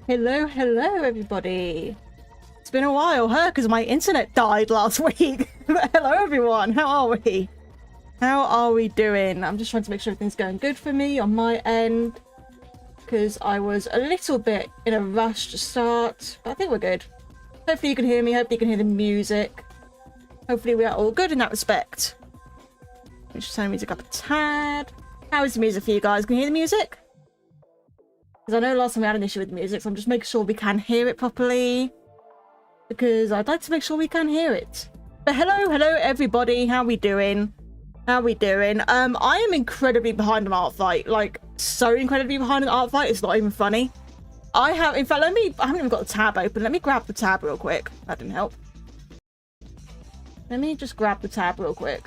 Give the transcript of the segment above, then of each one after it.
Hello, hello, everybody. It's been a while, huh? Because my internet died last week. But hello, everyone. How are we? How are we doing? I'm just trying to make sure everything's going good for me on my end, because I was a little bit in a rush to start, but I think we're good. Hopefully you can hear me. Hopefully you can hear the music. Hopefully we are all good in that respect. Let me just turn the music up a tad. How is the music for you guys? Can you hear the music? Because I know last time we had an issue with the music, so I'm just making sure we can hear it properly. Because I'd like to make sure we can hear it. But hello, everybody. How we doing? How we doing? I am incredibly behind on Artfight. Like, so incredibly behind on Artfight, it's not even funny. I haven't even got the tab open. Let me grab the tab real quick. That didn't help. Let me just grab the tab real quick.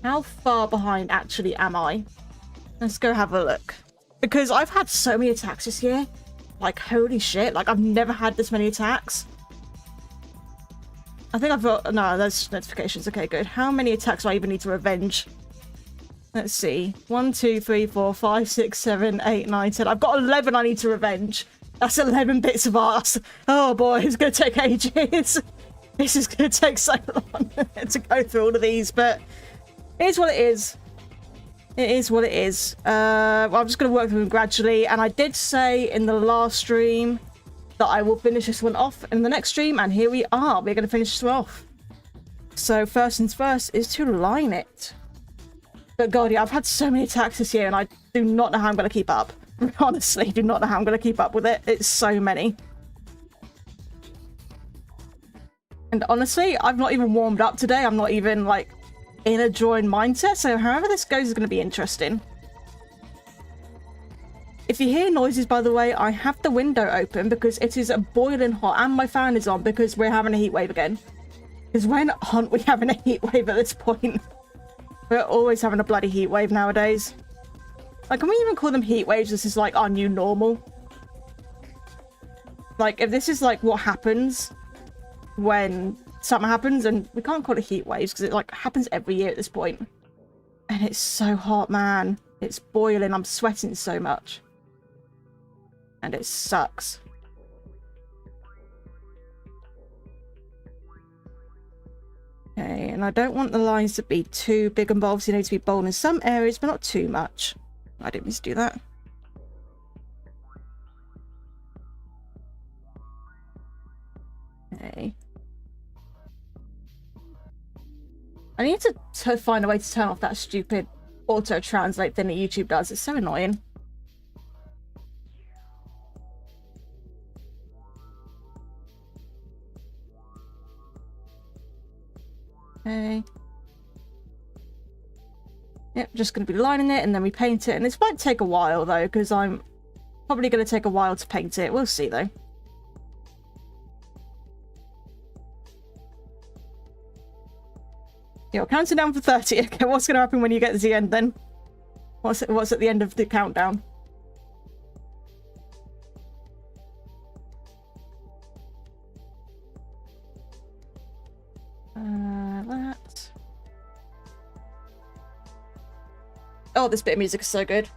How far behind actually am I? Let's go have a look. Because I've had so many attacks this year. Like, holy shit. Like, I've never had this many attacks. I think I've got... No, there's notifications. Okay, good. How many attacks do I even need to revenge? Let's see. 1, 2, 3, 4, 5, 6, 7, 8, 9, 10. I've got 11 I need to revenge. That's 11 bits of arse. Oh boy, it's going to take ages. This is going to take so long to go through all of these, but it is what it is. It is what it is. Well, I'm just going to work through them gradually. And I did say in the last stream that I will finish this one off in the next stream. And here we are. We're going to finish this one off. So first things first is to line it. But God, yeah, I've had so many attacks this year and I do not know how I'm going to keep up. Honestly, do not know how I'm going to keep up with it. It's so many. And honestly, I've not even warmed up today. I'm not even like in a drawing mindset, so however this goes is going to be interesting. If you hear noises, by the way, I have the window open because it is boiling hot and my fan is on because we're having a heat wave again. Because when aren't we having a heat wave at this point? We're always having a bloody heat wave nowadays. Like, can we even call them heat waves? This is like our new normal. Like, if this is like what happens when something happens, and we can't call it heat waves because it like happens every year at this point. And it's so hot, man. It's boiling. I'm sweating so much. And it sucks. Okay, and I don't want the lines to be too big and bold. So you need to be bold in some areas, but not too much. I didn't mean to do that. Okay. I need to find a way to turn off that stupid auto-translate thing that YouTube does. It's so annoying. Okay. Yep, just going to be lining it and then we paint it. And this might take a while though, because I'm probably going to take a while to paint it. We'll see though. You're counting down for 30. Okay, what's going to happen when you get to the end then? What's at the end of the countdown? That. Oh, this bit of music is so good.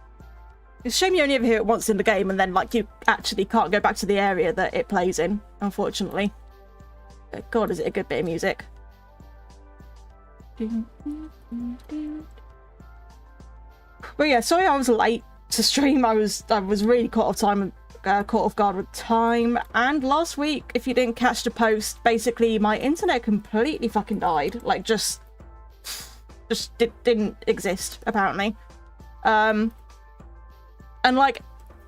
It's a shame you only ever hear it once in the game and then like you actually can't go back to the area that it plays in, unfortunately. But God, is it a good bit of music. But yeah, sorry I was late to stream. I was really caught off guard with time. And last week, if you didn't catch the post, basically my internet completely fucking died. Like just didn't exist apparently. And like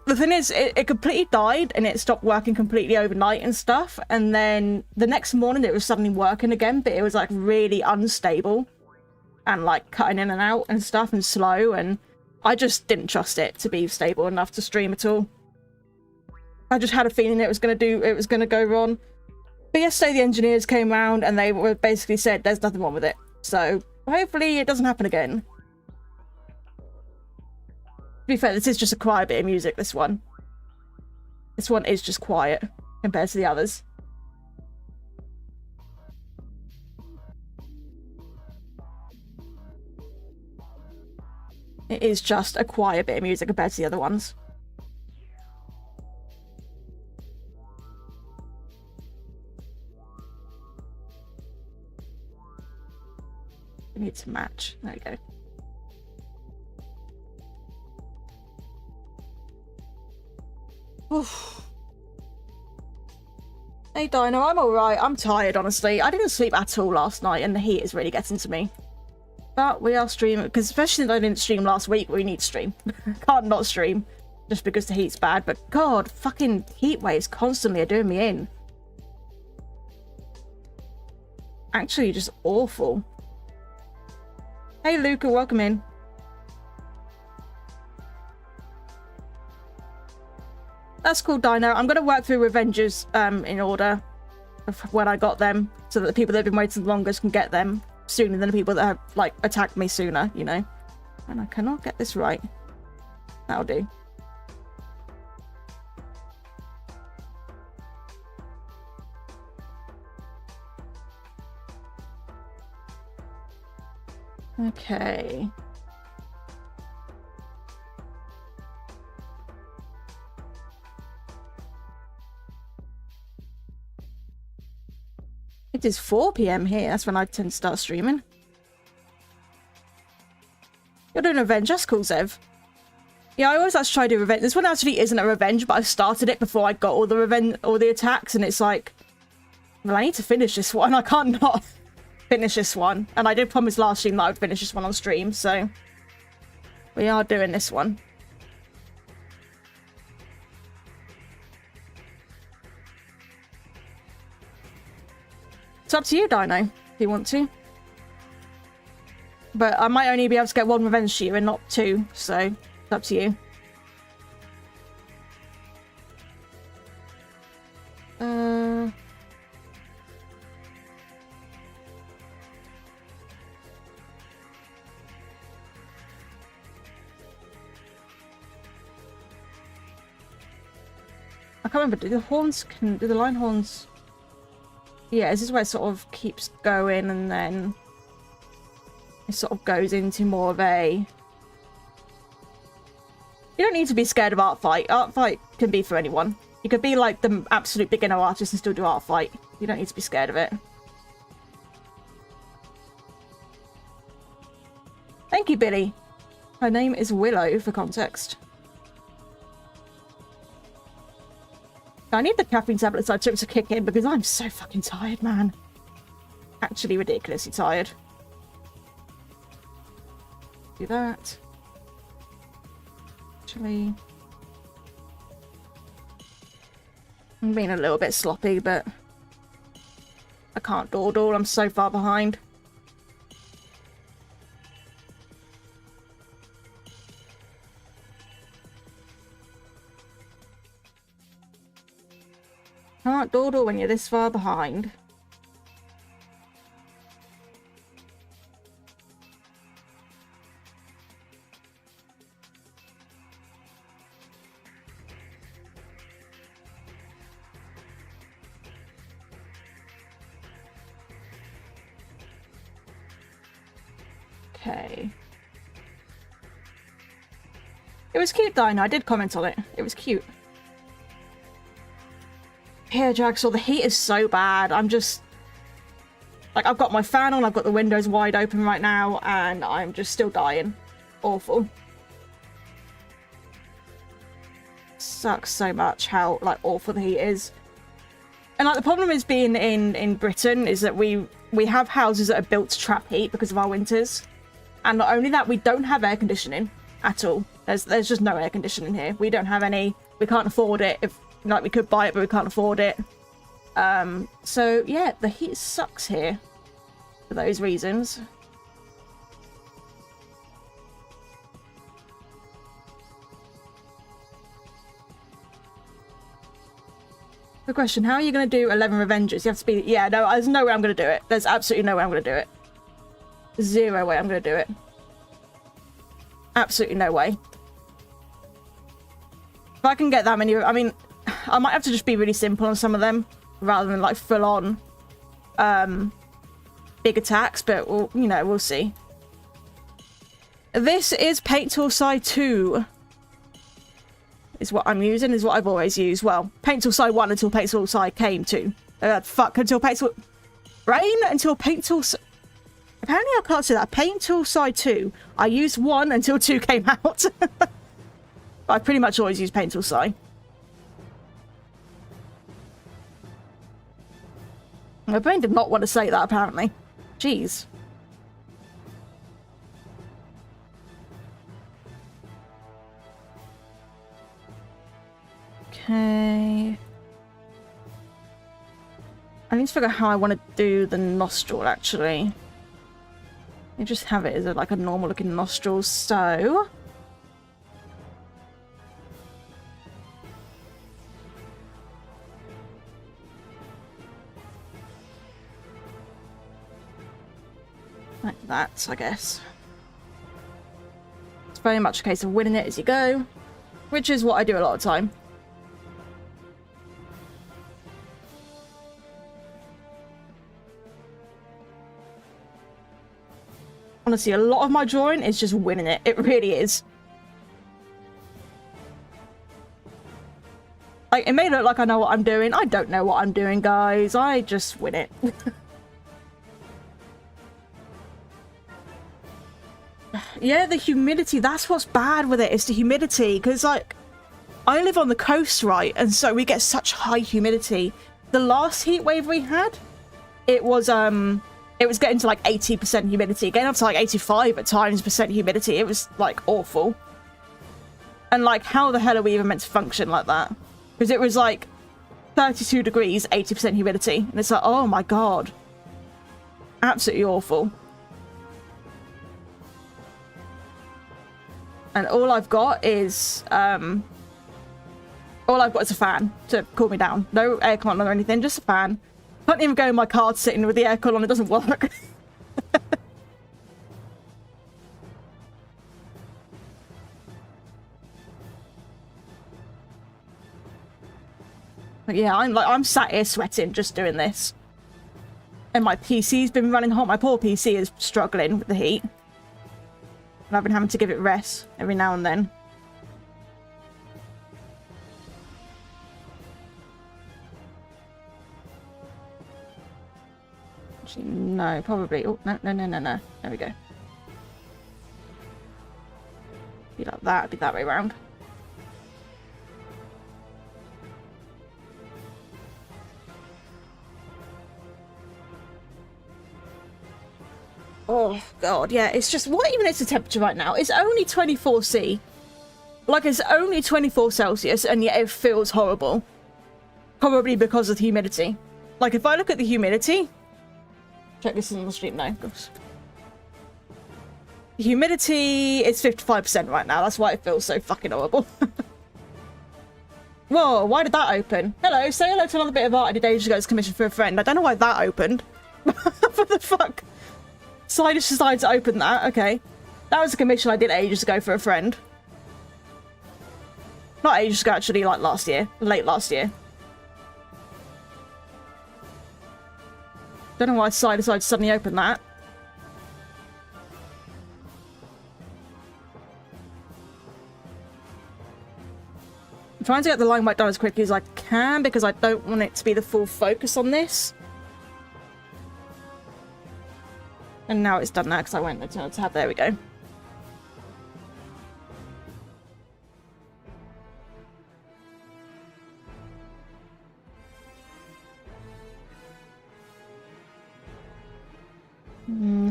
the thing is, it completely died and it stopped working completely overnight and stuff. And then the next morning it was suddenly working again, but it was like really unstable and like cutting in and out and stuff and slow. And I just didn't trust it to be stable enough to stream at all. I just had a feeling it was going to go wrong. But yesterday the engineers came around and they were basically said there's nothing wrong with it. So hopefully it doesn't happen again. To be fair, this is just a quiet bit of music, this one. This one is just quiet compared to the others. It is just a quiet bit of music compared to the other ones. need to match. There we go. Oof. Hey Dino, I'm alright. I'm tired, honestly. I didn't sleep at all last night and the heat is really getting to me. But we are streaming, because especially since I didn't stream last week, we need to stream. Can't not stream, just because the heat's bad. But god, fucking heat waves constantly are doing me in. Actually, just awful. Hey Luca, welcome in. That's cool, Dino. I'm going to work through Revengers in order of when I got them, so that the people that have been waiting the longest can get them sooner than the people that have, like, attacked me sooner, you know? And I cannot get this right. That'll do. Okay. It is 4 PM here. That's when I tend to start streaming. You're doing revenge. That's cool, Zev. Yeah, I always like to try to do revenge. This one actually isn't a revenge, but I started it before I got all the attacks, and it's like, well, I need to finish this one. I can't not finish this one. And I did promise last stream that I would finish this one on stream, so we are doing this one. It's up to you, Dino, if you want to. But I might only be able to get 1 revenge to you and not 2, so it's up to you. I can't remember, do the line horns... Yeah, this is where it sort of keeps going and then it sort of goes into more of a... You don't need to be scared of Artfight. Artfight can be for anyone. You could be like the absolute beginner artist and still do Artfight. You don't need to be scared of it. Thank you, Billy. Her name is Willow, for context. I need the caffeine tablets I took to kick in because I'm so fucking tired, man. Actually ridiculously tired. Do that. Actually... I'm being a little bit sloppy, but... I can't dawdle, I'm so far behind. Can't dawdle when you're this far behind. Okay. It was cute, Dino. I did comment on it. It was cute. Here, Jaxel, the heat is so bad. I'm just... Like, I've got my fan on, I've got the windows wide open right now, and I'm just still dying. Awful. Sucks so much how, like, awful the heat is. And, like, the problem is being in Britain is that we have houses that are built to trap heat because of our winters. And not only that, we don't have air conditioning at all. There's just no air conditioning here. We don't have any... We can't afford it. If like, we could buy it, but we can't afford it. So, yeah, the heat sucks here. For those reasons. The question, how are you going to do 11 Revengers? You have to be... Yeah, no, there's no way I'm going to do it. There's absolutely no way I'm going to do it. Zero way I'm going to do it. Absolutely no way. If I can get that many... I mean... I might have to just be really simple on some of them, rather than like full on big attacks, but we'll, you know, we'll see. This is Paint Tool Side 2. Is what I'm using, is what I've always used. Well, Paint Tool Side 1 until Paint Tool Side came to. Until Paint Tool... Rain until Paint Tool... Apparently I can't say that. Paint tool side 2. I used 1 until 2 came out. But I pretty much always use paint tool side. My brain did not want to say that, apparently. Jeez. Okay. I need to figure out how I want to do the nostril, actually. You just have it as like a normal looking nostril, so... like that, I guess. It's very much a case of winning it as you go, which is what I do a lot of the time. Honestly, a lot of my drawing is just winning it. It really is. Like, it may look like I know what I'm doing. I don't know what I'm doing, guys. I just win it. Yeah, the humidity. That's what's bad with it. It's the humidity. Because, like, I live on the coast, right? And so we get such high humidity. The last heat wave we had, it was getting to like 80% humidity, getting up to like 85 at times percent humidity. It was like awful. And like, how the hell are we even meant to function like that? Because it was like 32 degrees, 80% humidity. And it's like, oh my god. Absolutely awful. And all I've got is a fan to cool me down. No aircon or anything, just a fan. Can't even go in my car sitting with the aircon on, it doesn't work. But yeah, I'm sat here sweating just doing this. And my PC's been running hot. My poor PC is struggling with the heat. And I've been having to give it rest every now and then. Actually, no, probably. Oh, no. There we go. Be like that, be that way around. Oh, God, yeah, it's just... What even is the temperature right now? It's only 24°C. Like, it's only 24 Celsius, and yet it feels horrible. Probably because of the humidity. Like, if I look at the humidity... Check this in the stream now. The humidity is 55% right now. That's why it feels so fucking horrible. Whoa, why did that open? Hello, say hello to another bit of art I did ages ago. It's commissioned for a friend. I don't know why that opened. What the fuck? So I just decided to open that. Okay. That was a commission I did ages ago for a friend. Not ages ago, actually, like last year. Late last year. Don't know why I decided to suddenly open that. I'm trying to get the line right down as quickly as I can because I don't want it to be the full focus on this. And now it's done now because I went to tab. There we go.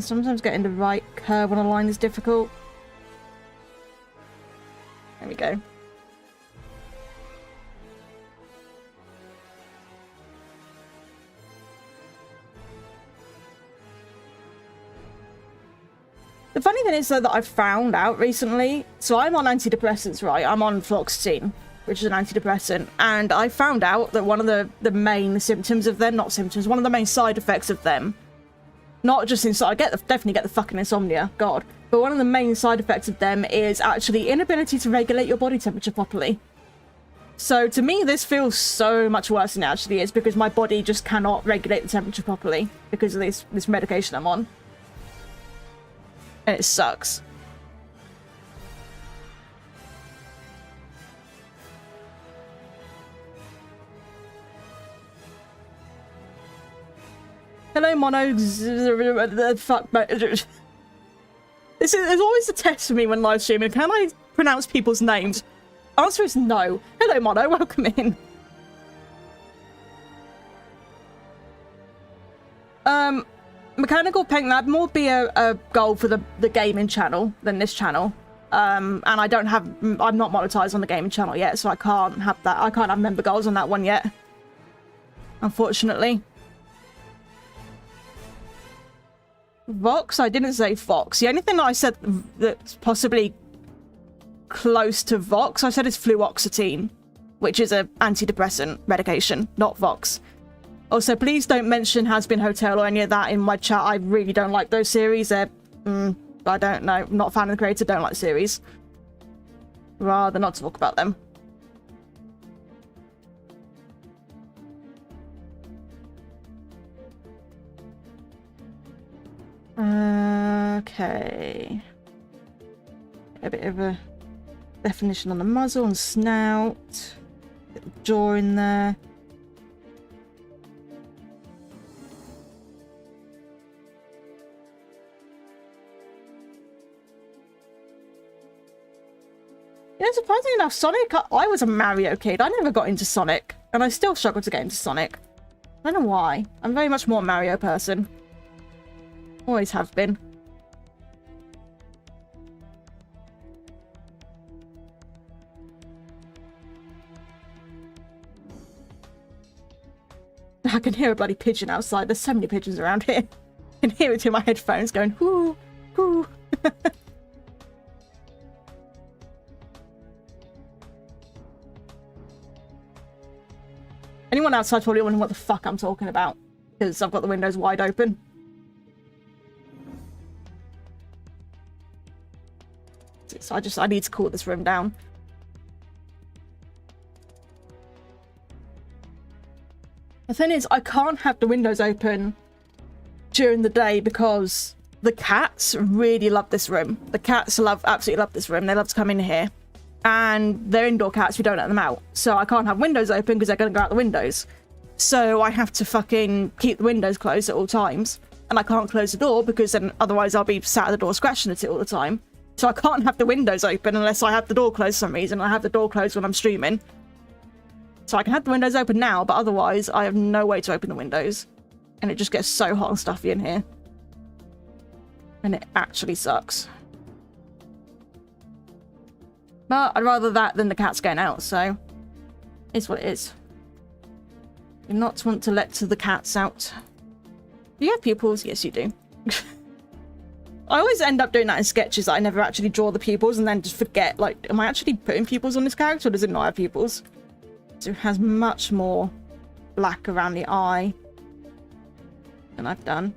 Sometimes getting the right curve on a line is difficult. There we go. The funny thing is, though, that I've found out recently, so I'm on antidepressants, right? I'm on fluoxetine, which is an antidepressant, and I found out that one of the main symptoms of them, not symptoms, one of the main side effects of them, not just inside, definitely get the fucking insomnia, God, but one of the main side effects of them is actually inability to regulate your body temperature properly. So to me, this feels so much worse than it actually is because my body just cannot regulate the temperature properly because of this medication I'm on. And it sucks. Hello, Mono. Fuck. This is always a test for me when live streaming. Can I pronounce people's names? Answer is no. Hello, Mono. Welcome in. Mechanical paint, that'd more be a goal for the gaming channel than this channel. And I'm not monetized on the gaming channel yet, so I can't have that. I can't have member goals on that one yet, unfortunately. Vox? I didn't say Vox. The only thing that I said that's possibly close to Vox, I said is fluoxetine, which is an antidepressant medication, not Vox. Also, please don't mention Has Been Hotel or any of that in my chat. I really don't like those series. They're, I don't know. I'm not a fan of the creator, don't like the series. Rather not talk about them. Okay. A bit of a definition on the muzzle and snout. Bit of jaw in there. You know, surprisingly enough, Sonic, I was a Mario kid. I never got into Sonic, and I still struggle to get into Sonic. I don't know why. I'm very much more a Mario person. Always have been. I can hear a bloody pigeon outside. There's so many pigeons around here. I can hear it through my headphones going, whoo, whoo. Anyone outside probably wondering what the fuck I'm talking about, because I've got the windows wide open. So I need to cool this room down. The thing is, I can't have the windows open during the day because the cats really love this room. The cats absolutely love this room. They love to come in here. And they're indoor cats, we don't let them out. So I can't have windows open because they're going to go out the windows. So I have to fucking keep the windows closed at all times. And I can't close the door because then otherwise I'll be sat at the door scratching at it all the time. So I can't have the windows open unless I have the door closed for some reason. I have the door closed when I'm streaming. So I can have the windows open now, but otherwise I have no way to open the windows. And it just gets so hot and stuffy in here. And it actually sucks. But I'd rather that than the cats going out, so it's what it is. You not want to let the cats out. Do you have pupils? Yes, you do. I always end up doing that in sketches that I never actually draw the pupils and then just forget, like, am I actually putting pupils on this character or does it not have pupils? So it has much more black around the eye than I've done.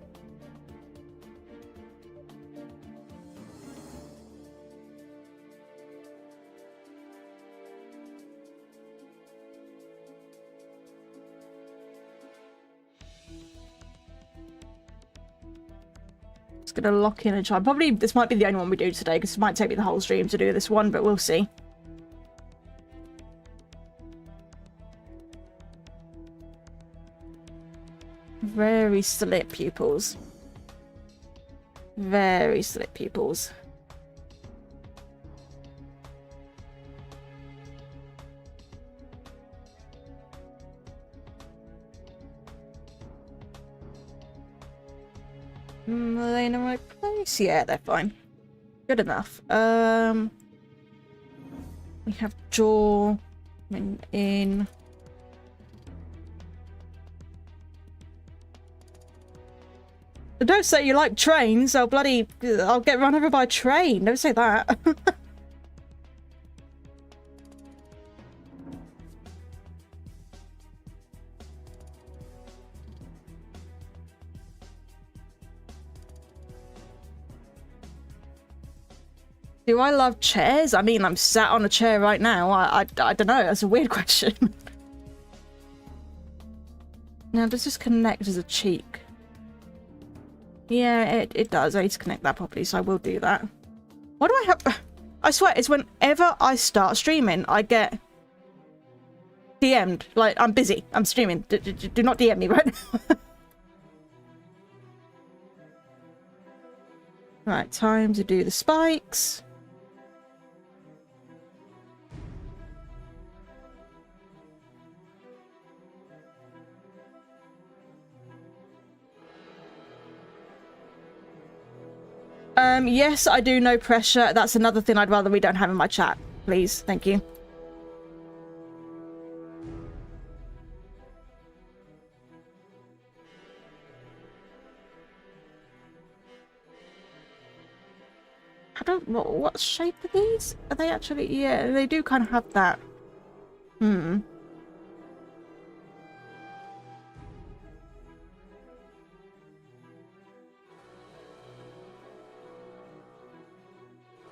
Gonna lock in and try. Probably this might be the only one we do today because it might take me the whole stream to do this one, but we'll see. Very slit pupils. Very slit pupils. Are they in the right place? Yeah, they're fine. Good enough. We have jaw in. Don't say you like trains. I'll get run over by a train. Don't say that. Do I love chairs? I mean, I'm sat on a chair right now. I don't know. That's a weird question. Now, does this connect as a cheek? Yeah, it does. I need to connect that properly, so I will do that. What do I have? I swear, it's whenever I start streaming, I get DM'd. Like, I'm busy. I'm streaming. Do not DM me right now. Right, time to do the spikes. Yes, I do, no pressure. That's another thing I'd rather we don't have in my chat. Please, thank you. I don't know, what shape are these? Are they actually, yeah, they do kind of have that.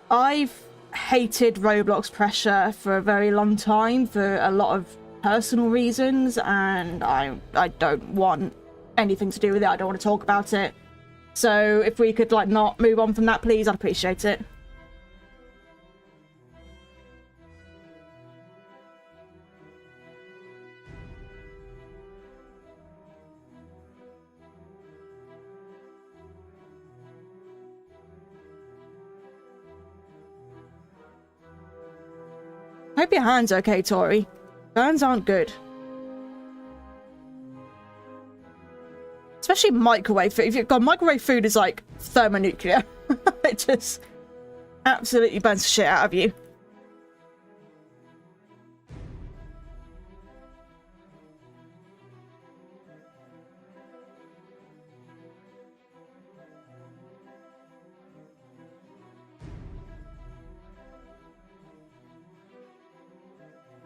I've hated Roblox pressure for a very long time for a lot of personal reasons, and I don't want anything to do with it. I don't want to talk about it. So if we could like not move on from that, please, I'd appreciate it. Hope your hand's okay, Tori. Burns aren't good. Especially microwave food. If you've got microwave food is like thermonuclear. It just absolutely burns the shit out of you.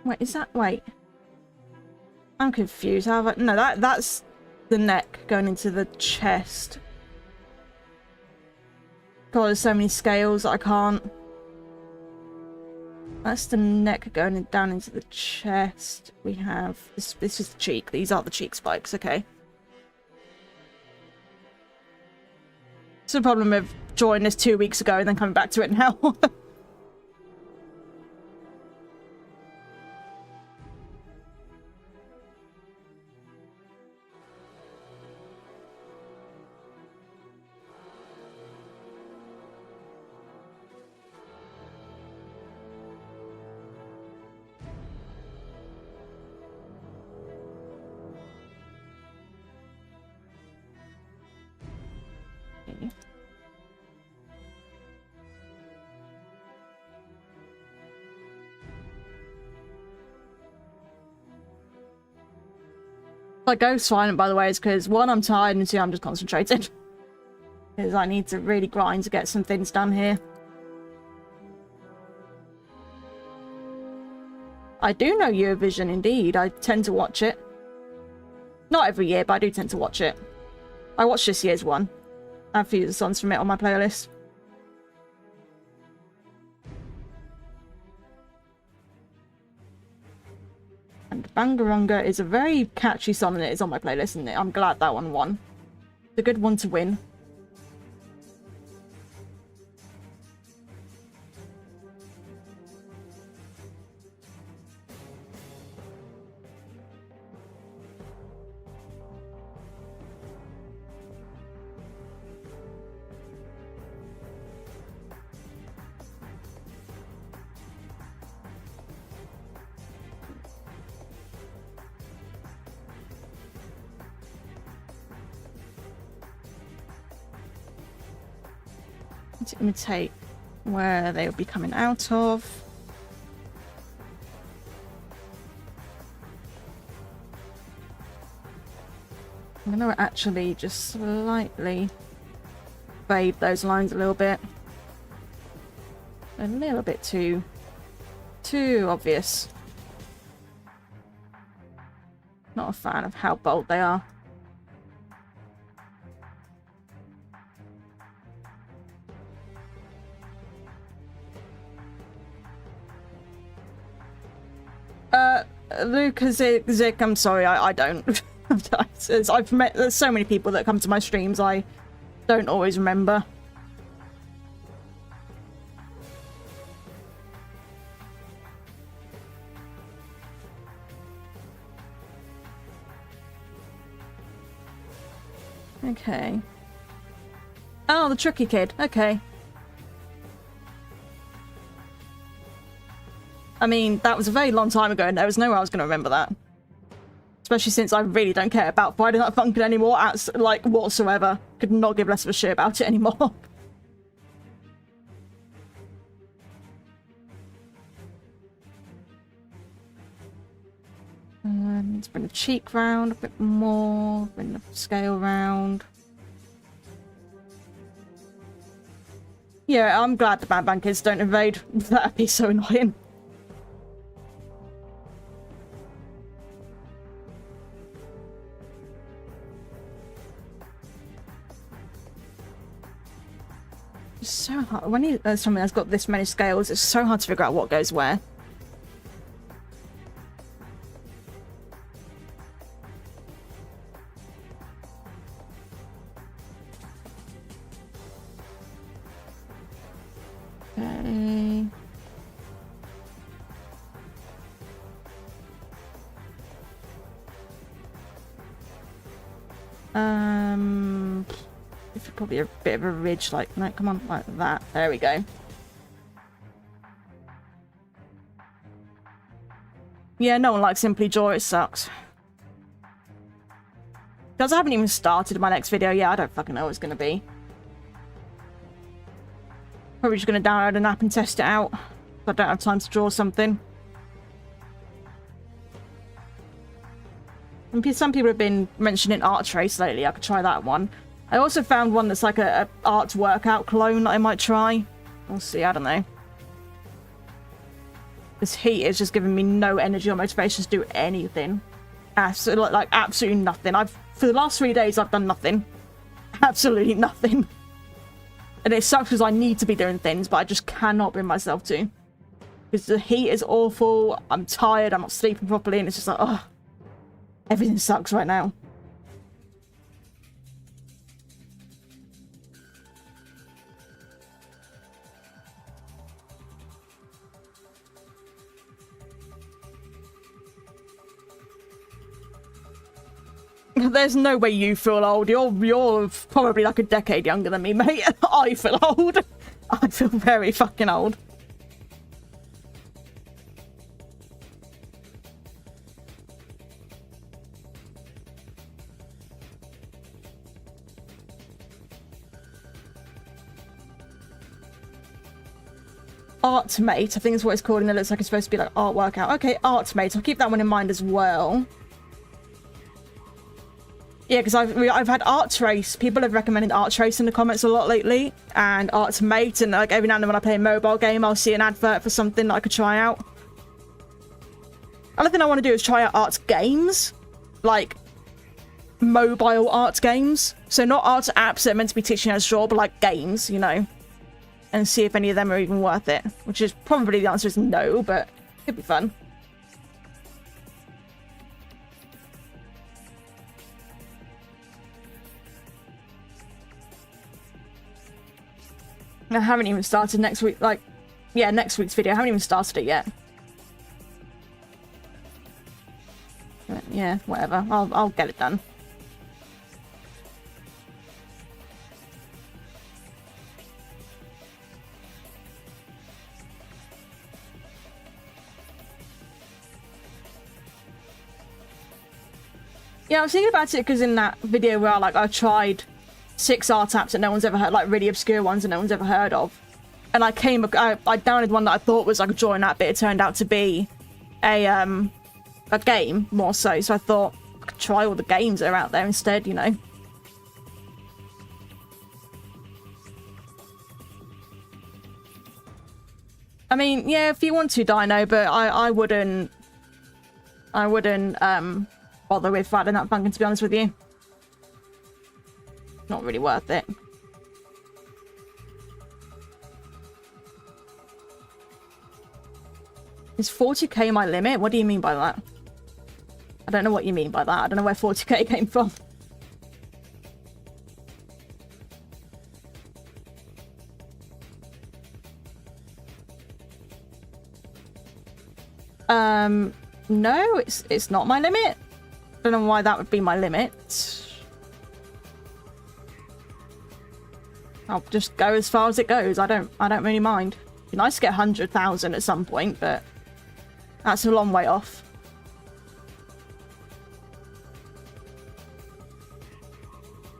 Wait, is that... Wait. I'm confused. How have I... No, that's the neck going into the chest. God, there's so many scales that I can't... That's the neck going down into the chest. We have... This is the cheek. These are the cheek spikes, okay. It's the problem of drawing this 2 weeks ago and then coming back to it now. If I go silent, by the way, is because one, I'm tired, and two, I'm just concentrating. Because I need to really grind to get some things done here. I do know Eurovision, indeed. I tend to watch it. Not every year, but I do tend to watch it. I watched this year's one. I have a few of the songs from it on my playlist. And Bangarunga is a very catchy song, and it is on my playlist, and I'm glad that one won. It's a good one to win. To imitate where they would be coming out of. I'm going to actually just slightly fade those lines a little bit. A little bit too obvious. Not a fan of how bold they are. Lucas Zick, I'm sorry, I don't. I've met there's so many people that come to my streams, I don't always remember. Okay. Oh, the tricky kid. Okay. I mean, that was a very long time ago, and there was no way I was going to remember that. Especially since I really don't care about Friday Night Funkin' anymore, like, whatsoever. Could not give less of a shit about it anymore. Let's bring the cheek round a bit more, bring the scale round. Yeah, I'm glad the Bang Bang kids don't invade. That'd be so annoying. It's so hard. When something has got this many scales, it's so hard to figure out what goes where. Okay. Probably a bit of a ridge, like, no, come on, like that. There we go. Yeah, no one likes Simply Joy, it sucks. Because I haven't even started my next video. Yeah, I don't fucking know what it's going to be. Probably just going to download an app and test it out. I don't have time to draw something. And some people have been mentioning Art Trace lately. I could try that one. I also found one that's like a art workout clone that I might try. We'll see, I don't know. This heat is just giving me no energy or motivation to do anything. Absolutely, like absolutely nothing. For the last 3 days, I've done nothing. Absolutely nothing. And it sucks because I need to be doing things, but I just cannot bring myself to. Because the heat is awful, I'm tired, I'm not sleeping properly, and it's just like, ugh. Everything sucks right now. There's no way you feel old. You're probably like a decade younger than me, mate. I feel old. I feel very fucking old. Artmate, I think is what it's called, and it looks like it's supposed to be like art workout. Okay, Artmate. I'll keep that one in mind as well. Yeah, because I've had Art Trace. People have recommended Art Trace in the comments a lot lately, and Artmate, and like every now and then when I play a mobile game, I'll see an advert for something that I could try out. Another thing I want to do is try out art games, like mobile art games. So not art apps that are meant to be teaching you how to draw, but like games, you know, and see if any of them are even worth it. Which is probably the answer is no, but it could be fun. I haven't even started next week, like, yeah, next week's video. I haven't even started it yet. But yeah, whatever. I'll get it done. Yeah, I was thinking about it because in that video where I tried 6 art apps that no one's ever heard, like really obscure ones that no one's ever heard of. And I downloaded one that I thought was like a drawing app, but it turned out to be a game more so. So I thought I could try all the games that are out there instead, you know. I mean, yeah, if you want to, Dino, but I wouldn't bother with Friday Night Funkin', to be honest with you. Not really worth it. Is 40k my limit? What do you mean by that? I don't know what you mean by that. I don't know where 40k came from. No, it's not my limit. I don't know why that would be my limit. I'll just go as far as it goes. I don't really mind. It'd be nice to get 100,000 at some point, but that's a long way off.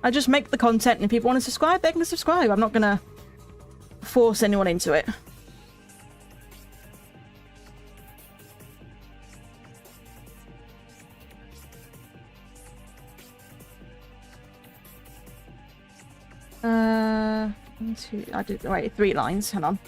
I just make the content, and if people want to subscribe, they can subscribe. I'm not gonna force anyone into it. I did, wait, 3 lines, hang on.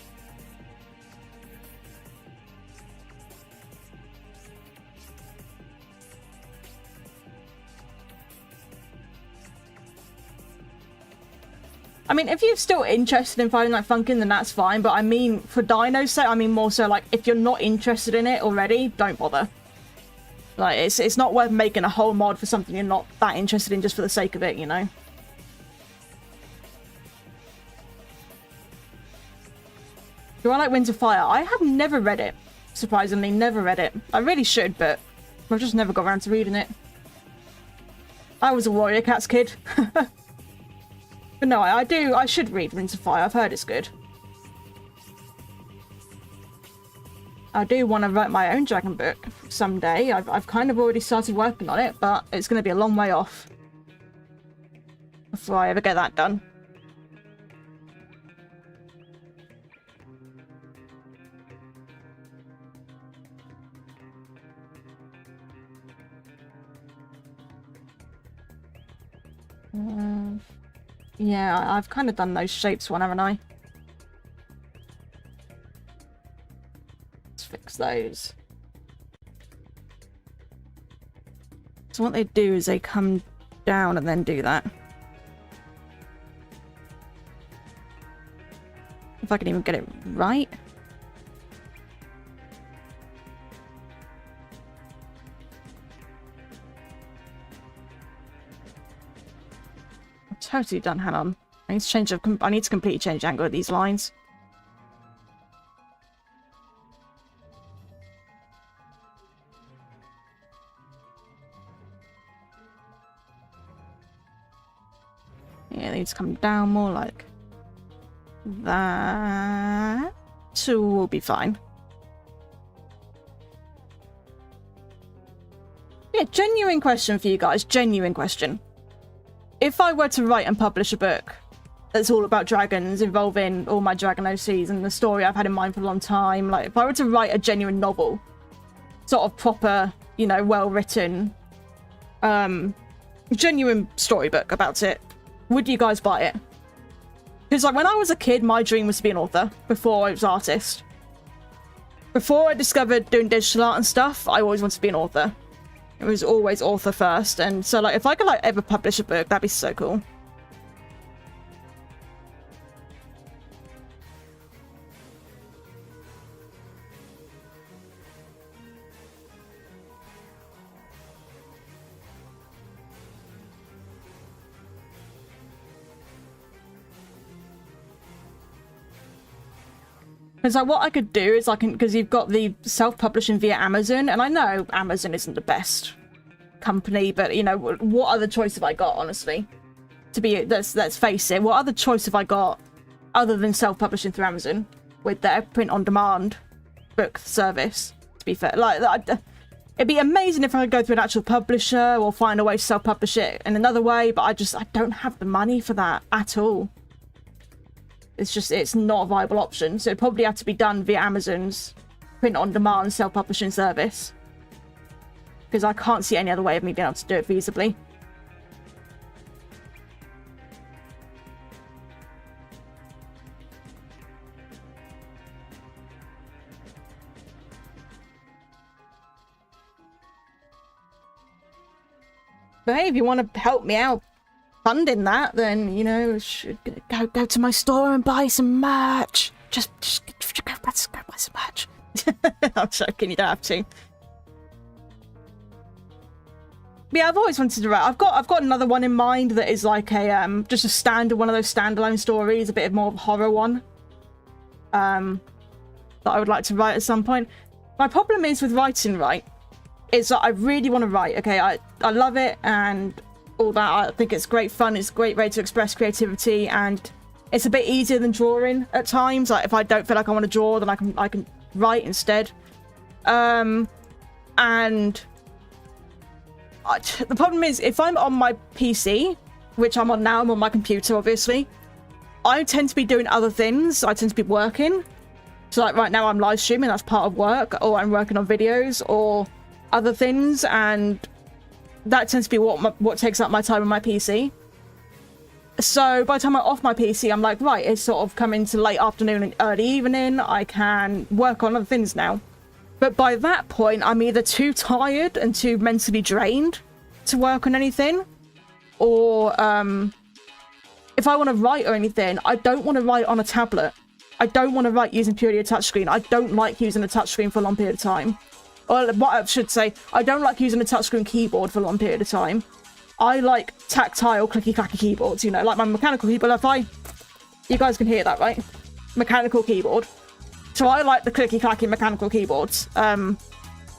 I mean, if you're still interested in finding like funkin', then that's fine, but I mean, for Dino's sake, I mean more so like, if you're not interested in it already, don't bother. Like, it's not worth making a whole mod for something you're not that interested in just for the sake of it, you know? Do I like Winds of Fire? I have never read it. Surprisingly, never read it. I really should, but I've just never got around to reading it. I was a Warrior Cats kid. But no, I should read Winds of Fire. I've heard it's good. I do want to write my own dragon book someday. I've kind of already started working on it, but it's going to be a long way off before I ever get that done. Yeah, I've kind of done those shapes one, haven't I? Let's fix those. So what they do is they come down and then do that. If I can even get it right. Totally done. Hang on. I need to change. I need to completely change the angle of these lines. Yeah, they need to come down more like that. So we'll be fine. Yeah, genuine question for you guys. Genuine question. If I were to write and publish a book that's all about dragons, involving all my dragon OCs and the story I've had in mind for a long time, like if I were to write a genuine novel, sort of proper, you know, well-written, genuine storybook about it, would you guys buy it? Because like when I was a kid, my dream was to be an author before I was an artist. Before I discovered doing digital art and stuff, I always wanted to be an author. It was always author first, and so like if I could like ever publish a book, that'd be so cool. Because like what I could do is I can, because you've got the self-publishing via Amazon, and I know Amazon isn't the best company, but you know, what other choice have I got, honestly? To be, let's face it, what other choice have I got other than self-publishing through Amazon with their print-on-demand book service? To be fair, like it'd be amazing if I could go through an actual publisher or find a way to self-publish it in another way, but I don't have the money for that at all. It's not a viable option, so it'd probably have to be done via Amazon's print-on-demand self-publishing service. Because I can't see any other way of me being able to do it feasibly. But hey, if you want to help me out funding that, then, you know, should go to my store and buy some merch. Just go buy some merch. I'm joking, you don't have to. Yeah, I've always wanted to write. I've got another one in mind that is like a just a standard one of those standalone stories, a bit more of a horror one. That I would like to write at some point. My problem is with writing, right, is that I really want to write. Okay, I love it and all that. I think it's great fun. It's a great way to express creativity, and It's a bit easier than drawing at times. Like if I don't feel like I want to draw, then I can write instead. And the problem is, if I'm on my PC, which I'm on now, I'm on my computer, obviously, I tend to be doing other things. I tend to be working. So like right now I'm live streaming, that's part of work, or I'm working on videos or other things, and that tends to be what takes up my time on my PC. So by the time I'm off my PC, I'm like, right, it's sort of coming to late afternoon and early evening, I can work on other things now. But by that point, I'm either too tired and too mentally drained to work on anything, or if I want to write or anything, I don't want to write on a tablet. I don't want to write using purely a touchscreen. I don't like using a touchscreen for a long period of time. Or what I should say, I don't like using a touchscreen keyboard for a long period of time. I like tactile, clicky-clacky keyboards, you know, like my mechanical keyboard. You guys can hear that, right? Mechanical keyboard. So I like the clicky-clacky mechanical keyboards. But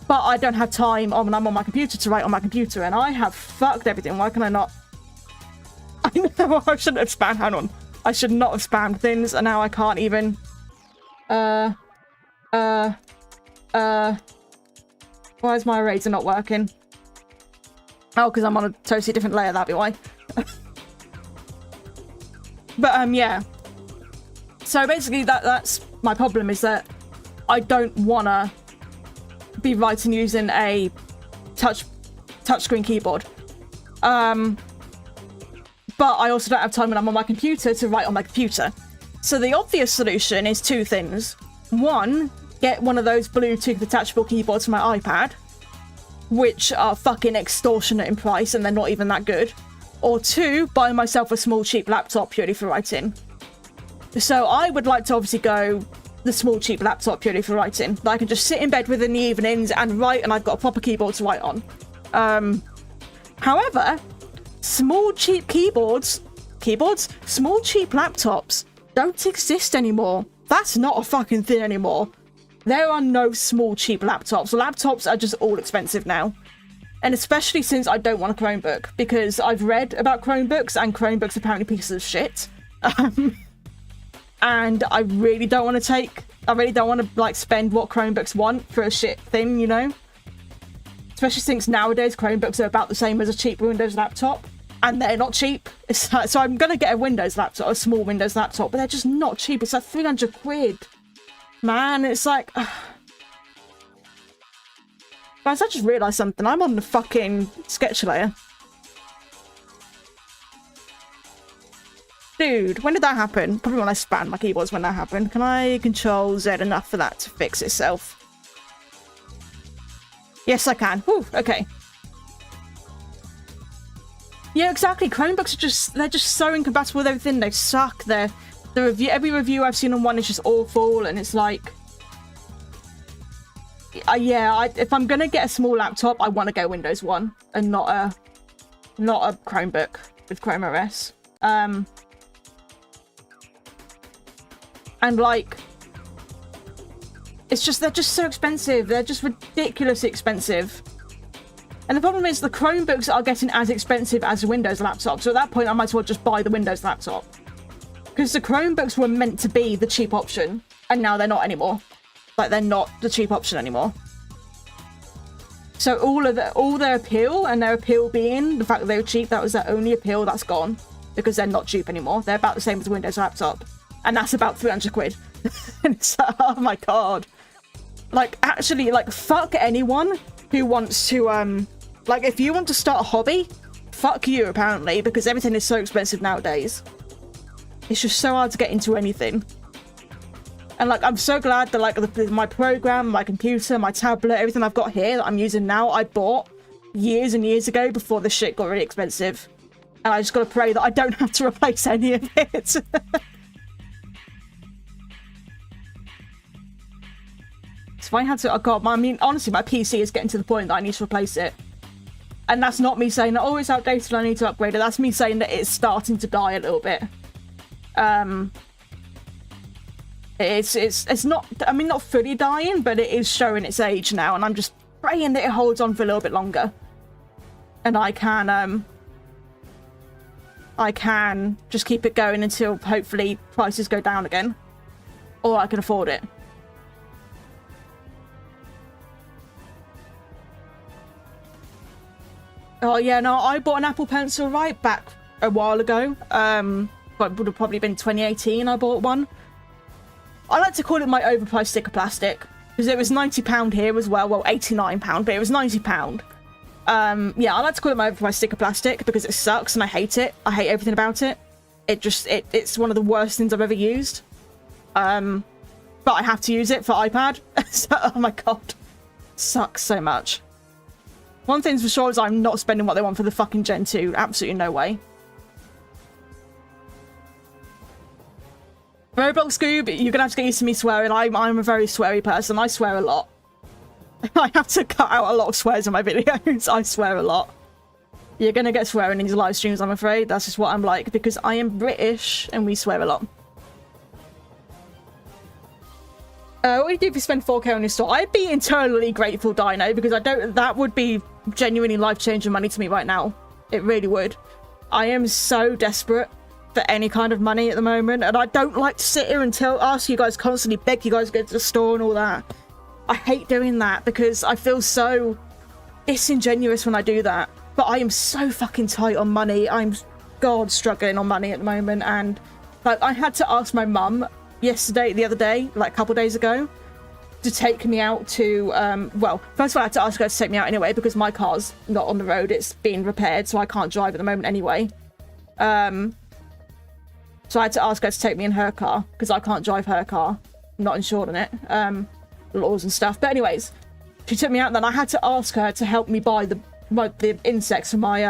I don't have time when I'm on my computer to write on my computer, and I have fucked everything. Why can I not? I know I shouldn't have spammed. Hang on. I should not have spammed things, and now I can't even. Why is my eraser not working? Oh, because I'm on a totally different layer, that'd be why. But, yeah. So basically, that's my problem, is that I don't want to be writing using a touchscreen keyboard. But I also don't have time when I'm on my computer to write on my computer. So the obvious solution is two things. One, get one of those Bluetooth detachable keyboards for my iPad, which are fucking extortionate in price and they're not even that good. Or two, buy myself a small cheap laptop purely for writing. So I would like to obviously go the small cheap laptop purely for writing, that I can just sit in bed with in the evenings and write, and I've got a proper keyboard to write on. However, small cheap small cheap laptops don't exist anymore. That's not a fucking thing anymore. There are no small cheap laptops. Laptops are just all expensive now. And especially since I don't want a Chromebook, because I've read about Chromebooks, and Chromebooks are apparently pieces of shit. And I really don't want to like spend what Chromebooks want for a shit thing, you know? Especially since nowadays Chromebooks are about the same as a cheap Windows laptop, and they're not cheap. It's like, so I'm gonna get a Windows laptop, a small Windows laptop, but they're just not cheap. It's like 300 quid. Man, it's like... Guys, I just realised something. I'm on the fucking sketch layer. Dude, when did that happen? Probably when I spammed my keyboards when that happened. Can I Control Z enough for that to fix itself? Yes, I can. Whew, okay. Yeah, exactly. Chromebooks are they're just so incompatible with everything. They suck. Every review I've seen on one is just awful, and it's like... if I'm gonna get a small laptop, I want to go Windows 1 and not a Chromebook with Chrome OS. And like, they're just so expensive. They're just ridiculously expensive. And the problem is the Chromebooks are getting as expensive as a Windows laptop. So at that point, I might as well just buy the Windows laptop, because the Chromebooks were meant to be the cheap option, and now they're not anymore. Like, they're not the cheap option anymore. So all their appeal, and their appeal being the fact that they were cheap, that was their only appeal, that's gone. Because they're not cheap anymore. They're about the same as a Windows laptop. And that's about 300 quid. And it's like, oh my god. Like, actually, like, fuck anyone who wants to, like, if you want to start a hobby, fuck you, apparently, because everything is so expensive nowadays. It's just so hard to get into anything. And like, I'm so glad that like my program, my computer, my tablet, everything I've got here that I'm using now, I bought years and years ago before this shit got really expensive. And I just gotta pray that I don't have to replace any of it. So I had to, oh god, I mean, honestly, my PC is getting to the point that I need to replace it. And that's not me saying that, oh, it's outdated, I need to upgrade it. That's me saying that it's starting to die a little bit. It's not, I mean, not fully dying, but it is showing its age now, and I'm just praying that it holds on for a little bit longer. And I can, I can just keep it going until hopefully prices go down again. Or I can afford it. Oh yeah, no, I bought an Apple Pencil right back a while ago. But it would have probably been 2018 I bought one. I like to call it my overpriced stick of plastic. Because it was £90 here as well. Well, £89, but it was £90. Yeah, I like to call it my overpriced stick of plastic because it sucks and I hate it. I hate everything about it. It's one of the worst things I've ever used. But I have to use it for iPad. So, oh my god. Sucks so much. One thing's for sure is I'm not spending what they want for the fucking Gen 2. Absolutely no way. Roblox Scoob, you're gonna have to get used to me swearing. I'm a very sweary person. I swear a lot. I have to cut out a lot of swears in my videos. I swear a lot. You're gonna get swearing in these live streams, I'm afraid. That's just what I'm like, because I am British and we swear a lot. What do you do if you spend 4K on your store? I'd be eternally grateful, Dino, because that would be genuinely life-changing money to me right now. It really would. I am so desperate for any kind of money at the moment, and I don't like to sit here and ask you guys constantly, beg you guys to go to the store and all that. I hate doing that because I feel so disingenuous when I do that. But I am so fucking tight on money. I'm, God, struggling on money at the moment, and like I had to ask my mum the other day, like a couple days ago, to take me out to, well, first of all I had to ask her to take me out anyway because my car's not on the road, it's being repaired, so I can't drive at the moment anyway. So I had to ask her to take me in her car because I can't drive her car. I'm not insured on it. Laws and stuff. But anyways, she took me out, and then I had to ask her to help me buy the insects for my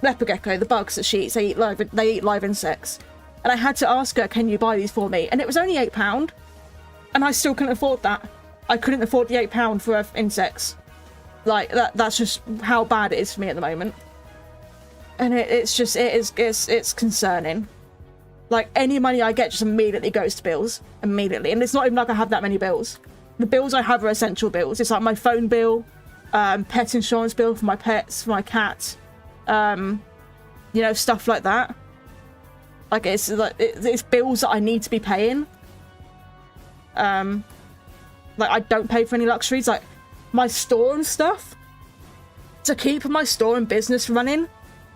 leopard gecko, the bugs that she eats. They eat live insects. And I had to ask her, can you buy these for me? And it was only £8. And I still couldn't afford that. I couldn't afford the £8 for insects. Like, that's just how bad it is for me at the moment. And it's concerning. Like, any money I get just immediately goes to bills. Immediately. And it's not even like I have that many bills. The bills I have are essential bills. It's like my phone bill, pet insurance bill for my pets, for my cat, you know, stuff like that. Like, it's bills that I need to be paying. Like, I don't pay for any luxuries. Like, my store and stuff, to keep my store and business running,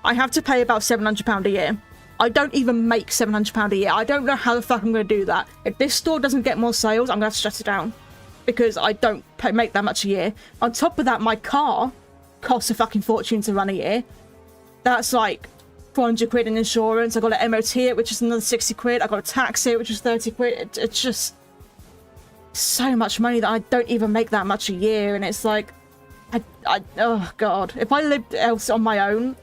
I have to pay about £700 a year. I don't even make £700 a year. I don't know how the fuck I'm going to do that. If this store doesn't get more sales, I'm going to have to shut it down. Because I don't make that much a year. On top of that, my car costs a fucking fortune to run a year. That's like 400 quid in insurance. I got to MOT it, which is another 60 quid. I got to tax it, which is 30 quid. It's just so much money that I don't even make that much a year. And it's like, oh God. If I lived else on my own,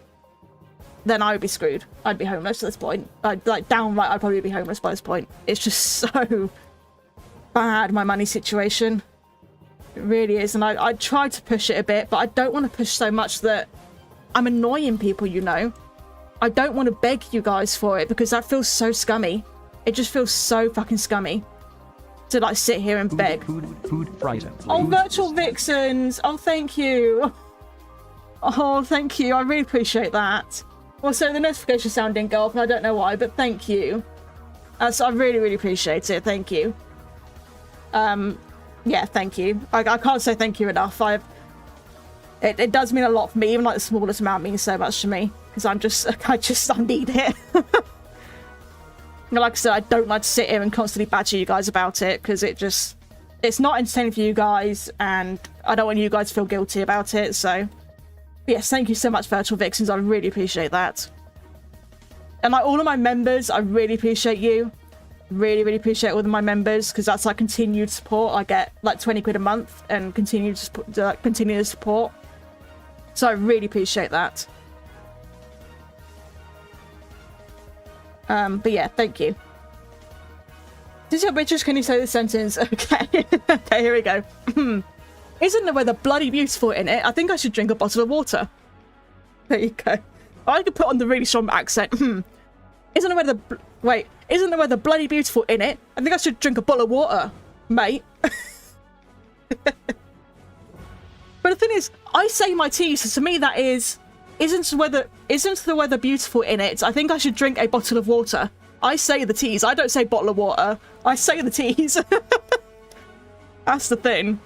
then I would be screwed. I'd be homeless at this point. Downright, I'd probably be homeless by this point. It's just so bad, my money situation. It really is. And I try to push it a bit, but I don't want to push so much that I'm annoying people, you know. I don't want to beg you guys for it because that feels so scummy. It just feels so fucking scummy to like sit here and beg. Food items. Oh, virtual vixens. Oh, thank you. Oh, thank you. I really appreciate that. Also, the notification sound didn't go off, and I don't know why, but thank you. So I really, really appreciate it. Thank you. Yeah, thank you. I can't say thank you enough. It does mean a lot for me. Even like the smallest amount means so much to me because I need it. Like I said, I don't like to sit here and constantly badger you guys about it because it's not entertaining for you guys, and I don't want you guys to feel guilty about it. So yes, thank you so much, Virtual Vixens. I really appreciate that. And like all of my members, I really appreciate you. Really, really appreciate all of my members because that's like continued support. I get like 20 quid a month and continued support. So I really appreciate that. But yeah, thank you. Since you're British, can you say this sentence? Okay. Okay, here we go. Isn't the weather bloody beautiful in it? I think I should drink a bottle of water. There you go. I could put on the really strong accent. Isn't the weather bloody beautiful in it? I think I should drink a bottle of water, mate. But the thing is, I say my tea, so to me that is Isn't the weather beautiful in it? I think I should drink a bottle of water. I say the teas. I don't say bottle of water. I say the teas. That's the thing.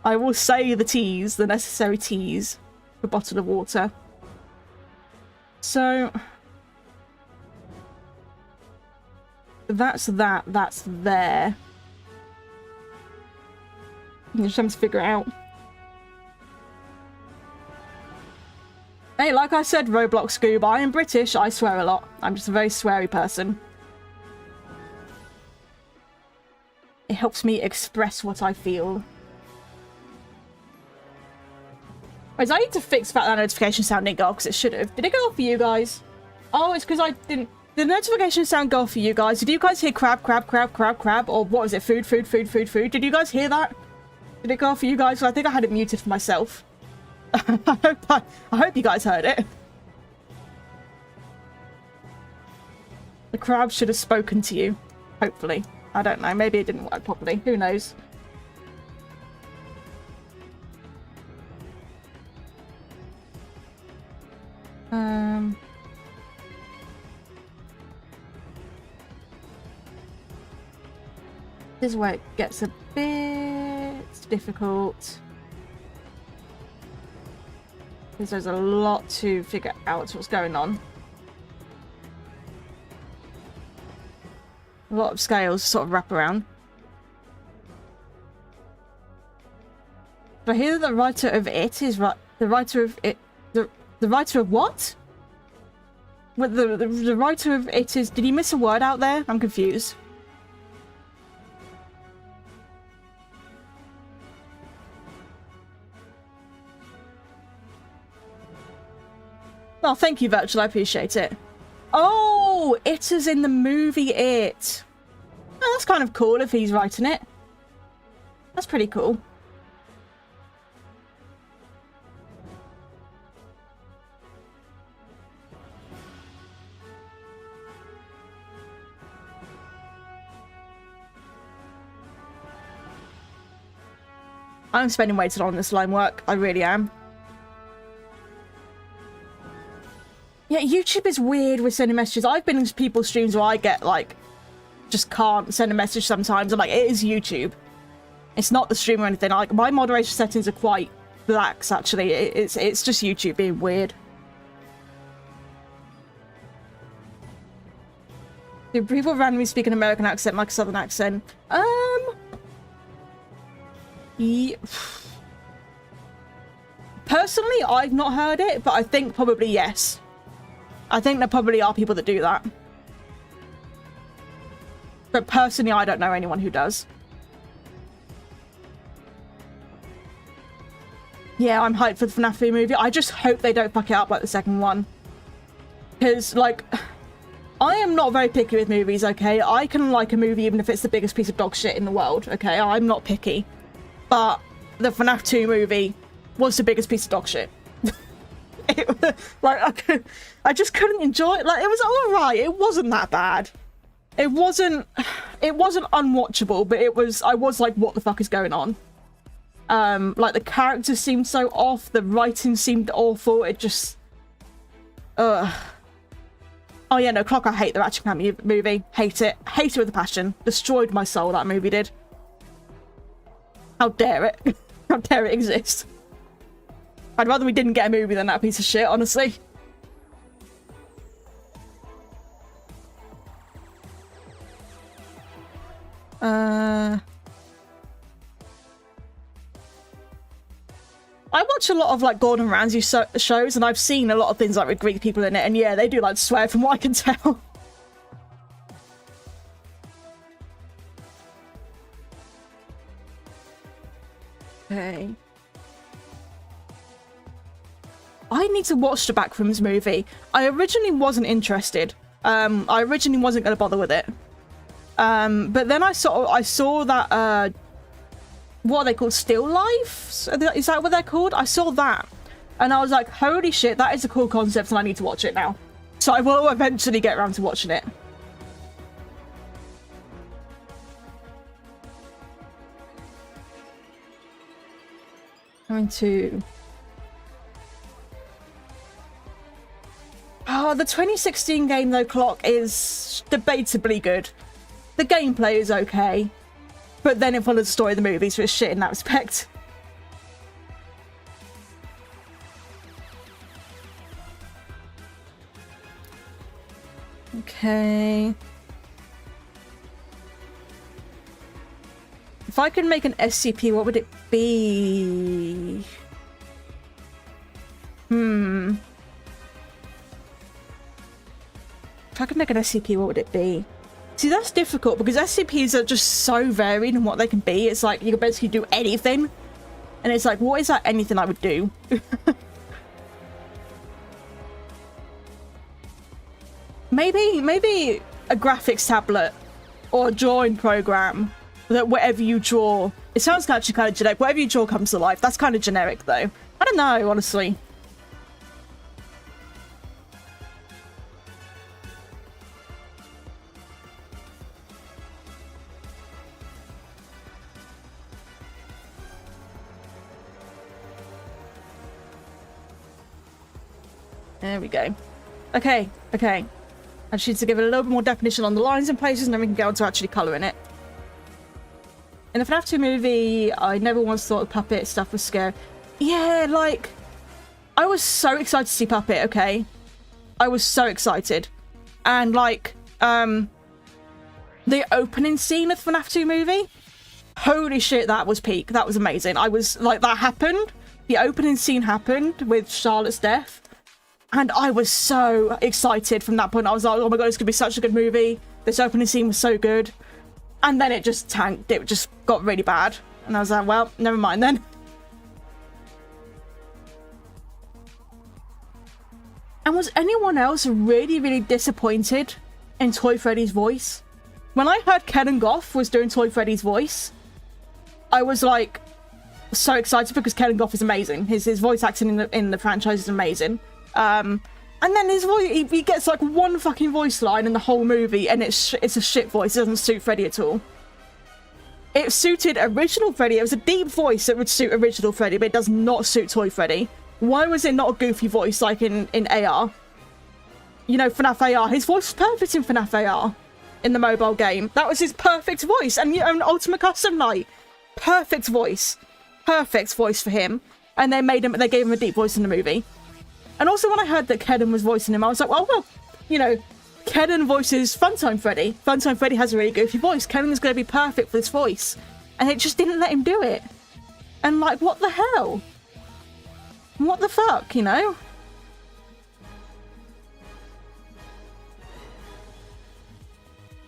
I will say the teas, the necessary teas, for a bottle of water. So that's that. That's there. I'm just trying to figure it out. Hey, like I said, Roblox Scoob, I am British. I swear a lot. I'm just a very sweary person. It helps me express what I feel. Wait, I need to fix the fact that notification sound didn't go off because it should have. Did it go off for you guys? Oh, it's because I didn't... Did the notification sound go off for you guys? Did you guys hear crab, crab, crab, crab, crab? Or what was it? Food, food, food, food, food? Did you guys hear that? Did it go off for you guys? Well, I think I had it muted for myself. I hope you guys heard it. The crab should have spoken to you. Hopefully. I don't know. Maybe it didn't work properly. Who knows? This is where it gets a bit difficult. Because there's a lot to figure out what's going on. A lot of scales to sort of wrap around. But I hear that the writer of it is the writer of it. The writer of what? What the writer of it is. Did he miss a word out there? I'm confused. Oh, thank you, Virtual. I appreciate it. Oh, it is in the movie It. Oh, that's kind of cool if he's writing it. That's pretty cool. I'm spending way too long on this line work. I really am. Yeah, YouTube is weird with sending messages. I've been in people's streams where I get, like, just can't send a message sometimes. I'm like, it is YouTube. It's not the stream or anything. Like, my moderation settings are quite lax, actually. It's just YouTube being weird. Do people randomly speak an American accent like a Southern accent? Yeah. Personally, I've not heard it, but I think probably yes. I think there probably are people that do that. But personally, I don't know anyone who does. Yeah, I'm hyped for the FNAF 3 movie. I just hope they don't fuck it up like the second one. Because, like, I am not very picky with movies, okay? I can like a movie even if it's the biggest piece of dog shit in the world, okay? I'm not picky. But the FNAF 2 movie was the biggest piece of dog shit. Like, I just couldn't enjoy it. Like, it was alright. It wasn't that bad. It wasn't unwatchable, but I was like, what the fuck is going on? Like, the characters seemed so off. The writing seemed awful. It just... Oh yeah, no, Clock, I hate the Ratchet & Clank movie. Hate it. Hate it with a passion. Destroyed my soul, that movie did. How dare it? How dare it exist? I'd rather we didn't get a movie than that piece of shit, honestly. I watch a lot of, like, Gordon Ramsay shows, and I've seen a lot of things, like, with Greek people in it, and yeah, they do, like, swear from what I can tell. Okay. I need to watch the Backrooms movie. I originally wasn't interested. I originally wasn't going to bother with it. But then I saw that, what are they called? Still Lifes? Is that what they're called? I saw that. And I was like, holy shit, that is a cool concept and I need to watch it now. So I will eventually get around to watching it. Going to the 2016 game, though, Clock, is debatably good. The gameplay is okay, but then it follows the story of the movie, so it's shit in that respect. Okay. If I could make an SCP, what would it be? If I could make an SCP, what would it be? See, that's difficult because SCPs are just so varied in what they can be. It's like you can basically do anything. And it's like, what is that anything I would do? Maybe a graphics tablet or a drawing program that whatever you draw, it sounds actually kind of generic. Whatever you draw comes to life. That's kind of generic though. I don't know, honestly. There we go. Okay. I just need to give it a little bit more definition on the lines and places, and then we can go on to actually colouring it. In the FNAF 2 movie, I never once thought Puppet stuff was scary. Yeah, like, I was so excited to see Puppet, okay? I was so excited. And, like, the opening scene of the FNAF 2 movie, holy shit, that was peak. That was amazing. I was, like, that happened. The opening scene happened with Charlotte's death. And I was so excited from that point. I was like, oh my god, it's going to be such a good movie. This opening scene was so good. And then it just tanked. It just got really bad. And I was like, well, never mind then. And was anyone else really, really disappointed in Toy Freddy's voice? When I heard Ken Goff was doing Toy Freddy's voice, I was like so excited because Ken Goff is amazing. His voice acting in the franchise is amazing. And then his voice, he gets like one fucking voice line in the whole movie, and it's a shit voice. It doesn't suit Freddy at all. It suited original Freddy. It was a deep voice that would suit original Freddy, but it does not suit Toy Freddy. Why was it not a goofy voice like in AR? You know, FNAF AR. His voice was perfect in FNAF AR in the mobile game. That was his perfect voice. And you own Ultimate Custom Night. Perfect voice. Perfect voice for him. And they gave him a deep voice in the movie. And also when I heard that Kedden was voicing him, I was like, well, you know, Kedden voices Funtime Freddy. Funtime Freddy has a really goofy voice. Kedden is going to be perfect for this voice. And it just didn't let him do it. And like, what the hell? What the fuck, you know?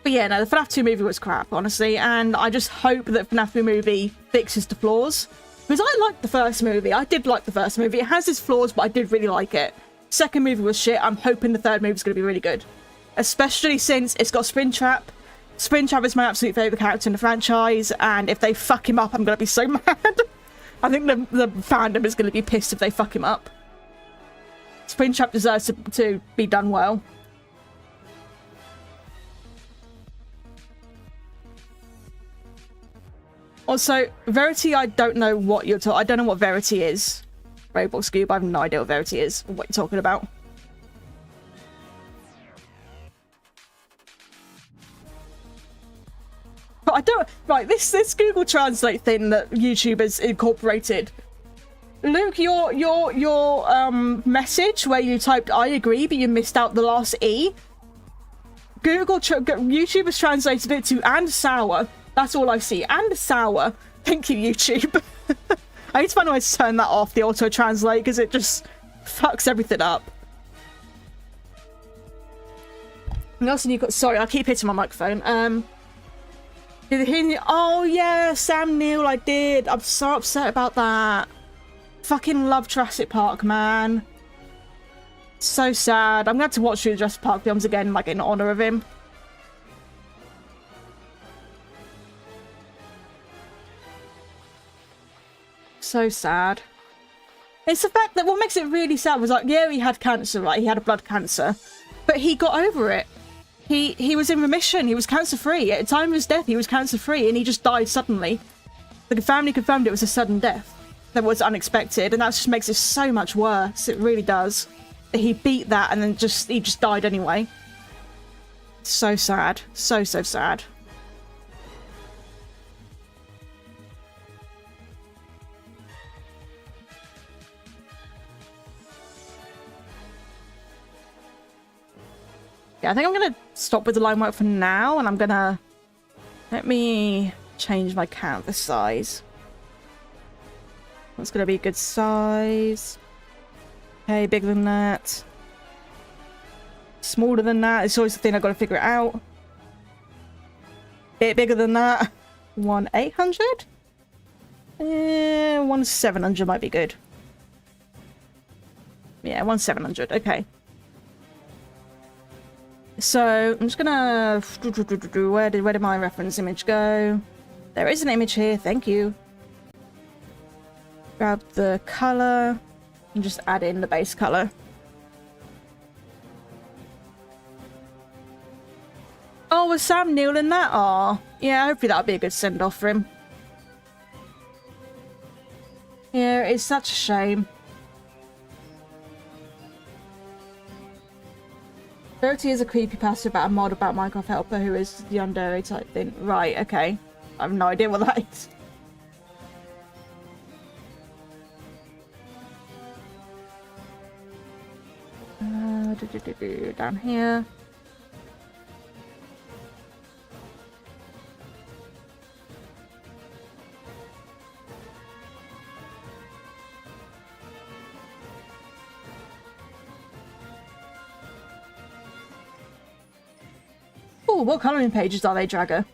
But yeah, no, the FNAF 2 movie was crap, honestly. And I just hope that FNAF 2 movie fixes the flaws. Because I liked the first movie. I did like the first movie. It has its flaws, but I did really like it. Second movie was shit. I'm hoping the third movie is going to be really good. Especially since it's got Springtrap. Springtrap is my absolute favourite character in the franchise. And if they fuck him up, I'm going to be so mad. I think the fandom is going to be pissed if they fuck him up. Springtrap deserves to be done well. Also, Verity, I don't know what you're talking. I don't know what Verity is. Roblox Scoob, I have no idea what Verity is. Or what you're talking about. But I don't. Right, this Google Translate thing that YouTube has incorporated. Luke, your message where you typed "I agree," but you missed out the last E. YouTube has translated it to "and sour." That's all I see. And sour. Thank you, YouTube. I need to find a way to turn that off, the auto-translate, because it just fucks everything up. Nelson, you got... Sorry, I keep hitting my microphone. Did you hear me? Oh, yeah, Sam Neill, I did. I'm so upset about that. Fucking love Jurassic Park, man. So sad. I'm going to have to watch the Jurassic Park films again, like, in honour of him. So sad. It's the fact that what makes it really sad was like, yeah, he had cancer, right? He had a blood cancer, but he got over it. He was in remission. He was cancer free at the time of his death. He was cancer free, and he just died suddenly. The family confirmed it was a sudden death that was unexpected, and that just makes it so much worse. It really does. he beat that and then he just died anyway. So sad. So sad. Yeah, I think I'm gonna stop with the line work for now, and I'm gonna... Let me change my canvas size. What's gonna be a good size? Okay, bigger than that. Smaller than that. It's always the thing I've got to figure it out. Bit bigger than that. 1/800? 1/700 might be good. Yeah, 1/700. Okay. So I'm just gonna... Where did my reference image go? There is an image here. Thank you. Grab the color and just add in the base color. Oh, was Sam Neill in that? Aw. Yeah, hopefully that'll be a good send-off for him. Yeah, it's such a shame. 30 is a creepypasta about a mod about Minecraft helper who is the yandere type thing. Right, okay. I have no idea what that is. Down here. Oh, what colouring pages are they, Dragger?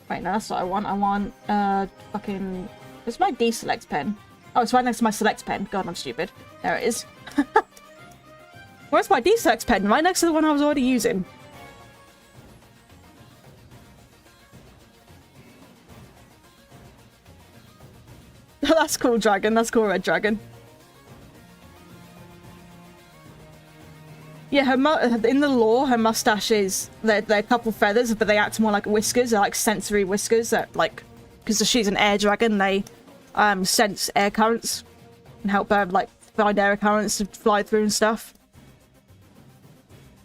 Wait, no, that's what I want. I want, fucking... Where's my deselect pen? Oh, it's right next to my select pen. God, I'm stupid. There it is. Where's my deselect pen? Right next to the one I was already using. That's cool, Dragon. That's cool, Red Dragon. Yeah, in the lore, her mustaches, they're a couple feathers, but they act more like whiskers. They're like sensory whiskers that, like, because she's an air dragon, they sense air currents and help her, like, find air currents to fly through and stuff.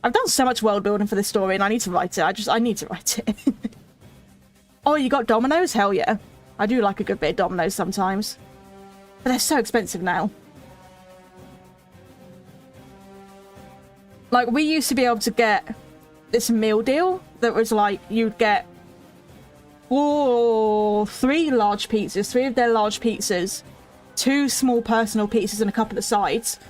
I've done so much world building for this story, and I need to write it. I need to write it. Oh, you got dominoes? Hell yeah. I do like a good bit of dominoes sometimes. But they're so expensive now. Like, we used to be able to get this meal deal that was like, you'd get 3 large pizzas, 3 of their large pizzas, 2 small personal pizzas and a couple of sides,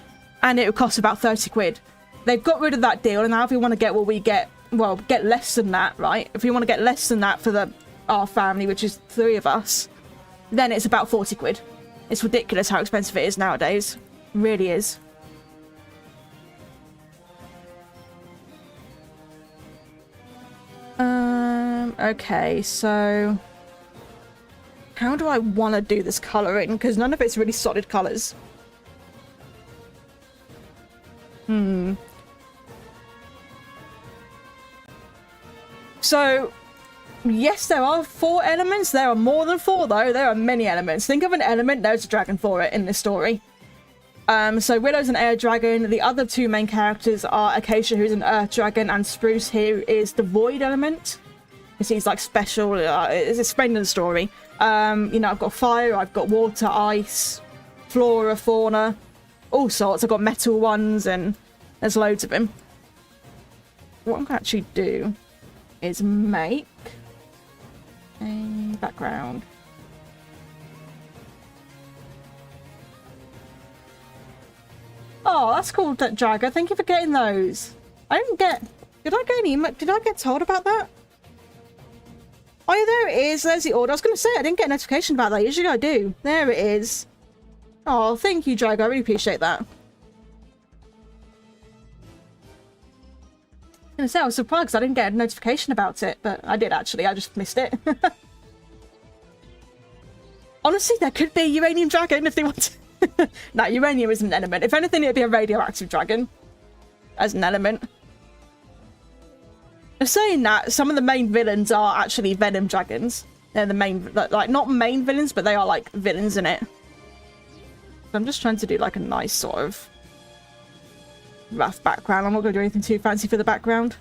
and it would cost about 30 quid. They've got rid of that deal, and now if we want to get what we get, well, get less than that, right? If we want to get less than that for our family, which is 3 of us, then it's about 40 quid. It's ridiculous how expensive it is nowadays. It really is. Okay, so how do I want to do this colouring? Because none of it's really solid colours. So, yes, there are 4 elements. There are more than 4, though. There are many elements. Think of an element, there's a dragon for it in this story. So Willow's an air dragon. The other 2 main characters are Acacia, who's an earth dragon, and Spruce, who is the void element. Because he's like special. It's explained in the story. You know, I've got fire, I've got water, ice, flora, fauna, all sorts. I've got metal ones, and there's loads of them. What I'm going to actually do is make a background. Oh, that's cool, Jagger. Thank you for getting those. I didn't get... Did I get any... Did I get told about that? Oh, yeah, there it is. There's the order. I was going to say, I didn't get a notification about that. Usually I do. There it is. Oh, thank you, Jagger. I really appreciate that. I was going to say, I was surprised because I didn't get a notification about it. But I did, actually. I just missed it. Honestly, there could be a uranium dragon if they want to. No, uranium isn't an element. If anything, it'd be a radioactive dragon as an element. Saying that, some of the main villains are actually venom dragons. They're the main, like, not main villains, but they are like villains in it. I'm just trying to do like a nice sort of rough background. I'm not going to do anything too fancy for the background.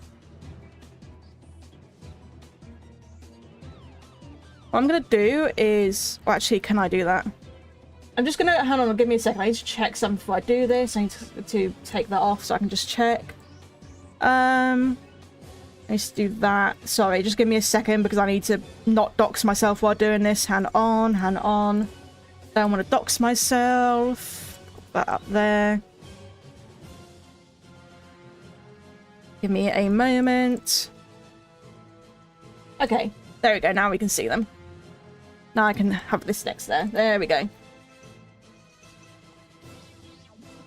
What I'm going to do is... Well, actually, can I do that? I'm just going to... Hang on, give me a second. I need to check something before I do this. I need to take that off so I can just check. Let's do that. Sorry, just give me a second because I need to not dox myself while doing this. Hand on, hand on. Don't want to dox myself. Put that up there. Give me a moment. Okay, there we go. Now we can see them. Now I can have this next there. There we go. Do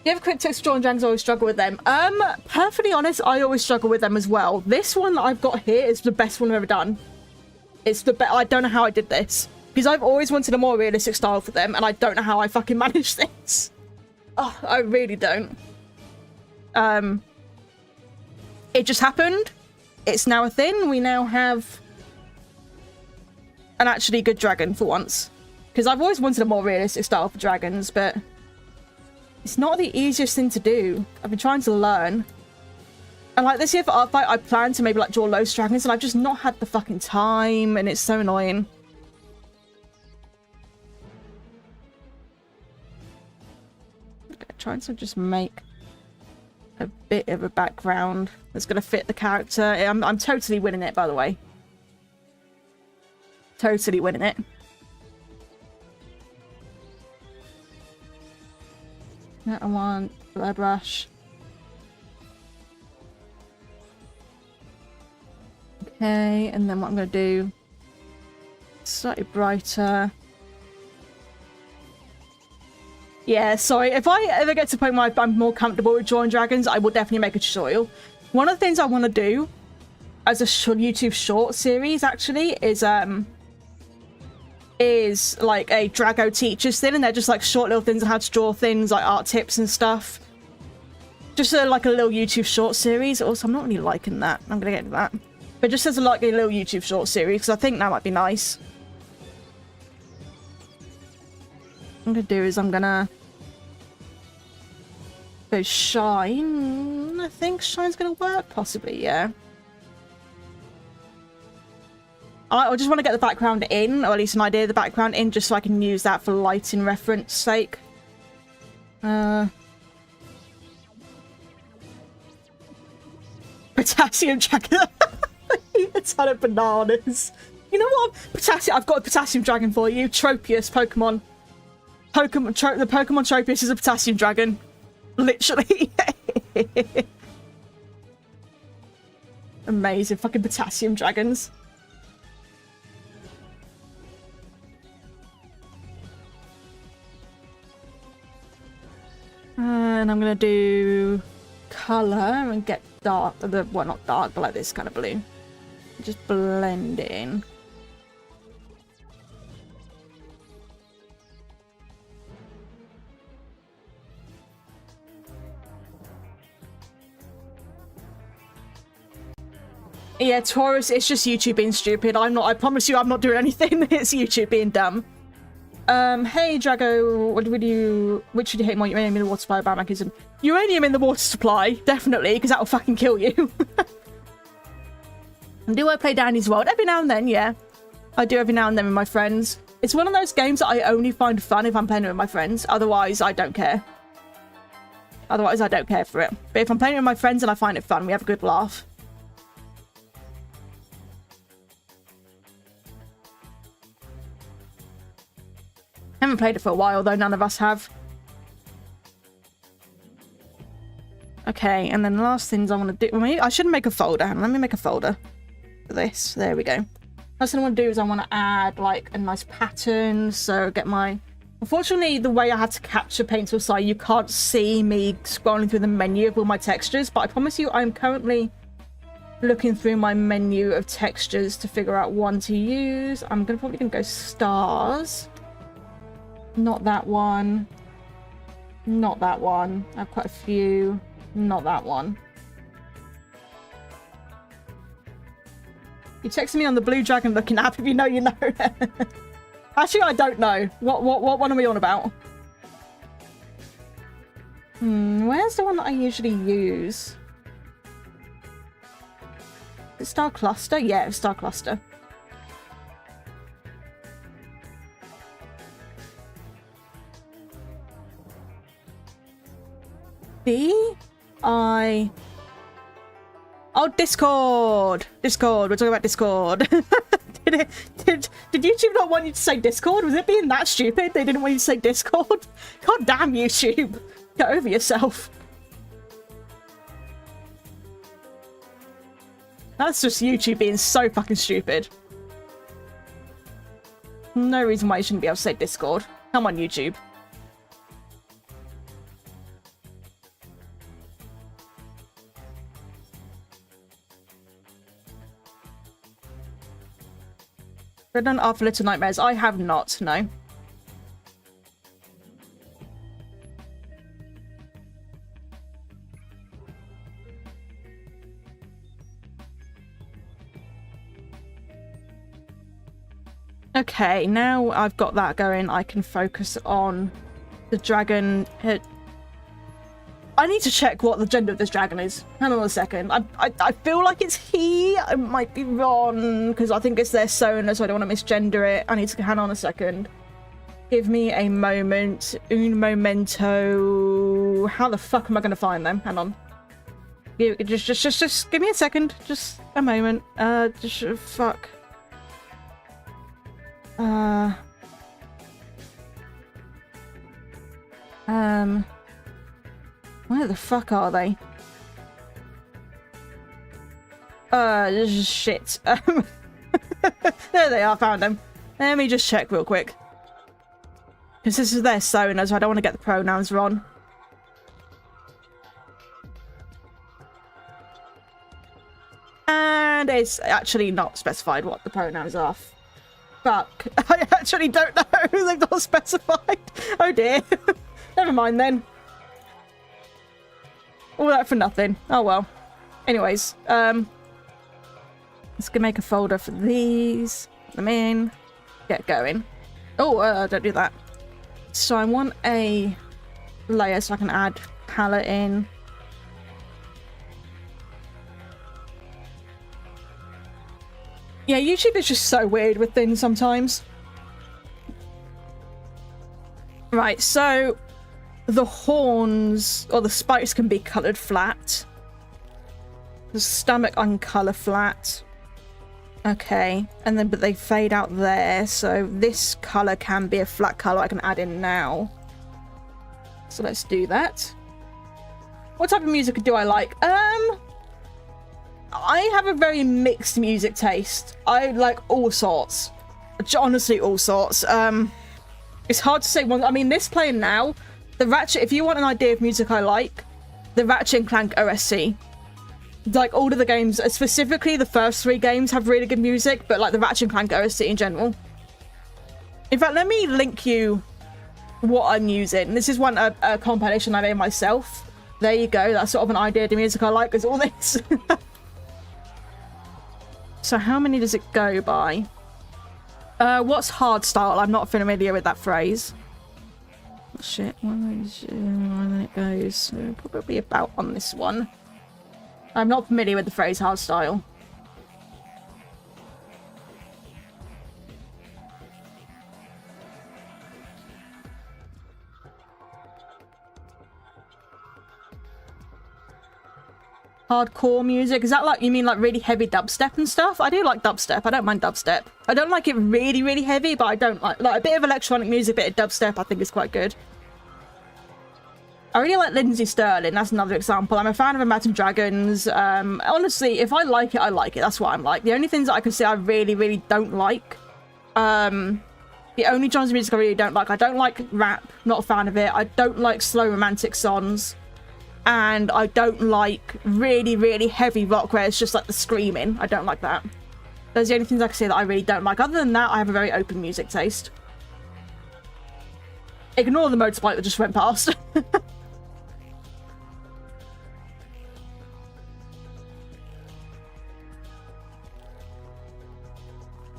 you have a quick text for Dragons? Always struggle with them. Perfectly honest, I always struggle with them as well. This one that I've got here is the best one I've ever done. It's the best. I don't know how I did this. Because I've always wanted a more realistic style for them, and I don't know how I fucking managed this. Oh, I really don't. It just happened. It's now a thing. We now have an actually good dragon for once. Because I've always wanted a more realistic style for dragons, but it's not the easiest thing to do. I've been trying to learn. And like this year for Artfight, I planned to maybe like draw loads of dragons, and I've just not had the fucking time, and it's so annoying. Trying to just make a bit of a background that's going to fit the character. I'm totally winning it, by the way. Totally winning it. I want blood rush. Okay, and then what I'm going to do, slightly brighter. Yeah, sorry. If I ever get to the point where I'm more comfortable with drawing dragons, I will definitely make a tutorial. One of the things I want to do as a YouTube short series, actually, is like a Drago teachers thing, and they're just like short little things on how to draw things, like art tips and stuff. Just like a little YouTube short series. Also, I'm not really liking that. I'm going to get into that. But just as like a little YouTube short series, because I think that might be nice. What I'm going to do is I'm going to go shine. I think shine's going to work. Possibly, yeah. I just want to get the background in, or at least an idea of the background in, just so I can use that for lighting reference sake. Potassium dragon. A ton of bananas. You know what? Potassium. I've got a potassium dragon for you. Tropius Pokemon. The Pokemon Tropius is a potassium dragon. Literally. Amazing. Fucking potassium dragons. And I'm gonna do color and get dark, well, not dark, but like this kind of blue. Just blend it in. Yeah, Taurus, it's just YouTube being stupid. I promise you I'm not doing anything. It's YouTube being dumb. Hey Drago, which would you hate more, uranium in the water supply or biomechanism? Uranium in the water supply, definitely, because that'll fucking kill you. And do I play Danny's World? Every now and then, yeah. I do every now and then with my friends. It's one of those games that I only find fun if I'm playing it with my friends. Otherwise, I don't care. Otherwise, I don't care for it. But if I'm playing it with my friends and I find it fun, we have a good laugh. I haven't played it for a while, though. None of us have. Okay, and then the last things I want to do... I should make a folder. Let me make a folder for this. There we go. Last thing I want to do is I want to add, like, a nice pattern. So get my... Unfortunately, the way I had to capture Paint Tool side, you can't see me scrolling through the menu of all my textures. But I promise you, I'm currently looking through my menu of textures to figure out one to use. I'm probably going to go stars. Not that one. Not that one. I have quite a few. Not that one. You texted me on the blue dragon looking app. If you know, you know. Actually, I don't know. What one are we on about? Where's the one that I usually use? Is it Star Cluster? Yeah, it's Star Cluster. Oh, Discord! Discord, we're talking about Discord. Did YouTube not want you to say Discord? Was it being that stupid? They didn't want you to say Discord? God damn, YouTube. Get over yourself. That's just YouTube being so fucking stupid. No reason why you shouldn't be able to say Discord. Come on, YouTube. I've done After Little Nightmares. I have not, no. Okay, now I've got that going, I can focus on the dragon. I need to check what the gender of this dragon is. Hang on a second. I feel like it's he. I might be wrong, because I think it's their Sona, so I don't want to misgender it. I need to hang on a second. Give me a moment. Un momento. How the fuck am I going to find them? Hang on. Just give me a second. Just a moment. Fuck. Where the fuck are they? Shit. There they are, found them. Let me just check real quick. Because this is their Sona, so I don't want to get the pronouns wrong. And it's actually not specified what the pronouns are. Fuck. I actually don't know. They've not specified. Oh dear. Never mind then. All that for nothing. Oh well. Anyways, let's go make a folder for these. Put them in. Get going. Oh, don't do that. So I want a layer so I can add palette in. Yeah, YouTube is just so weird with things sometimes. Right, so the horns or the spikes can be coloured flat. The stomach I can colour flat. Okay, and then but they fade out there, so this colour can be a flat colour I can add in now. So let's do that. What type of music do I like? I have a very mixed music taste. I like all sorts. Honestly, all sorts. It's hard to say one. I mean, this playing now, the Ratchet, if you want an idea of music I like, the Ratchet & Clank OSC. Like, all of the games, specifically the first 3 games have really good music, but like the Ratchet & Clank OSC in general. In fact, let me link you what I'm using. This is one a compilation I made myself. There you go. That's sort of an idea of the music I like, is all this. So how many does it go by? What's hardstyle? I'm not familiar with that phrase. Shit. Then it goes probably about on this one. I'm not familiar with the phrase hardstyle. Hardcore music? Is that like, you mean like really heavy dubstep and stuff? I do like dubstep. I don't mind dubstep. I don't like it really, really heavy, but I don't like a bit of electronic music, a bit of dubstep I think is quite good. I really like Lindsay Sterling. That's another example. I'm a fan of Imagine Dragons. Honestly, if I like it, I like it. That's what I'm like. The only things that I can say I really, really don't like, the only genres of music I really don't like rap. Not a fan of it. I don't like slow romantic songs. And I don't like really, really heavy rock where it's just like the screaming. I don't like that. Those are the only things I can say that I really don't like. Other than that, I have a very open music taste. Ignore the motorbike that just went past.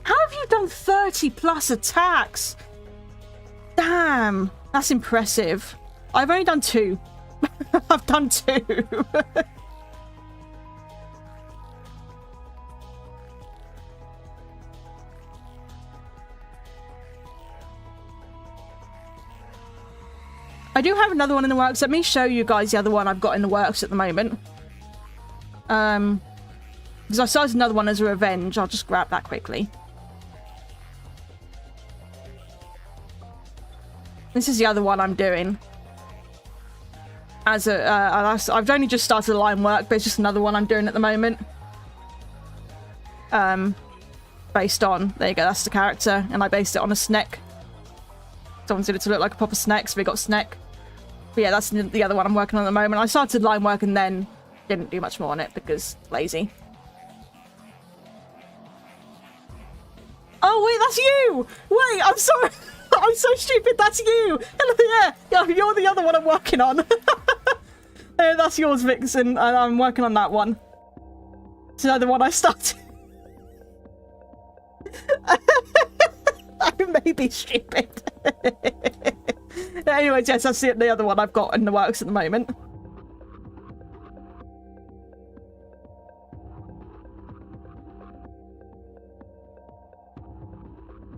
How have you done 30 plus attacks? Damn, that's impressive. I've only done 2. I've done 2. I do have another one in the works. Let me show you guys the other one I've got in the works at the moment. Because I started another one as a revenge. I'll just grab that quickly. This is the other one I'm doing. As a, I've only just started the line work, but it's just another one I'm doing at the moment. Based on, there you go, that's the character, and I based it on a snack. Someone said it to look like a proper snack, so we got snack. But yeah, that's the other one I'm working on at the moment. I started line work and then didn't do much more on it because lazy. Oh wait, that's you! Wait, I'm sorry. I'm so stupid. That's you. Hello, yeah, you're the other one I'm working on. That's yours, Vixen, and I'm working on that one. It's another one I started. I may be stupid. Anyways, yes, that's the other one I've got in the works at the moment.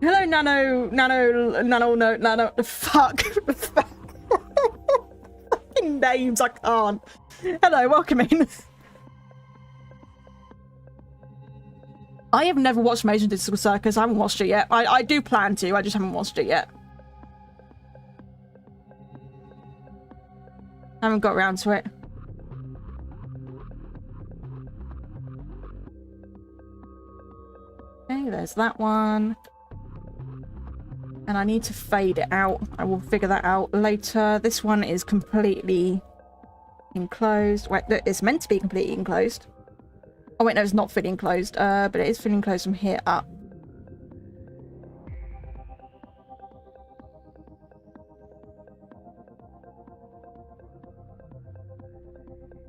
Hello, Nano, fuck. Fucking names, I can't. Hello, welcome in. I have never watched Major Digital Circus. I haven't watched it yet. I do plan to, I just haven't watched it yet. I haven't got around to it. Okay, there's that one. And I need to fade it out. I will figure that out later. This one is completely enclosed. Wait, it's meant to be completely enclosed. Oh wait, no, it's not fully enclosed. But it is fully enclosed from here up.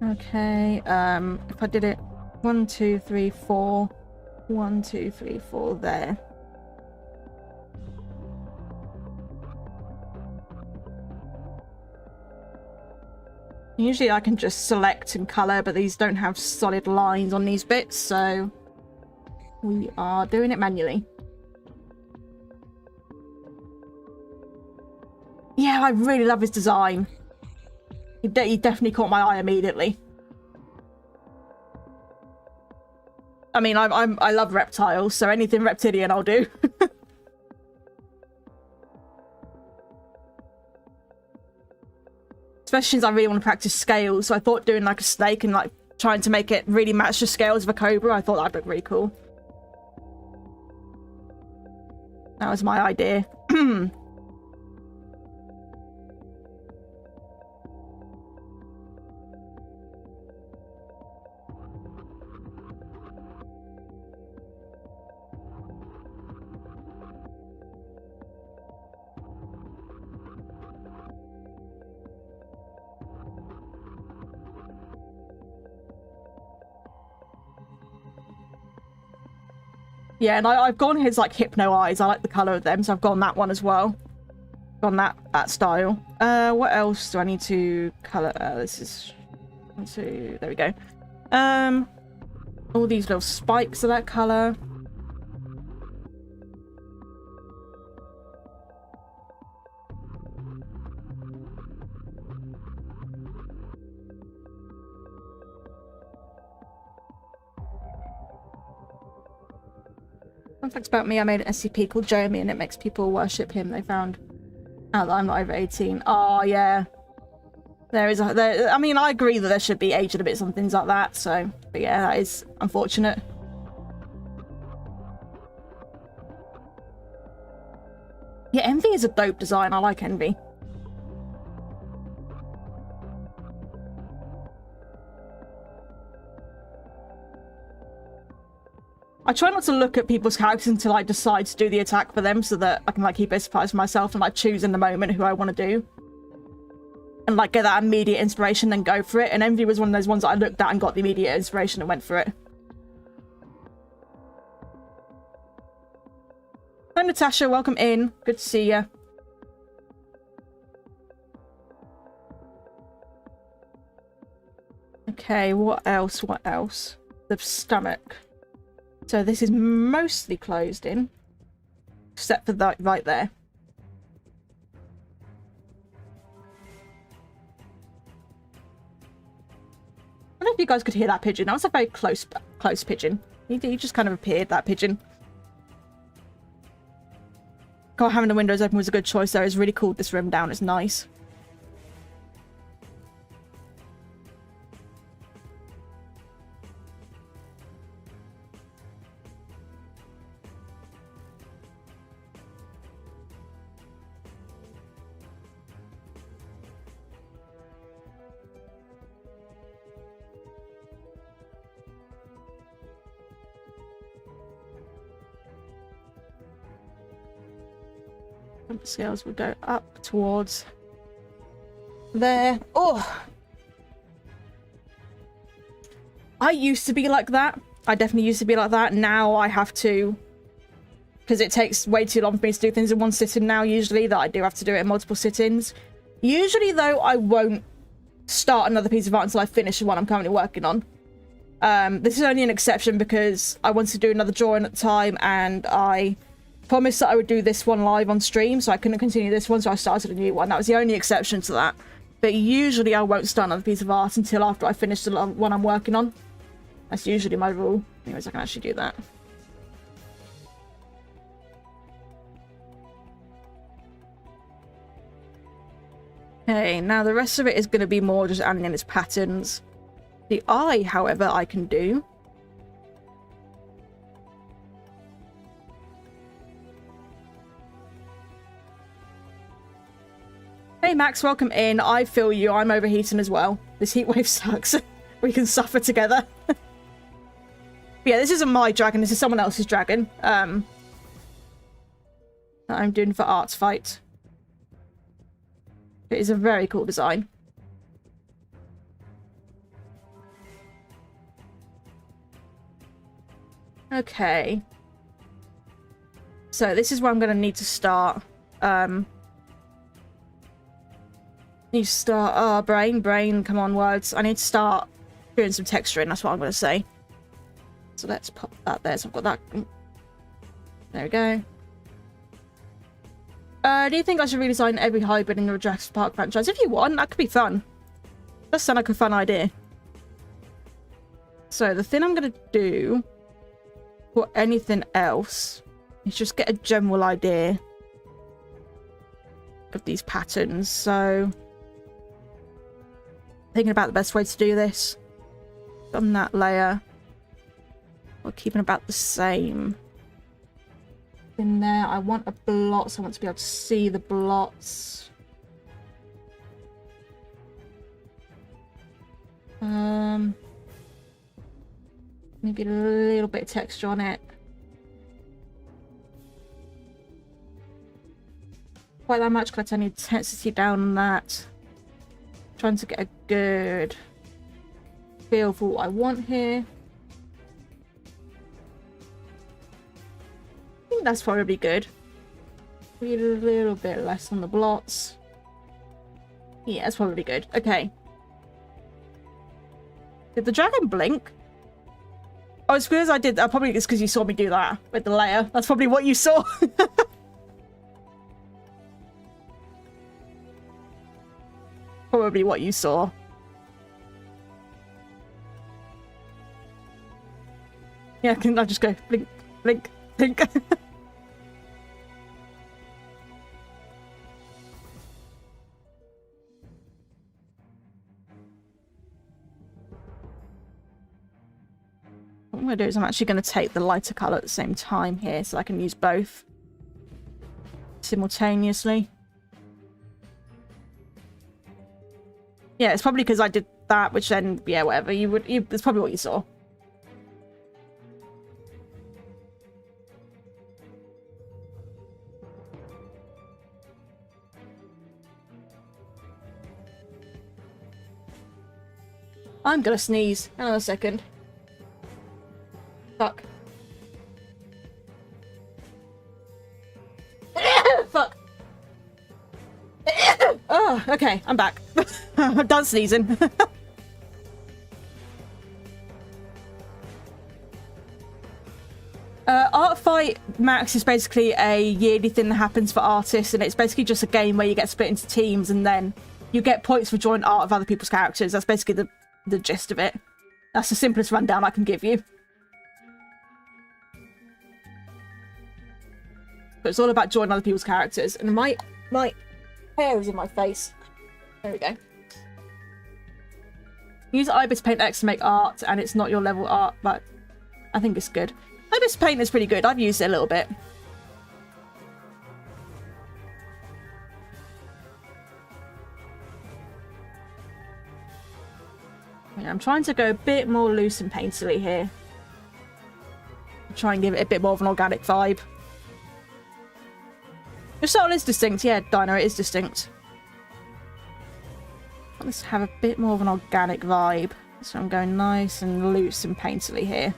Okay, if I did it 1, 2, 3, 4. 1, 2, 3, 4 there. Usually I can just select and colour, but these don't have solid lines on these bits, so we are doing it manually. Yeah, I really love his design. He definitely caught my eye immediately. I mean, I love reptiles, so anything reptilian I'll do. Especially since I really want to practice scales, so I thought doing like a snake and like trying to make it really match the scales of a cobra, I thought that'd look really cool. That was my idea. Yeah, and I've gone his like hypno eyes. I like the colour of them, so I've gone that one as well. Gone that style. What else do I need to colour? This is there we go. All these little spikes of that colour. Fun fact about me, I made an SCP called Jeremy and it makes people worship him. They found out that I'm not over 18. Oh, yeah. I mean, I agree that there should be age limits on things like that, so... But yeah, that is unfortunate. Yeah, Envy is a dope design. I like Envy. I try not to look at people's characters until I decide to do the attack for them so that I can like keep it a surprise for myself and like choose in the moment who I want to do. And like get that immediate inspiration, then go for it. And Envy was one of those ones that I looked at and got the immediate inspiration and went for it. Hi Natasha, welcome in. Good to see you. Okay, what else? What else? The stomach. So this is mostly closed in, except for that right there. I don't know if you guys could hear that pigeon. That was a very close pigeon. He just kind of appeared, that pigeon. God, having the windows open was a good choice though. It's really cooled this room down. It's nice. Scales will go up towards there. Oh, I used to be like that. I definitely used to be like that. Now I have to, because it takes way too long for me to do things in one sitting now, usually, that I do have to do it in multiple sit-ins. Usually though, I won't start another piece of art until I finish the one I'm currently working on. This is only an exception because I wanted to do another drawing at the time, and I promised that I would do this one live on stream, so I couldn't continue this one, so I started a new one. That was the only exception to that. But usually I won't start another piece of art until after I finish the one I'm working on. That's usually my rule. Anyways, I can actually do that. Okay, now the rest of it is going to be more just adding in its patterns. The eye, however, I can do. Hey Max, welcome in. I feel you. I'm overheating as well. This heatwave sucks. We can suffer together. But yeah, this isn't my dragon. This is someone else's dragon. That I'm doing for Artfight. It is a very cool design. Okay. So this is where I'm going to need to start. Need to start, brain, come on, words. I need to start doing some texturing, that's what I'm going to say. So let's pop that there, so I've got that. There we go. Do you think I should redesign every hybrid in the Jurassic Park franchise? If you want, that could be fun. That sounds like a fun idea. So the thing I'm going to do for anything else is just get a general idea of these patterns. So thinking about the best way to do this. On that layer. We're keeping about the same. In there, I want a blot, so I want to be able to see the blots. Maybe a little bit of texture on it. Quite that much, because I need intensity down on that. Trying to get a good feel for what I want here. I think that's probably good. Maybe a little bit less on the blots. Yeah, that's probably good. Okay. Did the dragon blink? Oh, it's because I did. Probably it's because you saw me do that with the layer. That's probably what you saw. Probably what you saw. Yeah, can I just go blink, blink, blink? What I'm going to do is I'm actually going to take the lighter colour at the same time here so I can use both simultaneously. Yeah, it's probably because I did that, which then, yeah, whatever. That's probably what you saw. I'm gonna sneeze. Hang on a second. Fuck. Fuck. Oh, okay, I'm back. I'm done sneezing. Artfight Max is basically a yearly thing that happens for artists, and it's basically just a game where you get split into teams and then you get points for drawing art of other people's characters. That's basically the gist of it. That's the simplest rundown I can give you. But it's all about drawing other people's characters. And my hair is in my face. There we go. Use Ibis Paint X to make art, and it's not your level art, but I think it's good. Ibis Paint is pretty good. I've used it a little bit. Yeah, I'm trying to go a bit more loose and painterly here. Try and give it a bit more of an organic vibe. Your soul is distinct. Yeah, Dino, it is distinct. Let's have a bit more of an organic vibe. So I'm going nice and loose and painterly here.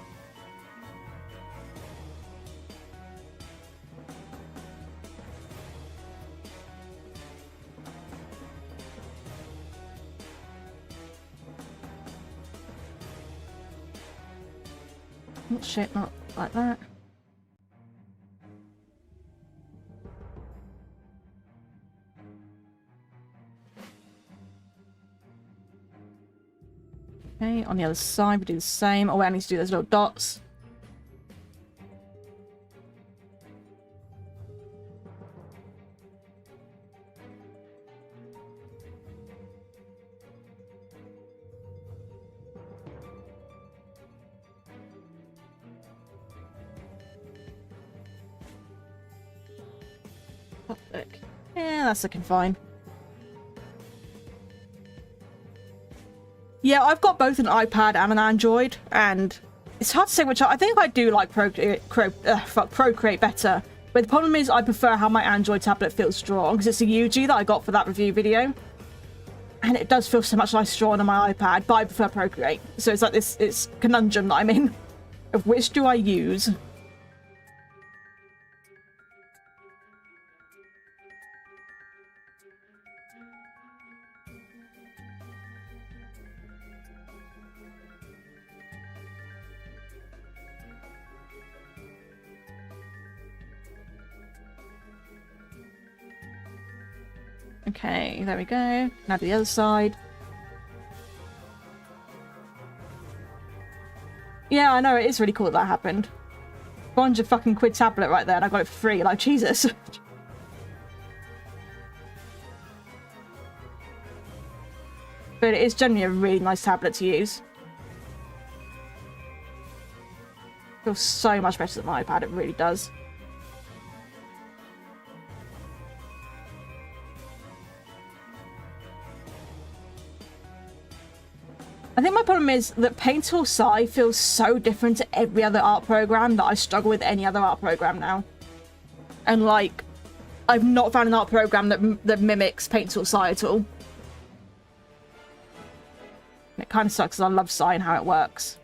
Oh shit, not like that. Okay, on the other side we do the same. Oh, I need to do those little dots. Oh, look. Yeah, that's looking fine. Yeah, I've got both an iPad and an Android, and it's hard to say which. I think I do like Procreate better. But the problem is I prefer how my Android tablet feels to draw on, because it's a UG that I got for that review video. And it does feel so much nicer drawing on my iPad, but I prefer Procreate. So it's like this conundrum that I'm in. Of which do I use? Okay, there we go. Now to the other side. Yeah, I know, it is really cool that happened. 400 fucking quid tablet right there, and I got it for free. Like, Jesus. But it is generally a really nice tablet to use. Feels so much better than my iPad, it really does. I think my problem is that Paint Tool Sai feels so different to every other art program that I struggle with any other art program now. And like, I've not found an art program that mimics Paint Tool Sai at all. And it kind of sucks because I love Sai and how it works.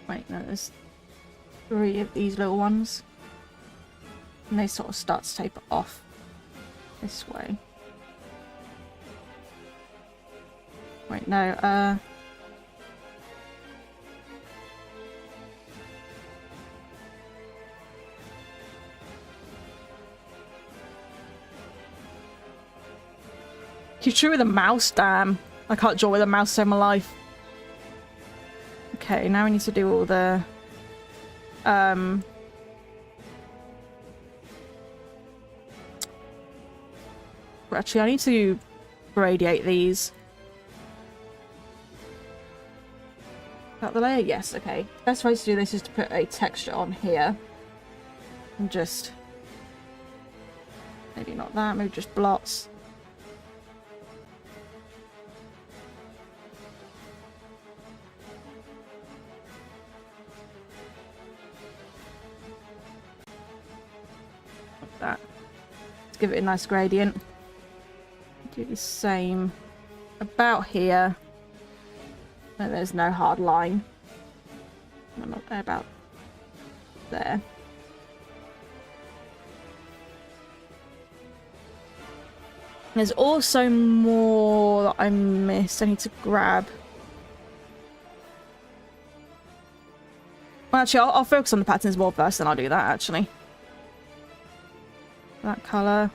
Wait, no, there's 3 of these little ones. And they sort of start to taper off this way. Wait, no, You drew with a mouse? Damn. I can't draw with a mouse in my life. Okay, now we need to do all the... Actually, I need to radiate these. Is that the layer? Yes, okay. Best way to do this is to put a texture on here. And just... Maybe not that, maybe just blots. That. Let's give it a nice gradient. Do the same about here. No, there's no hard line. About there. There's also more that I missed. I need to grab. Well, actually, I'll focus on the patterns more first, and I'll do that, actually. That colour.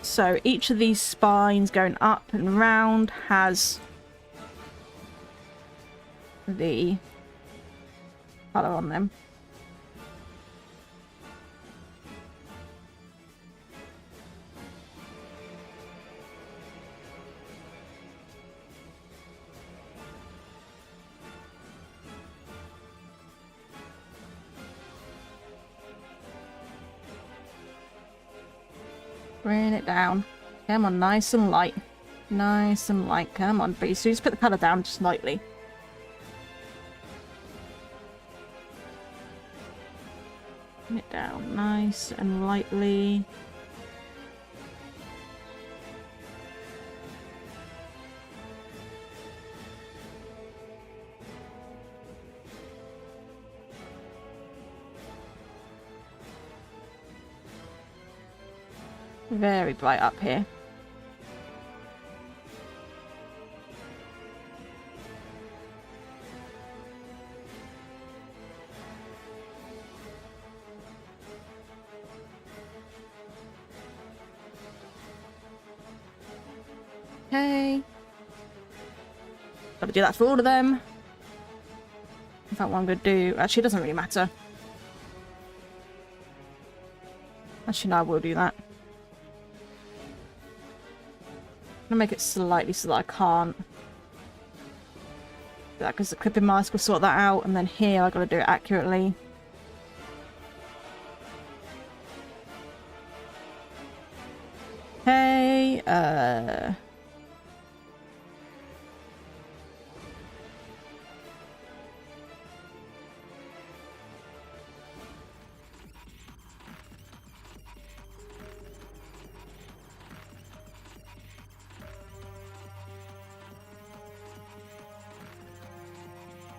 So each of these spines going up and round has the colour on them. Bring it down. Come on, nice and light. Nice and light. Come on, please. So just put the colour down just lightly. Bring it down nice and lightly. Very bright up here. Okay. Gotta do that for all of them. In fact, what I'm gonna do... Actually, it doesn't really matter. Actually, no, I will do that. I'm gonna make it slightly so that I can't do that, because the clipping mask will sort that out, and then here I gotta do it accurately. Okay,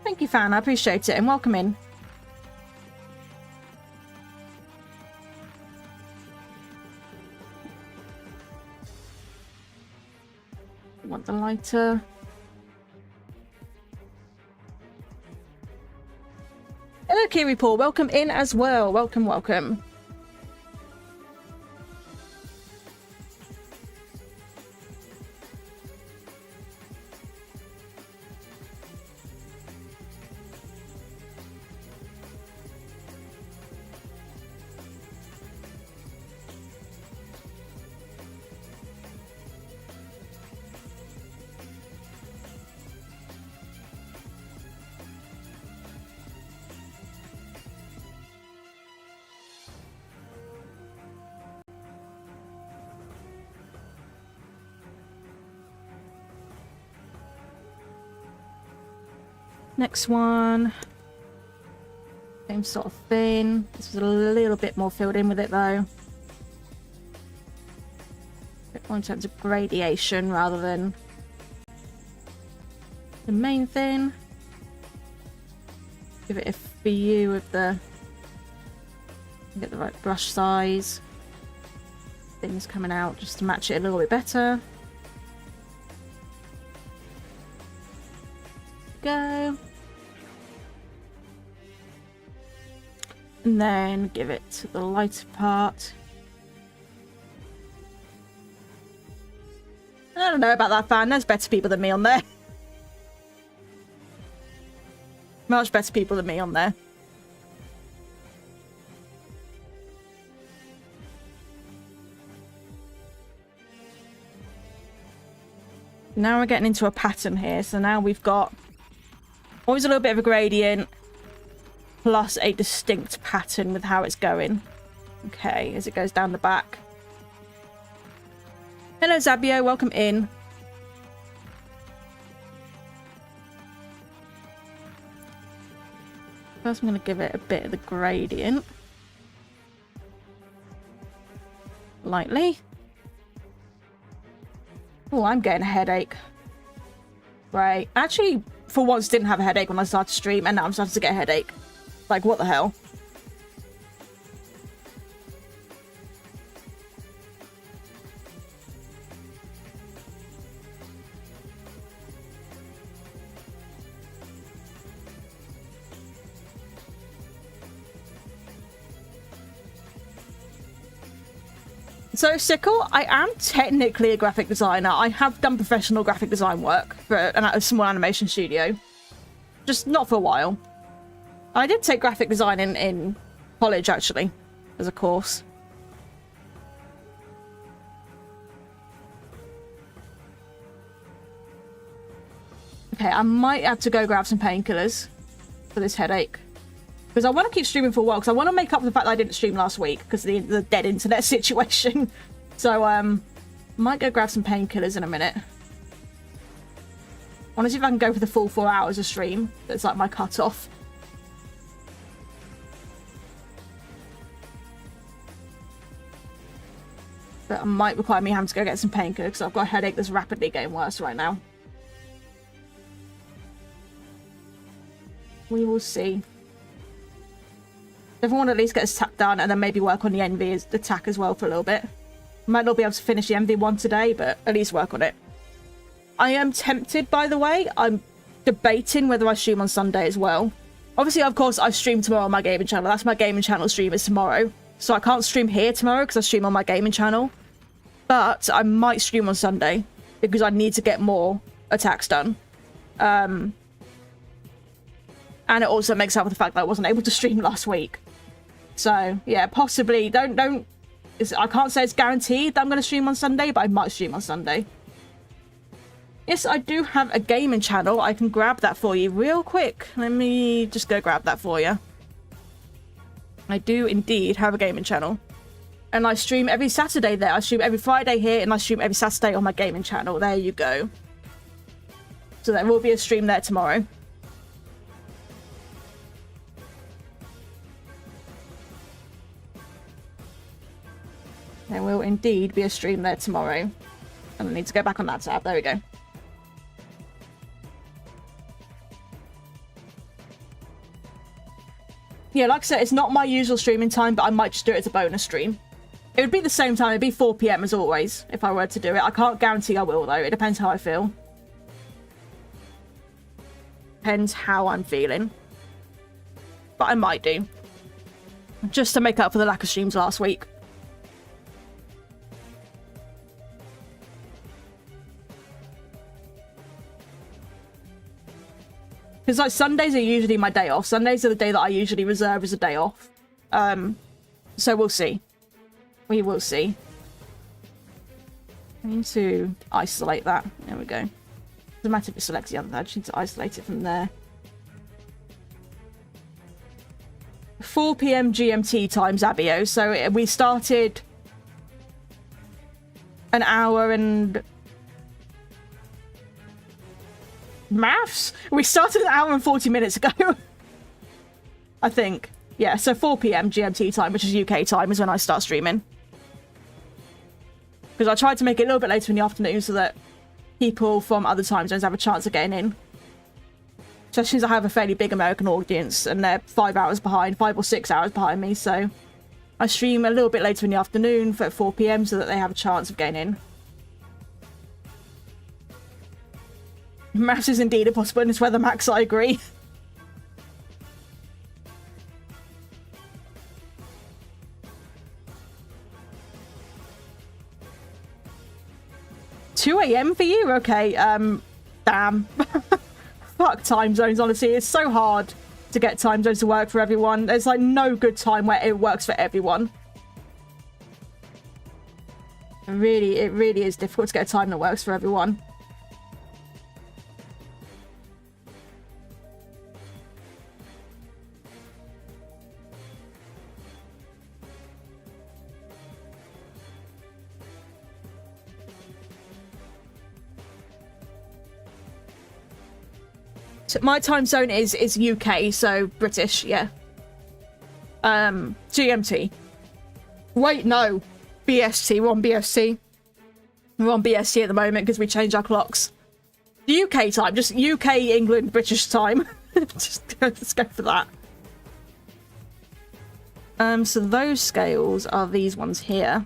thank you, fan. I appreciate it, and welcome in. Want the lighter. Hello, Kiri Paul. Welcome in as well. Welcome, welcome. Next one. Same sort of thing. This was a little bit more filled in with it though. A bit more in terms of gradation rather than the main thing. Give it a view of the... Get the right brush size. Things coming out just to match it a little bit better. Go. And then give it to the lighter part. I don't know about that, fan. There's better people than me on there. Much better people than me on there. Now we're getting into a pattern here. So now we've got always a little bit of a gradient plus a distinct pattern with how it's going. Okay, as it goes down the back. Hello, Zabio. Welcome in. First, I'm going to give it a bit of the gradient. Lightly. Oh, I'm getting a headache. Right. Actually, for once, didn't have a headache when I started to stream, and now I'm starting to get a headache. Like, what the hell? So, Sickle, I am technically a graphic designer. I have done professional graphic design work for a small animation studio. Just not for a while. I did take graphic design in college, actually, as a course. Okay, I might have to go grab some painkillers for this headache. Because I want to keep streaming for a while, because I want to make up for the fact that I didn't stream last week, because of the dead internet situation. So, might go grab some painkillers in a minute. I want to see if I can go for the full 4 hours of stream. That's like my cut-off. But it might require me having to go get some painkillers, because I've got a headache that's rapidly getting worse right now. We will see. Everyone at least get his attack done, and then maybe work on the Envy attack as well for a little bit. Might not be able to finish the Envy one today, but at least work on it. I am tempted, by the way. I'm debating whether I stream on Sunday as well. Obviously, of course, I stream tomorrow on my gaming channel. That's my gaming channel stream is tomorrow. So I can't stream here tomorrow because I stream on my gaming channel. But I might stream on Sunday because I need to get more attacks done. And it also makes up for the fact that I wasn't able to stream last week. So, yeah, possibly. I can't say it's guaranteed that I'm going to stream on Sunday, but I might stream on Sunday. Yes, I do have a gaming channel. I can grab that for you real quick. Let me just go grab that for you. I do indeed have a gaming channel. And I stream every Saturday there. I stream every Friday here, and I stream every Saturday on my gaming channel. There you go. So there will be a stream there tomorrow. There will indeed be a stream there tomorrow. And I need to go back on that tab. There we go. Yeah, like I said, it's not my usual streaming time, but I might just do it as a bonus stream. It would be the same time. It'd be 4 PM as always, if I were to do it. I can't guarantee I will, though. It depends how I feel. Depends how I'm feeling. But I might do. Just to make up for the lack of streams last week. Because like Sundays are usually my day off. Sundays are the day that I usually reserve as a day off. So we'll see. We will see. I need to isolate that. There we go. Doesn't matter if it selects the other. I just need to isolate it from there. 4 PM GMT time, Zabio. So we started an hour and... Maths? We started an hour and 40 minutes ago. I think. Yeah, so 4 PM GMT time, which is UK time, is when I start streaming. Because I tried to make it a little bit later in the afternoon so that people from other time zones have a chance of getting in. Especially since I have a fairly big American audience and they're 5 hours behind, 5 or 6 hours behind me, so I stream a little bit later in the afternoon for 4 PM so that they have a chance of getting in. Maths is indeed impossible in this weather, Max, I agree. $2 AM for you? Okay, damn. Fuck time zones, honestly. It's so hard to get time zones to work for everyone. There's like no good time where it works for everyone. It really is difficult to get a time that works for everyone. My time zone is UK, so British, yeah. GMT. Wait, no. BST, we're on BST. We're on BST at the moment because we changed our clocks. UK time, just UK, England, British time. Let's go for that. So those scales are these ones here.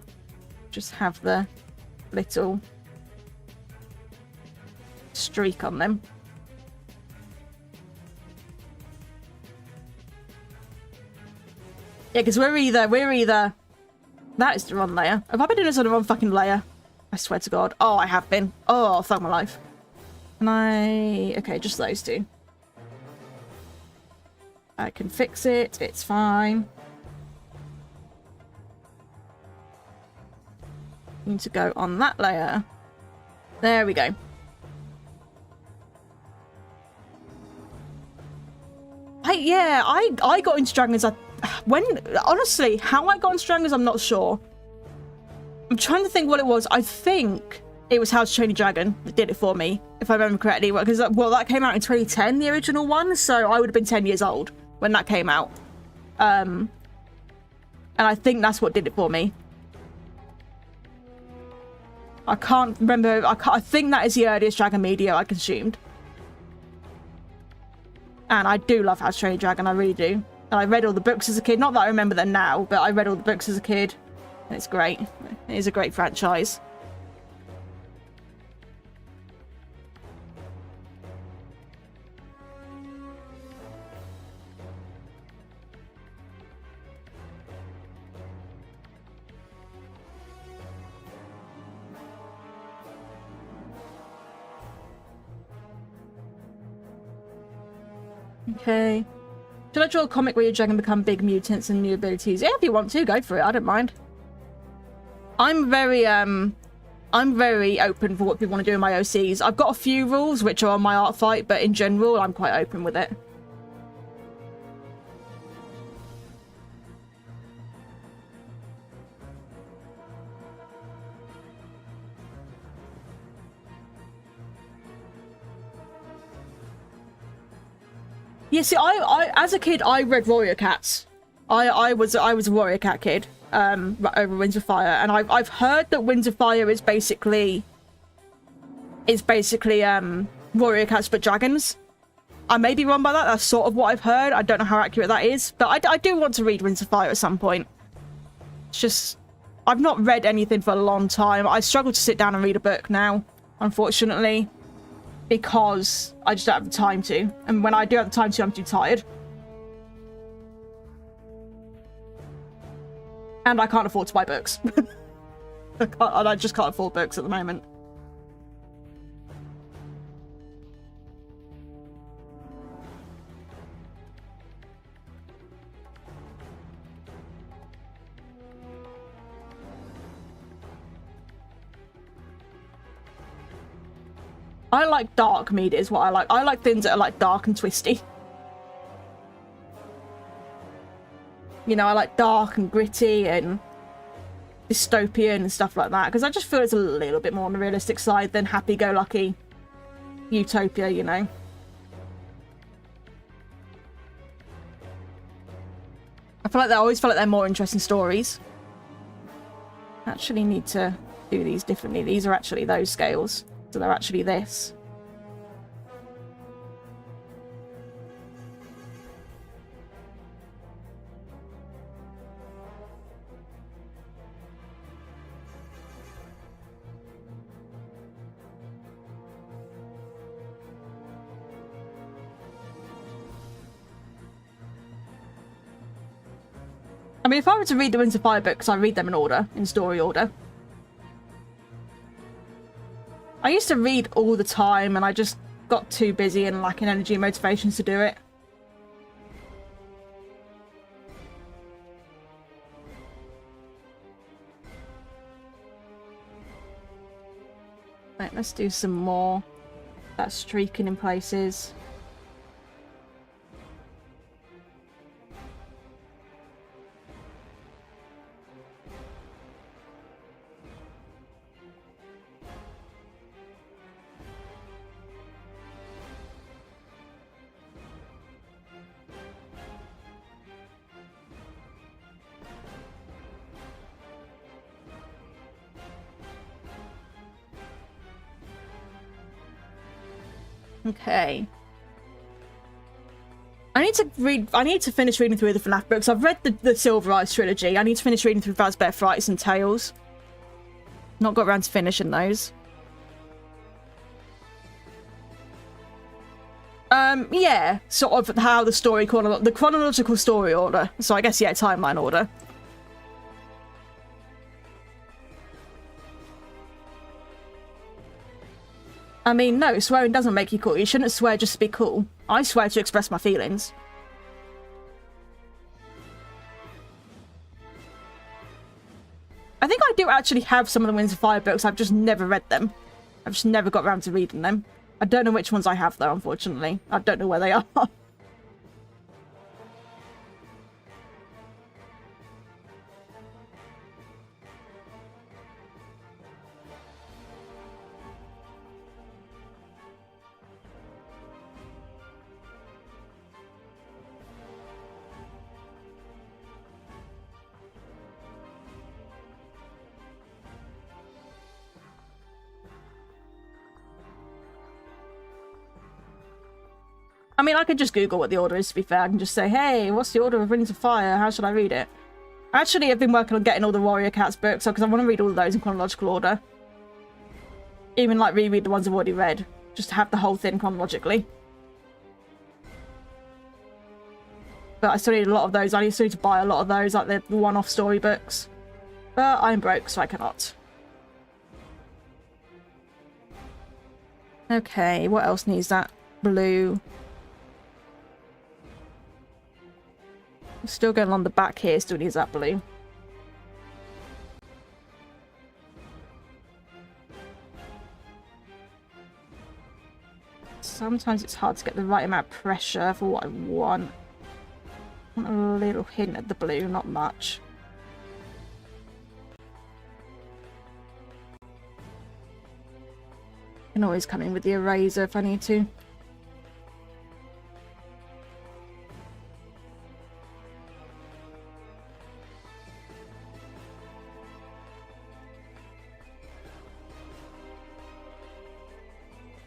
Just have the little streak on them. Yeah, because we're either... That is the wrong layer. Have I been doing this on the wrong fucking layer? I swear to God. Oh, I have been. Oh, fuck my life. And okay, just those two. I can fix it. It's fine. Need to go on that layer. There we go. I got into Dragons. Honestly, how I got into Dragons, I'm not sure. I'm trying to think what it was. I think it was How to Train Your Dragon that did it for me, if I remember correctly. Because well, that came out in 2010, the original one, so I would have been 10 years old when that came out. And I think that's what did it for me. I can't remember. I think that is the earliest Dragon media I consumed. And I do love How to Train Your Dragon, I really do. And I read all the books as a kid. Not that I remember them now, but I read all the books as a kid. And it's great. It is a great franchise. Okay. Should I draw a comic where your dragon become big mutants and new abilities? Yeah, if you want to, go for it. I don't mind. I'm very open for what people want to do in my OCs. I've got a few rules which are on my Artfight, but in general, I'm quite open with it. Yeah, see, I as a kid, I read Warrior Cats. I was a Warrior Cat kid, over Winds of Fire, and I've heard that Winds of Fire is basically Warrior Cats but dragons. I may be wrong by that. That's sort of what I've heard. I don't know how accurate that is, but I do want to read Winds of Fire at some point. It's just I've not read anything for a long time. I struggle to sit down and read a book now, unfortunately, because I just don't have the time to. And when I do have the time to, I'm too tired. And I can't afford to buy books. I just can't afford books at the moment. I like dark media is what I like. I like things that are like dark and twisty. You know, I like dark and gritty and dystopian and stuff like that, because I just feel it's a little bit more on the realistic side than happy-go-lucky utopia, you know. I always feel like they're more interesting stories. I actually need to do these differently. These are actually those scales, so they're actually this. I mean, if I were to read the Winds of Fire books, I read them in order, in story order. I used to read all the time, and I just got too busy and lacking energy and motivations to do it. Right, let's do some more. That streaking in places. Okay. I need to finish reading through the FNAF books. I've read the Silver Eyes trilogy. I need to finish reading through Fazbear Frights and Tales. Not got around to finishing those. Yeah, sort of how the story the chronological story order. So I guess, yeah, timeline order. I mean, no, swearing doesn't make you cool. You shouldn't swear just to be cool. I swear to express my feelings. I think I do actually have some of the Winds of Fire books. I've just never read them. I've just never got around to reading them. I don't know which ones I have, though, unfortunately. I don't know where they are. I mean, I could just Google what the order is, to be fair. I can just say, hey, what's the order of Rings of Fire? How should I read it? Actually, I've been working on getting all the Warrior Cats books, because I want to read all of those in chronological order. Even, like, reread the ones I've already read. Just to have the whole thing chronologically. But I still need a lot of those. I still need to buy a lot of those, like the one-off storybooks. But I'm broke, so I cannot. Okay, what else needs that? Blue. Still going along the back here, still needs that blue. Sometimes it's hard to get the right amount of pressure for what I want. I want a little hint at the blue, not much. I can always come in with the eraser if I need to.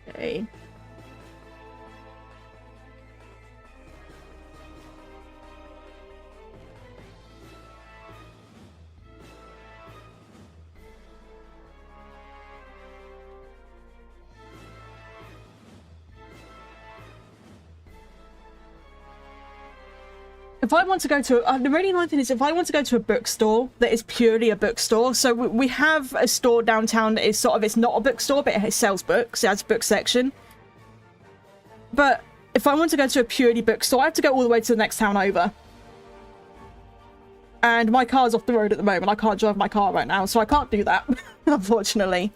Okay. If I want to go to the really annoying thing is if I want to go to a bookstore that is purely a bookstore, so we have a store downtown that is sort of, it's not a bookstore, but it sells books. It has a book section. But if I want to go to a purely bookstore, I have to go all the way to the next town over. And my car's off the road at the moment. I can't drive my car right now, so I can't do that, unfortunately.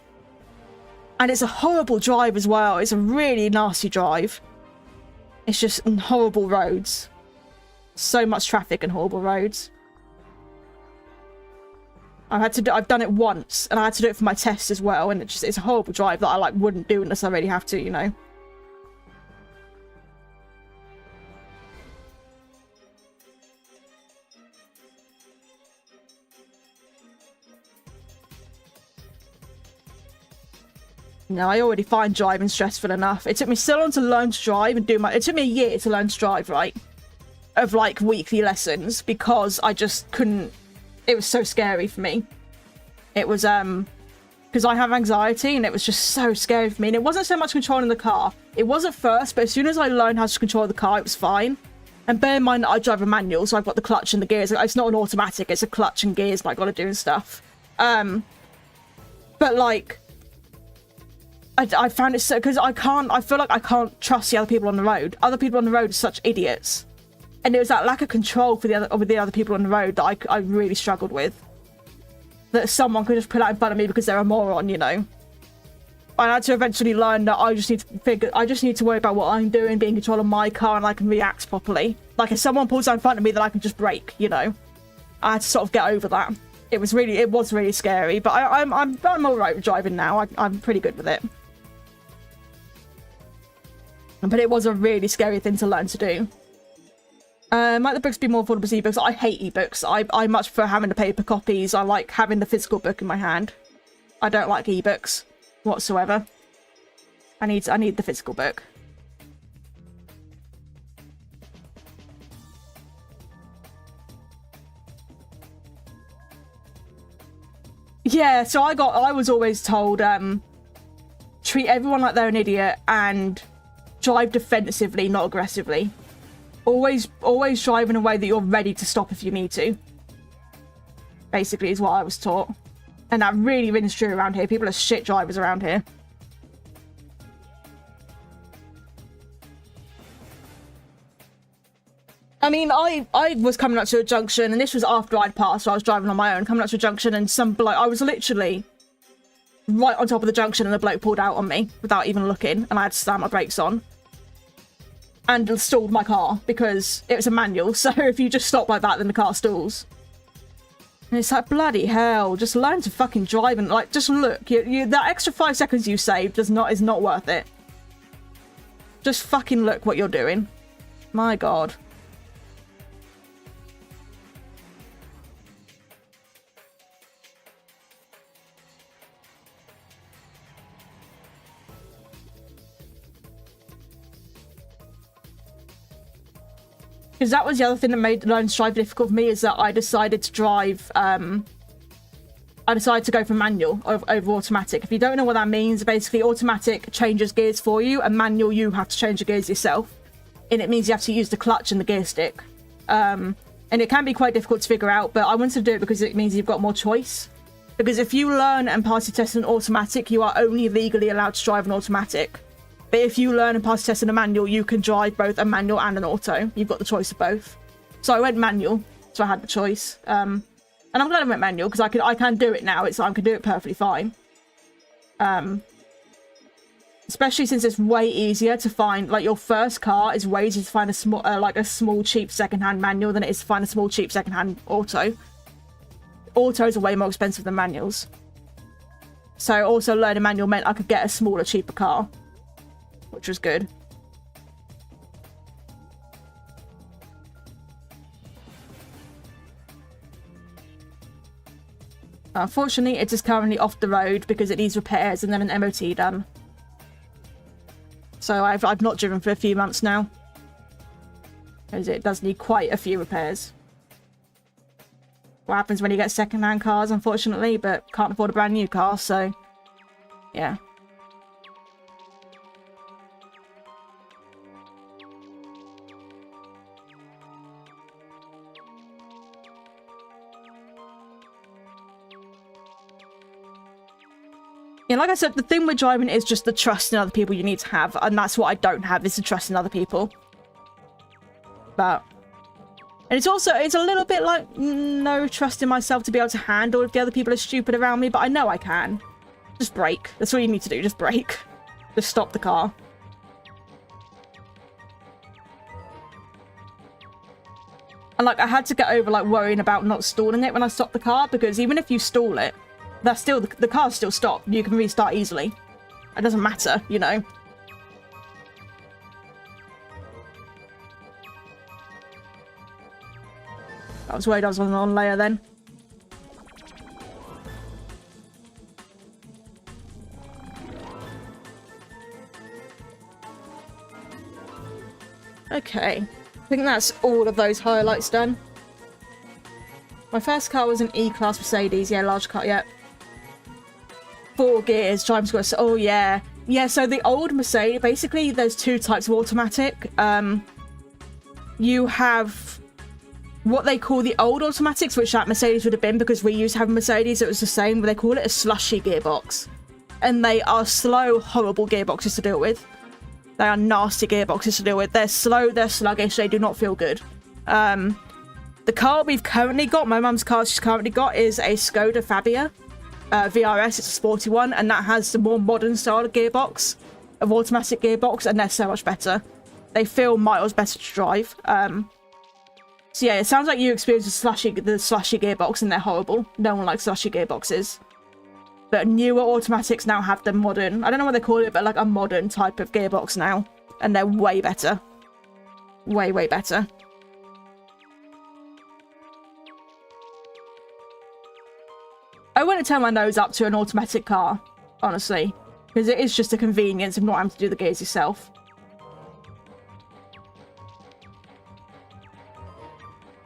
And it's a horrible drive as well. It's a really nasty drive. It's just horrible roads. So much traffic and horrible roads. I've done it once, and I had to do it for my test as well, and it's a horrible drive that I like wouldn't do unless I really have to, you know. No, I already find driving stressful enough. It took me so long to learn to drive and it took me a year to learn to drive, right? Of like weekly lessons, because I just couldn't, it was so scary for me. It was because I have anxiety, and it was just so scary for me. And it wasn't so much controlling the car. It was at first, but as soon as I learned how to control the car, it was fine. And bear in mind that I drive a manual, so I've got the clutch and the gears. It's not an automatic, it's a clutch and gears that I gotta do and stuff. But like I found it so, because I feel like I can't trust the other people on the road. Other people on the road are such idiots. And it was that lack of control for the other people on the road that I really struggled with. That someone could just pull out in front of me because they're a moron, you know. I had to eventually learn that I just need to worry about what I'm doing, be in control of my car, and I can react properly. Like if someone pulls out in front of me, then I can just brake, you know. I had to sort of get over that. It was really scary, but I'm alright with driving now. I'm pretty good with it. But it was a really scary thing to learn to do. Might the books be more affordable as ebooks? I hate ebooks. I much prefer having the paper copies. I like having the physical book in my hand. I don't like ebooks whatsoever. I need the physical book. Yeah, so I was always told, treat everyone like they're an idiot and drive defensively, not aggressively. Always drive in a way that you're ready to stop if you need to. Basically is what I was taught. And that really rings true around here. People are shit drivers around here. I mean, I was coming up to a junction, and this was after I'd passed, so I was driving on my own, coming up to a junction, and some bloke, I was literally right on top of the junction, and the bloke pulled out on me without even looking, and I had to slam my brakes on. And stalled my car, because it was a manual, so if you just stop like that, then the car stalls. And it's like, bloody hell, just learn to fucking drive, and like, just look, that extra 5 seconds you saved is not worth it. Just fucking look what you're doing. My god. Because that was the other thing that made learn to drive difficult for me, is that I decided to drive, I decided to go for manual over automatic. If you don't know what that means, basically automatic changes gears for you, and manual you have to change the gears yourself. And it means you have to use the clutch and the gear stick. And it can be quite difficult to figure out, but I wanted to do it because it means you've got more choice. Because if you learn and pass your test in automatic, you are only legally allowed to drive an automatic. But if you learn and pass the test in a manual, you can drive both a manual and an auto. You've got the choice of both. So I went manual, so I had the choice. And I'm glad I went manual, because I can do it now. I can do it perfectly fine. Especially since it's way easier to find, like, your first car is way easier to find a small cheap secondhand manual than it is to find a small cheap secondhand auto. Autos are way more expensive than manuals. So also learning manual meant I could get a smaller, cheaper car, which was good. Unfortunately, it is currently off the road because it needs repairs and then an MOT done. So I've not driven for a few months now, because it does need quite a few repairs. What happens when you get second-hand cars, unfortunately, but can't afford a brand new car, so yeah. Yeah, like I said, the thing with driving is just the trust in other people you need to have, and that's what I don't have, is the trust in other people. But... and it's a little bit like no trust in myself to be able to handle if the other people are stupid around me, but I know I can. Just brake. That's all you need to do, just brake. Just stop the car. And like, I had to get over like worrying about not stalling it when I stopped the car, because even if you stall it, that's still, the car's still stopped. You can restart easily. It doesn't matter, you know. I was worried I was on an on layer then. Okay. I think that's all of those highlights done. My first car was an E-Class Mercedes. Yeah, large car, yeah. 4 gears, driving square. Oh, yeah. Yeah, so the old Mercedes, basically, there's 2 types of automatic. You have what they call the old automatics, which that Mercedes would have been, because we used to have a Mercedes that was the same, but they call it a slushy gearbox. And they are slow, horrible gearboxes to deal with. They are nasty gearboxes to deal with. They're slow, they're sluggish, they do not feel good. The car we've currently got, my mum's car she's currently got, is a Skoda Fabia. VRS, it's a sporty one, and that has the more modern style of gearbox, of automatic gearbox, and they're so much better. They feel miles better to drive. So yeah, it sounds like you experienced the slushy gearbox, and they're horrible. No one likes slushy gearboxes. But newer automatics now have the modern, I don't know what they call it, but like a modern type of gearbox now, and they're way better. Way, way better. I wouldn't turn my nose up to an automatic car, honestly, because it is just a convenience of not having to do the gears yourself.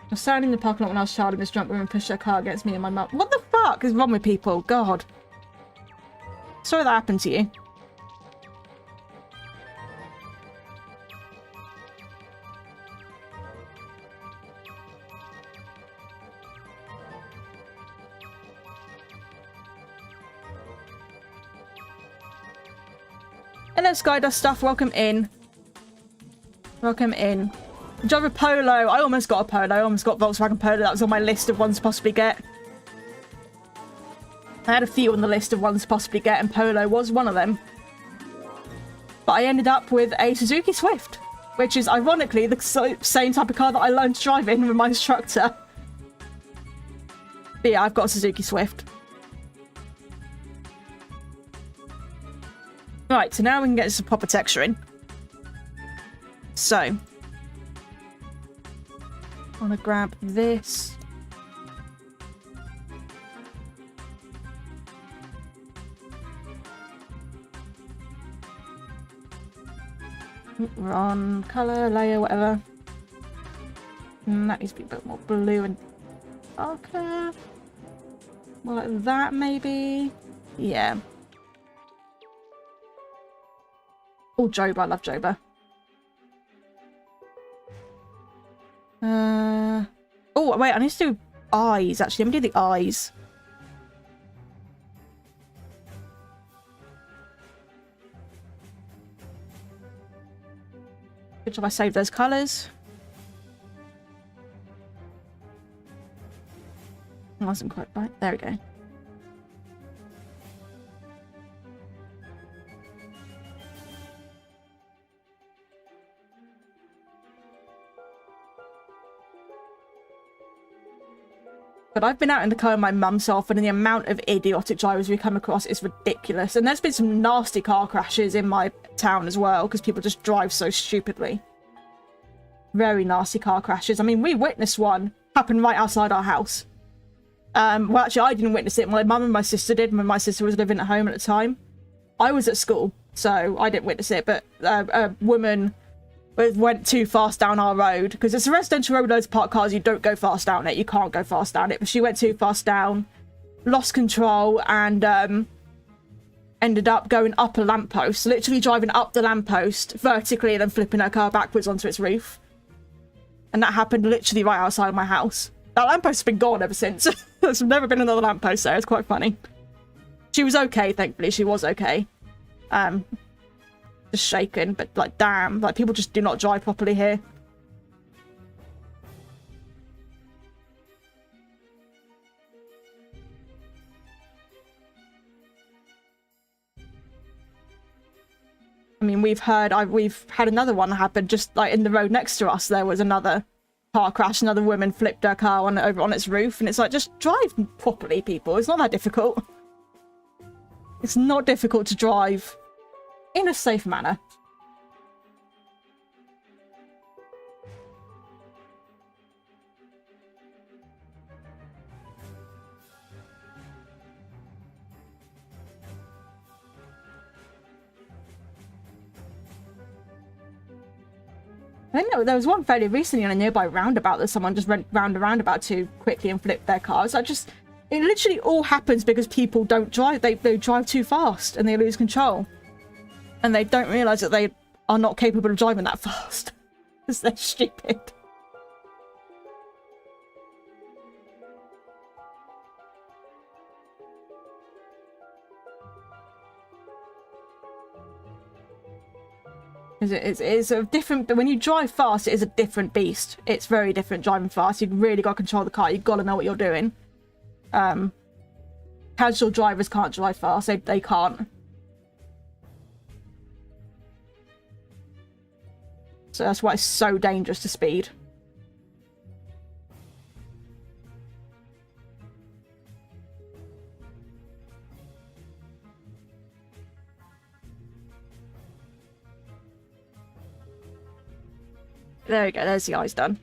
I was standing in the parking lot when I was a child and this drunk woman pushed her car against me and my mum. What the fuck? fuck is wrong with people? God. Sorry that happened to you. Hello, Skydust Stuff. Welcome in. Welcome in. Drive a Polo. I almost got a Polo. I almost got Volkswagen Polo. That was on my list of ones to possibly get. I had a few on the list of ones to possibly get, and Polo was one of them. But I ended up with a Suzuki Swift, which is ironically the same type of car that I learned to drive in with my instructor. But yeah, I've got a Suzuki Swift. Right, so now we can get some proper texture in. So, I want to grab this. We're on color, layer, whatever. And that needs to be a bit more blue and darker. More like that, maybe. Yeah. Oh, Joba. I love Joba. Oh, wait. I need to do eyes, actually. Let me do the eyes. Good job I saved those colours. That wasn't quite right. There we go. But I've been out in the car with my mum so often, and the amount of idiotic drivers we come across is ridiculous. And there's been some nasty car crashes in my town as well, because people just drive so stupidly. Very nasty car crashes. I mean, we witnessed one happen right outside our house. Well, actually, I didn't witness it. My mum and my sister did, when my sister was living at home at the time. I was at school, so I didn't witness it, but a woman went too fast down our road, because it's a residential road, loads of parked cars. You don't go fast down it. You can't go fast down it. But she went too fast down, lost control, and ended up going up a lamppost, literally driving up the lamppost vertically and then flipping her car backwards onto its roof. And that happened literally right outside my house. That lamppost has been gone ever since. There's never been another lamppost there. It's quite funny. She was okay, thankfully. She was okay. Just shaken, but like, damn, like, people just do not drive properly here. I mean, we've had another one happen just like in the road next to us. There was another car crash. Another woman flipped her car over on its roof, and it's like, just drive properly, people. It's not that difficult. It's not difficult to drive in a safe manner. I know there was one fairly recently on a nearby roundabout that someone just went round a roundabout too quickly and flipped their car. So it literally all happens because people don't drive. They drive too fast and they lose control. And they don't realise that they are not capable of driving that fast. Because they're stupid. It's a different, but when you drive fast, it is a different beast. It's very different driving fast. You've really got to control the car. You've got to know what you're doing. Casual drivers can't drive fast. They can't. So that's why it's so dangerous to speed. There we go, there's the eyes done.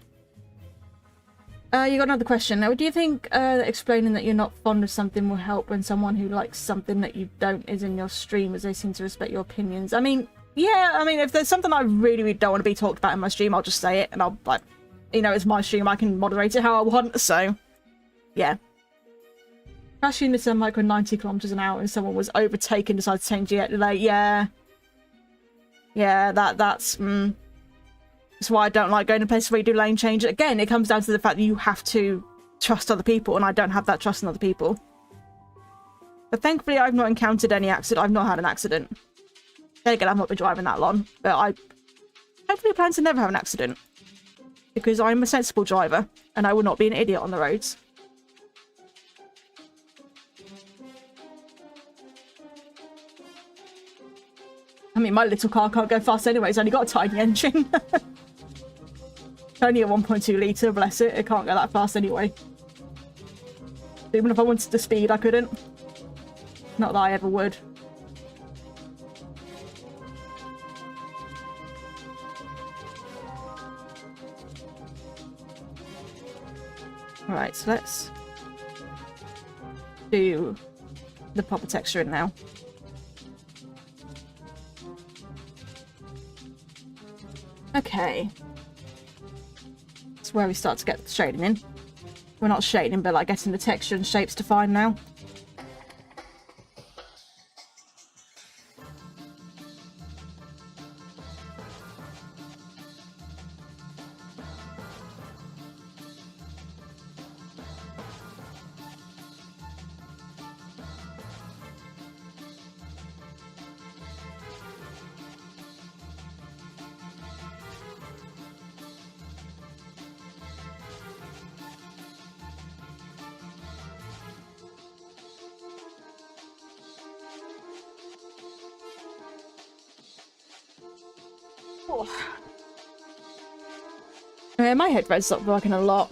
You got another question. Now, do you think that explaining that you're not fond of something will help when someone who likes something that you don't is in your stream, as they seem to respect your opinions? I mean, yeah, I mean, if there's something I really, really don't want to be talked about in my stream, I'll just say it, and I'll, like, you know, it's my stream, I can moderate it how I want, so, yeah. Crash units are micro 90 kilometers an hour and someone was overtaken, decided to change it. Like, yeah. Yeah, that's why I don't like going to places where you do lane change. Again, it comes down to the fact that you have to trust other people, and I don't have that trust in other people. But thankfully, I've not encountered any accident. I've not had an accident. Then again, I've not been driving that long, but I hopefully plan to never have an accident. Because I'm a sensible driver, and I will not be an idiot on the roads. I mean, my little car can't go fast anyway. It's only got a tiny engine. It's only a 1.2 litre, bless it. It can't go that fast anyway. Even if I wanted to speed, I couldn't. Not that I ever would. Alright, so let's do the proper texturing now. Okay. That's where we start to get the shading in. We're not shading, but like getting the texture and shapes defined now. My headphones stopped working a lot.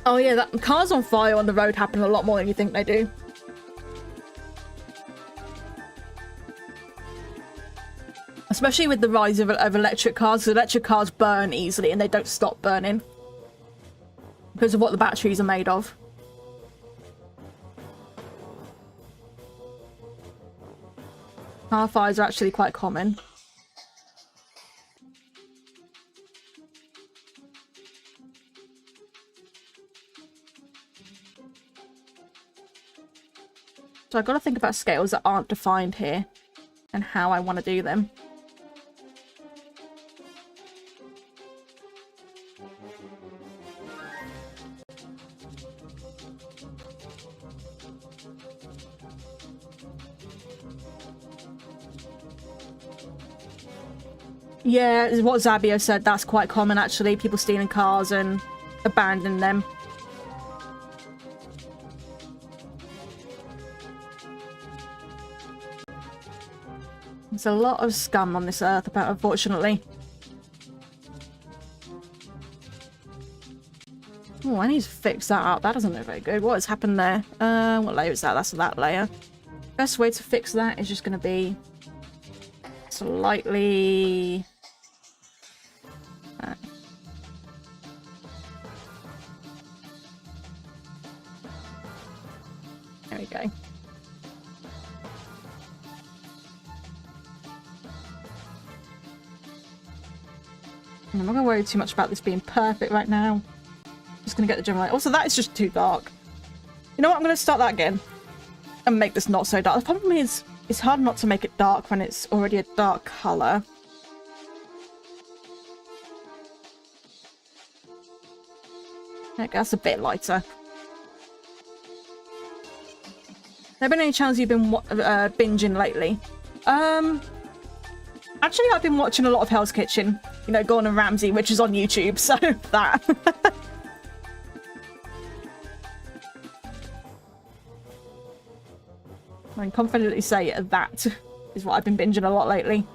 Oh yeah, that cars on fire on the road happen a lot more than you think they do. Especially with the rise of electric cars, because electric cars burn easily and they don't stop burning. Because of what the batteries are made of. Car fires are actually quite common. So I've got to think about scales that aren't defined here and how I want to do them. Yeah, what Zabio said, that's quite common actually. People stealing cars and abandoning them. There's a lot of scum on this earth, unfortunately. Oh, I need to fix that up. That doesn't look very good. What has happened there? What layer is that? That's that layer. Best way to fix that is just going to be slightly... There we go. I'm not going to worry too much about this being perfect right now. Just going to get the general light. Also, that is just too dark. You know what? I'm going to start that again. And make this not so dark. The problem is, it's hard not to make it dark when it's already a dark colour. Okay, that's a bit lighter. Have there been any channels you've been binging lately? Actually, I've been watching a lot of Hell's Kitchen. You know, Gordon Ramsay, which is on YouTube, so that. I can confidently say that is what I've been binging a lot lately.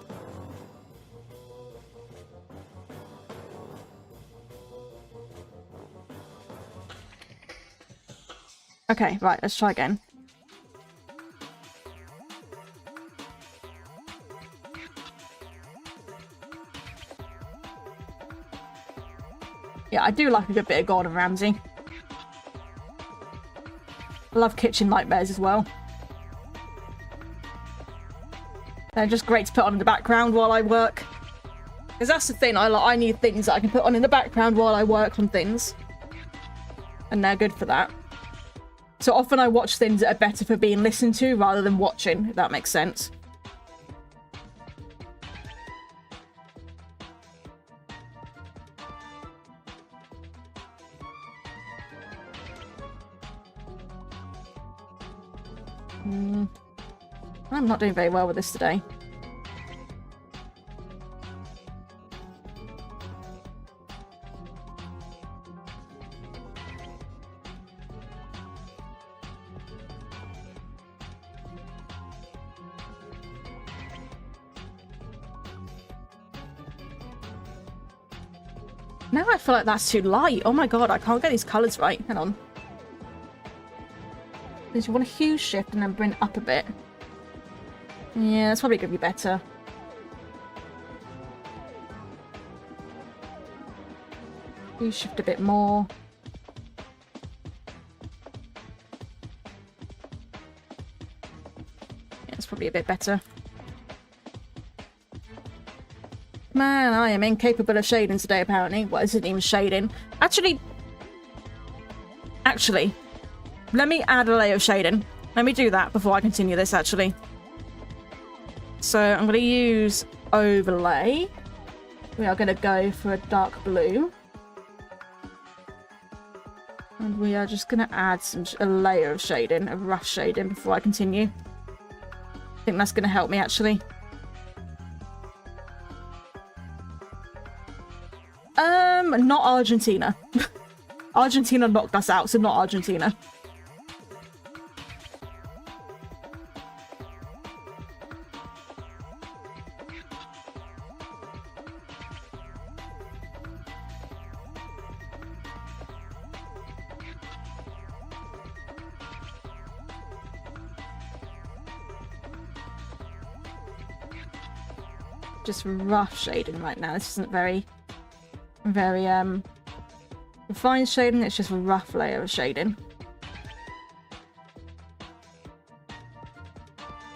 Okay, right, let's try again. Yeah, I do like a good bit of Gordon Ramsay. I love Kitchen Nightmares as well. They're just great to put on in the background while I work. Because that's the thing, I need things that I can put on in the background while I work on things. and they're good for that. So often I watch things that are better for being listened to rather than watching, if that makes sense. I'm not doing very well with this today. Now I feel like that's too light. Oh my god, I can't get these colours right. Hang on. Because you want a hue shift and then bring it up a bit. Yeah, that's probably going to be better. Hue shift a bit more. Yeah, it's probably a bit better. Man, I am incapable of shading today, apparently. Well, this isn't even shading. Actually, let me add a layer of shading. Let me do that before I continue this, actually. So I'm going to use overlay. We are going to go for a dark blue. And we are just going to add a layer of shading, a rough shading, before I continue. I think that's going to help me, actually. Not Argentina. Argentina knocked us out, so not Argentina. Just rough shading right now. This isn't very refined shading. It's just a rough layer of shading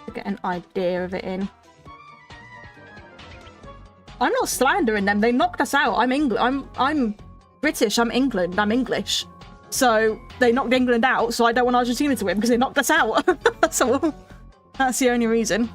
to get an idea of it in. I'm not slandering them. They knocked us out. I'm British. I'm England. I'm English. So they knocked England out. So I don't want Argentina to win because they knocked us out. That's all. That's the only reason.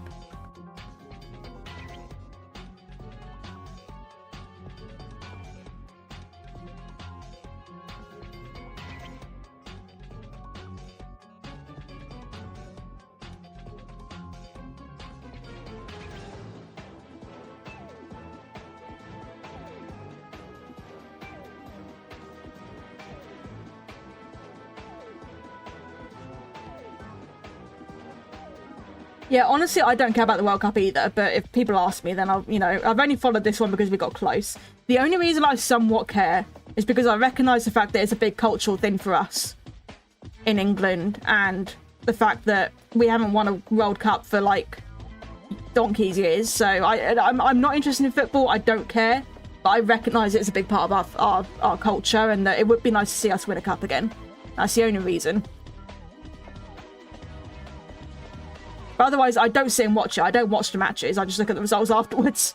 Yeah, honestly, I don't care about the World Cup either, but if people ask me, then I've only followed this one because we got close. The only reason I somewhat care is because I recognise the fact that it's a big cultural thing for us in England, and the fact that we haven't won a World Cup for, like, donkey's years. So I'm not interested in football, I don't care, but I recognise it's a big part of our culture, and that it would be nice to see us win a cup again. That's the only reason. But otherwise, I don't sit and watch it. I don't watch the matches. I just look at the results afterwards.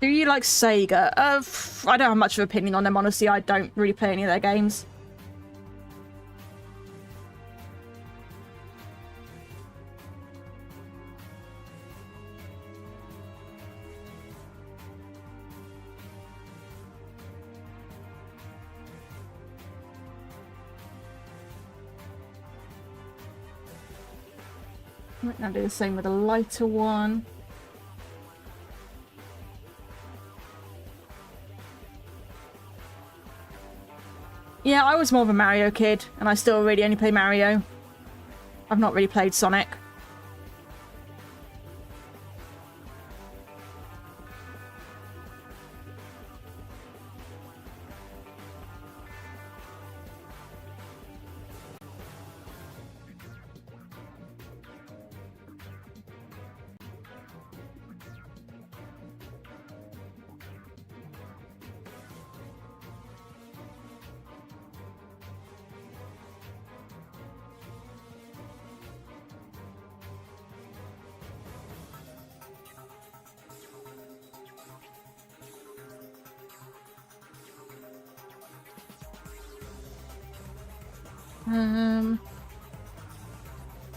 Do you like Sega? I don't have much of an opinion on them, honestly. I don't really play any of their games. Right, now do the same with a lighter one. Yeah, I was more of a Mario kid, and I still really only play Mario. I've not really played Sonic.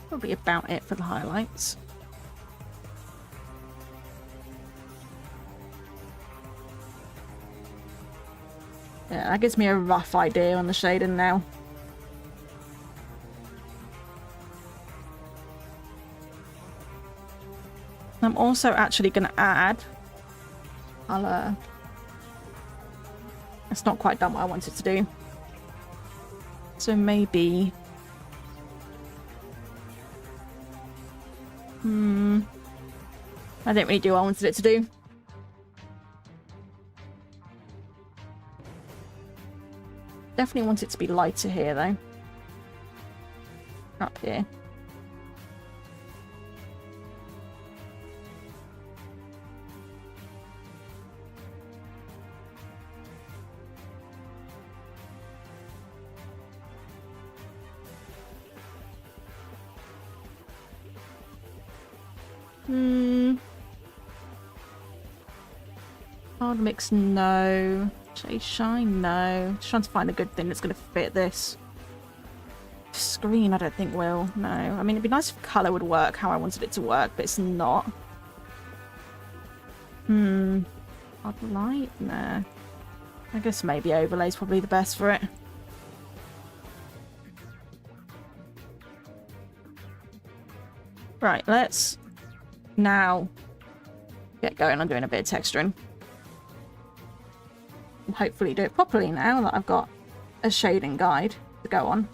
Probably about it for the highlights. Yeah, that gives me a rough idea on the shading now. I'm also actually going to add colour. It's not quite done what I wanted to do. So maybe... I didn't really do what I wanted it to do. Definitely want it to be lighter here, though. Up here. Hard mix, no. Shade shine, no. Just trying to find a good thing that's going to fit this. Screen, I don't think will. No. I mean, it'd be nice if colour would work how I wanted it to work, but it's not. Hard light? Nah. I guess maybe overlay's probably the best for it. Right, let's now get going on doing a bit of texturing. And hopefully do it properly now that I've got a shading guide to go on.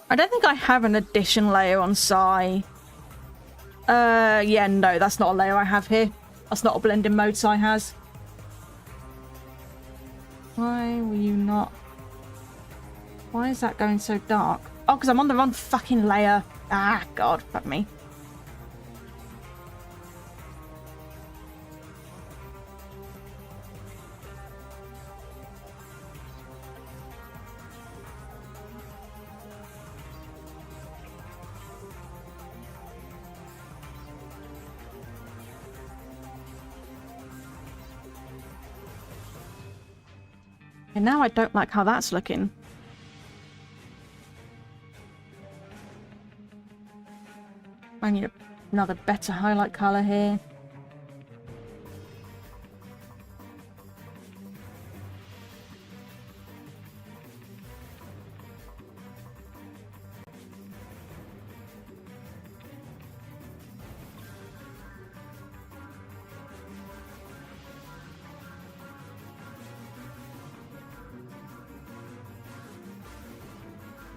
I don't think I have an addition layer on Psy. Yeah, no, that's not a layer I have here. That's not a blending mode Psy has. Why were you not... Why is that going so dark? Oh, because I'm on the wrong fucking layer. Ah, God, fuck me. And now I don't like how that's looking. I need another better highlight colour here.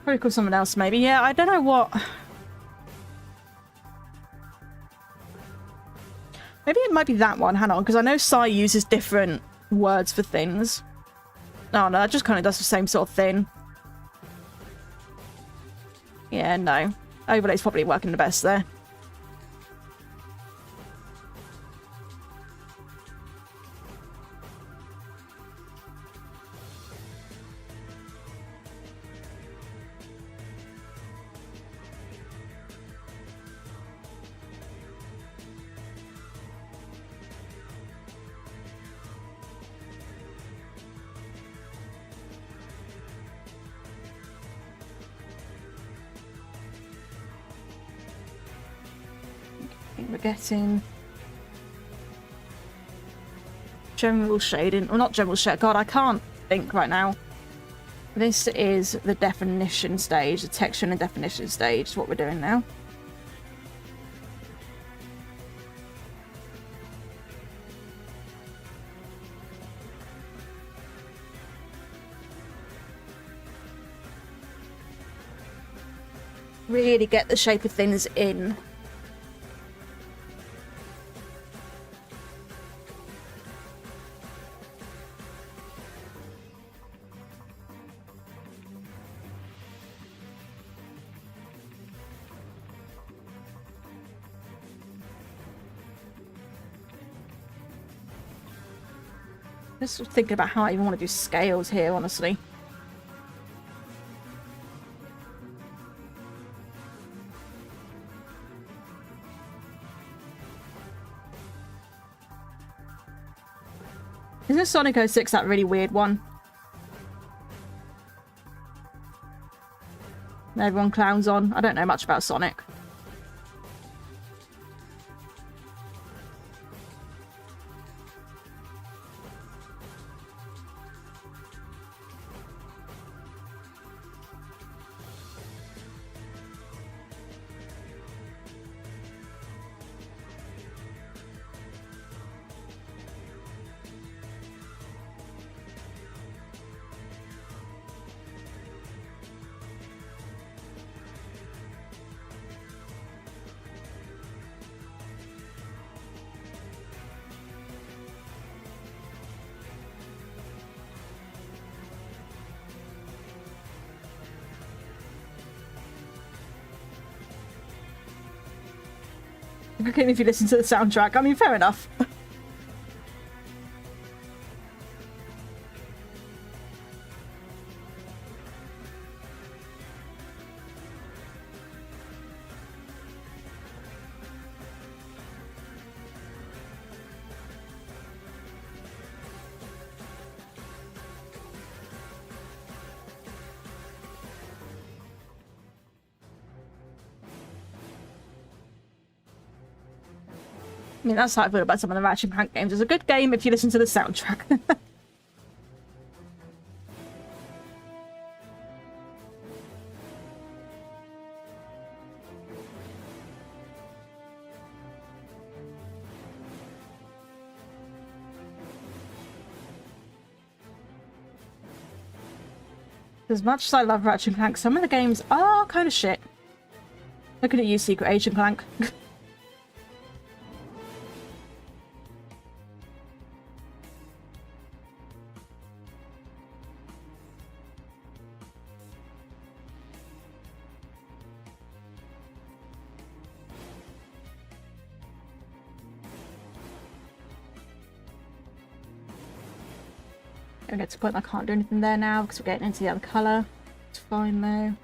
Probably call someone else, maybe. Yeah, I don't know what... Maybe it might be that one. Hang on, because I know Psy uses different words for things. Oh, no, that just kind of does the same sort of thing. Yeah, no. Overlay's probably working the best there. We're getting general shading, well, not general shade. God, I can't think right now. This is the definition stage, the texture and definition stage is what we're doing now. Really get the shape of things in. Just thinking about how I even want to do scales here, honestly. Isn't Sonic 06 that really weird one? Everyone clowns on. I don't know much about Sonic. Okay, if you listen to the soundtrack. I mean, fair enough. I mean, that's how I feel about some of the Ratchet & Clank games. It's a good game if you listen to the soundtrack. As much as I love Ratchet & Clank, some of the games are kind of shit. Looking at you, Secret Agent Clank. I get to the point I can't do anything there now because we're getting into the other colour. It's fine though.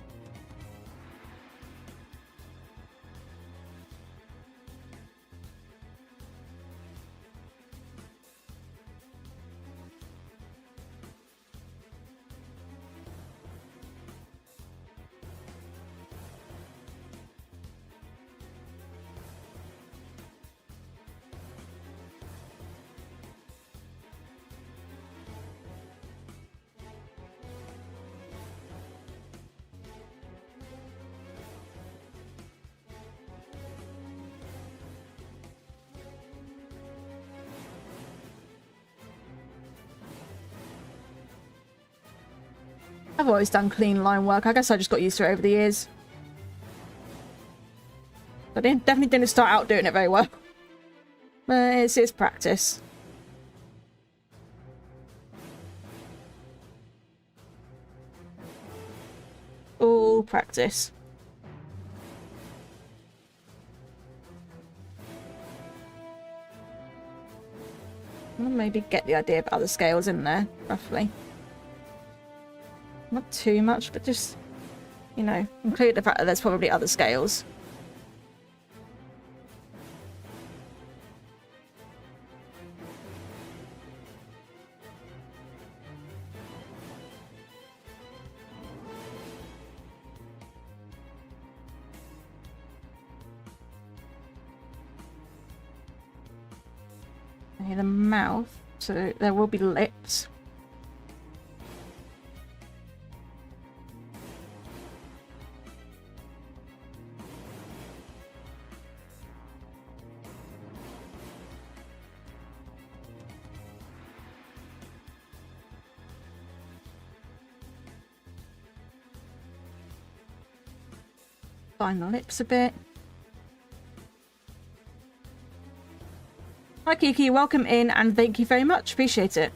I've always done clean line work. I guess I just got used to it over the years. But I definitely didn't start out doing it very well. But it's practice. All practice. I'll maybe get the idea of other scales in there, roughly. Not too much, but just, you know, include the fact that there's probably other scales. Okay, the mouth, so there will be lips. Line the lips a bit. Hi Kiki, welcome in and thank you very much. Appreciate it.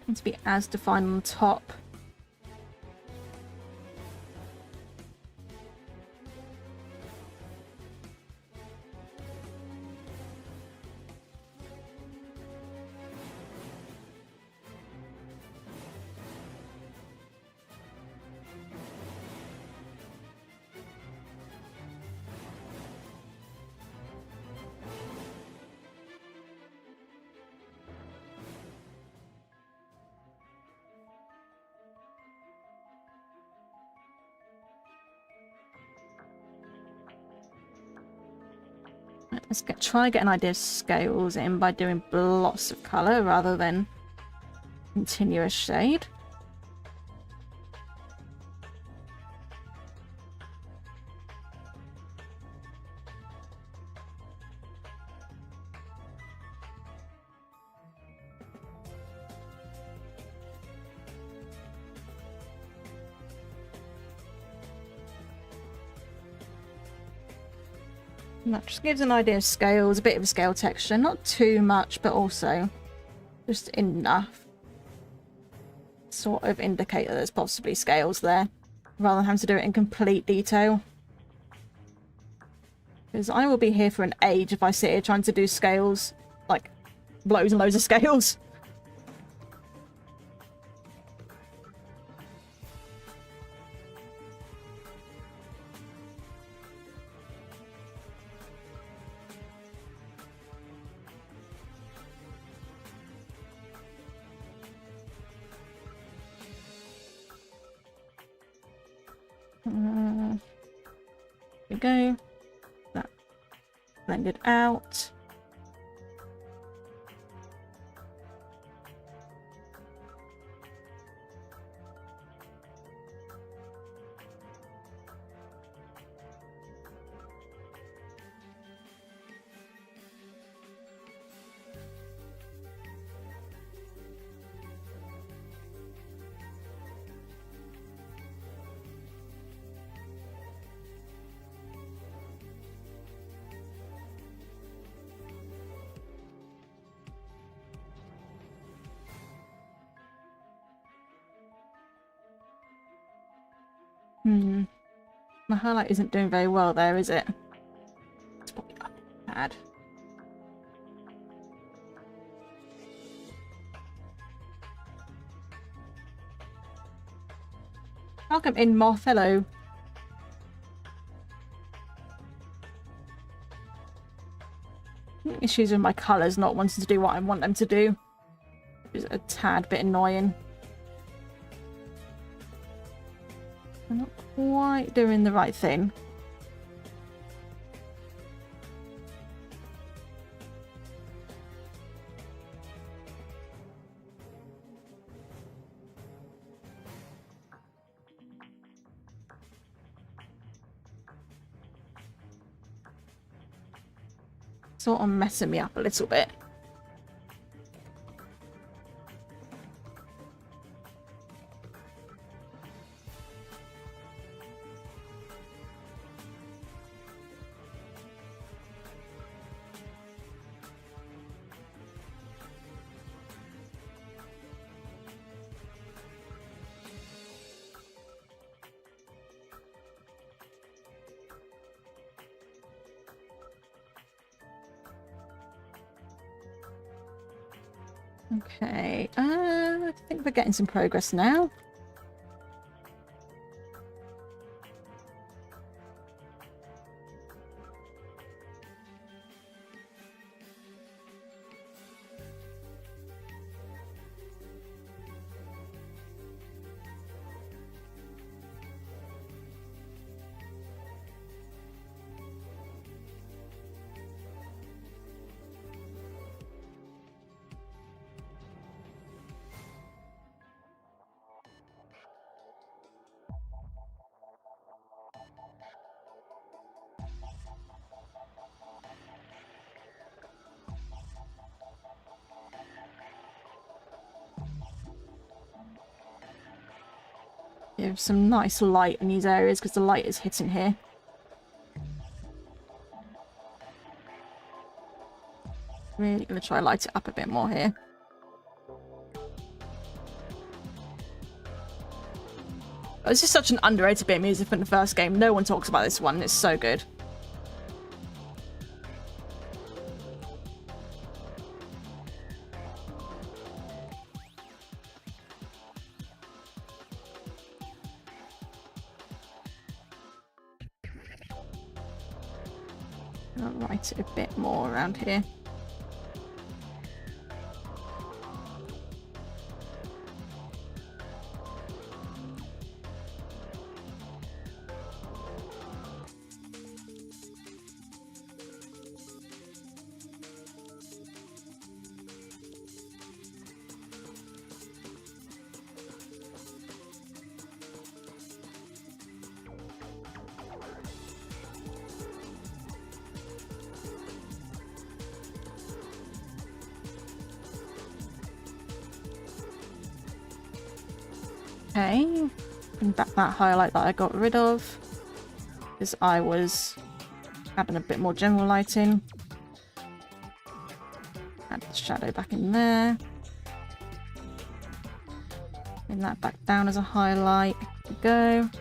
Need to be as defined on the top. Let's try to get an idea of scales in by doing blots of colour rather than continuous shade. And that just gives an idea of scales, a bit of a scale texture, not too much, but also just enough to sort of indicate that there's possibly scales there, rather than having to do it in complete detail. Because I will be here for an age if I sit here trying to do scales, like loads and loads of scales. Here we go. That blended out. My highlight isn't doing very well there, is it? It's probably bad. Welcome in, Moth. Hello. Issues with my colours not wanting to do what I want them to do. It's a tad bit annoying. I'm not quite doing the right thing. Sort of messing me up a little bit. Okay, I think we're getting some progress now. Give some nice light in these areas because the light is hitting here. Really going to try to light it up a bit more here. This is such an underrated bit of music from the first game. No one talks about this one. It's so good. I'll write it a bit more around here. Okay. Bring back that highlight that I got rid of. Because I was adding a bit more general lighting. Add the shadow back in there. Bring that back down as a highlight. There we go.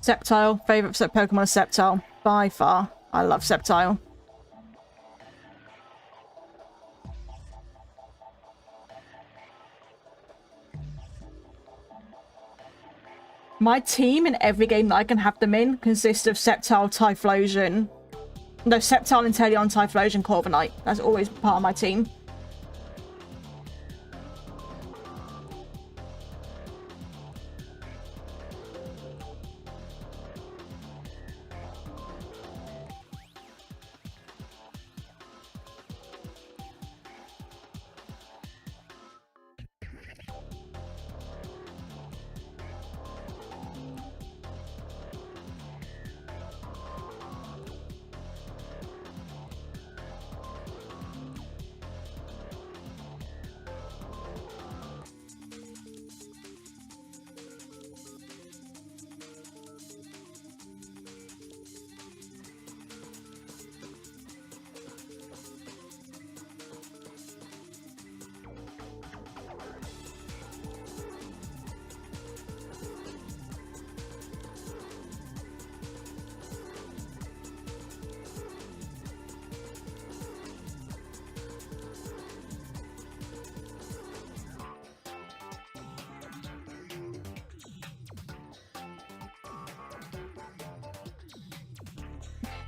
Sceptile. Favourite Pokemon is Sceptile. By far. I love Sceptile. My team in every game that I can have them in consists of Sceptile, Typhlosion. No, Sceptile, Inteleon, Typhlosion, Corviknight. That's always part of my team.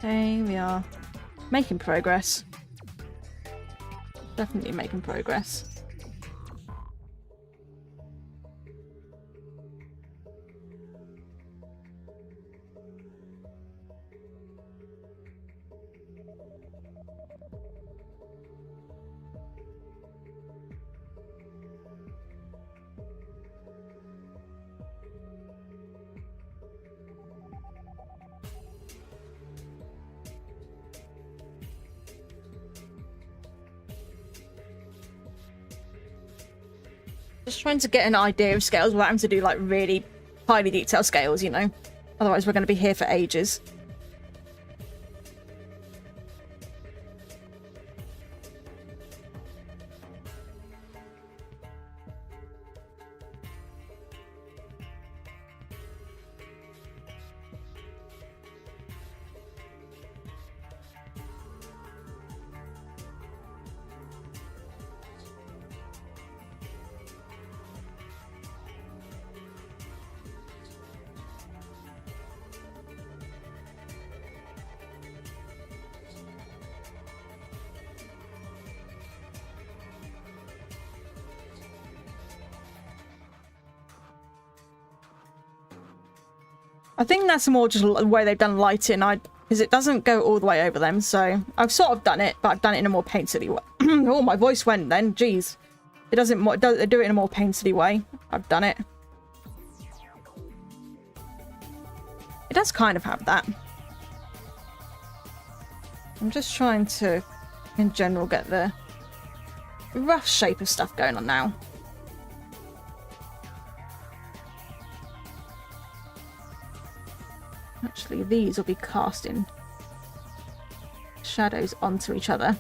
Okay, we are making progress. Definitely making progress. Just trying to get an idea of scales without having to do like really highly detailed scales, you know? Otherwise we're going to be here for ages. I think that's more just the way they've done lighting, because it doesn't go all the way over them, so I've sort of done it, but I've done it in a more painterly way. Oh, my voice went then, jeez. It doesn't they do it in a more painterly way. I've done it. It does kind of have that. I'm just trying to, in general, get the rough shape of stuff going on now. Actually, these will be casting shadows onto each other.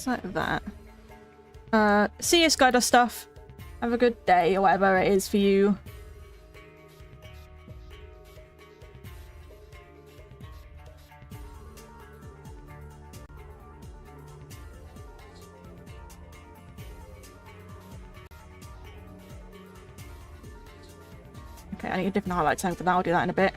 Like that. See you, Skydust stuff. Have a good day, or whatever it is for you. Okay, I need a different highlight tone for that. I'll do that in a bit.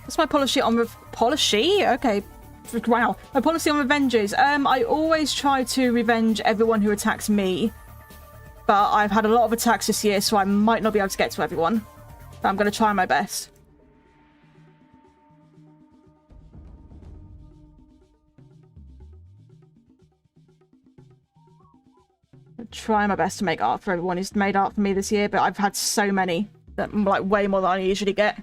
What's my policy on policy? Okay. Wow. My policy on revenges. I always try to revenge everyone who attacks me. But I've had a lot of attacks this year, so I might not be able to get to everyone. But I'm going to try my best. Try my best to make art for everyone who's made art for me this year, but I've had so many that like way more than I usually get.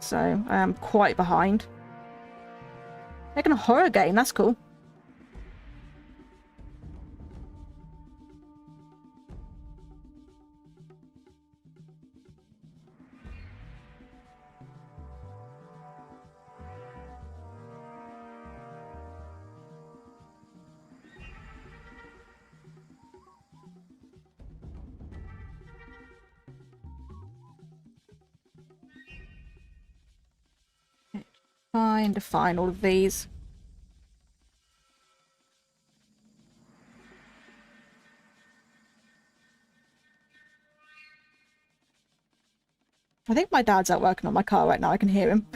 So I am quite behind. Making a horror game, that's cool. Trying to find all of these. I think my dad's out working on my car right now. I can hear him.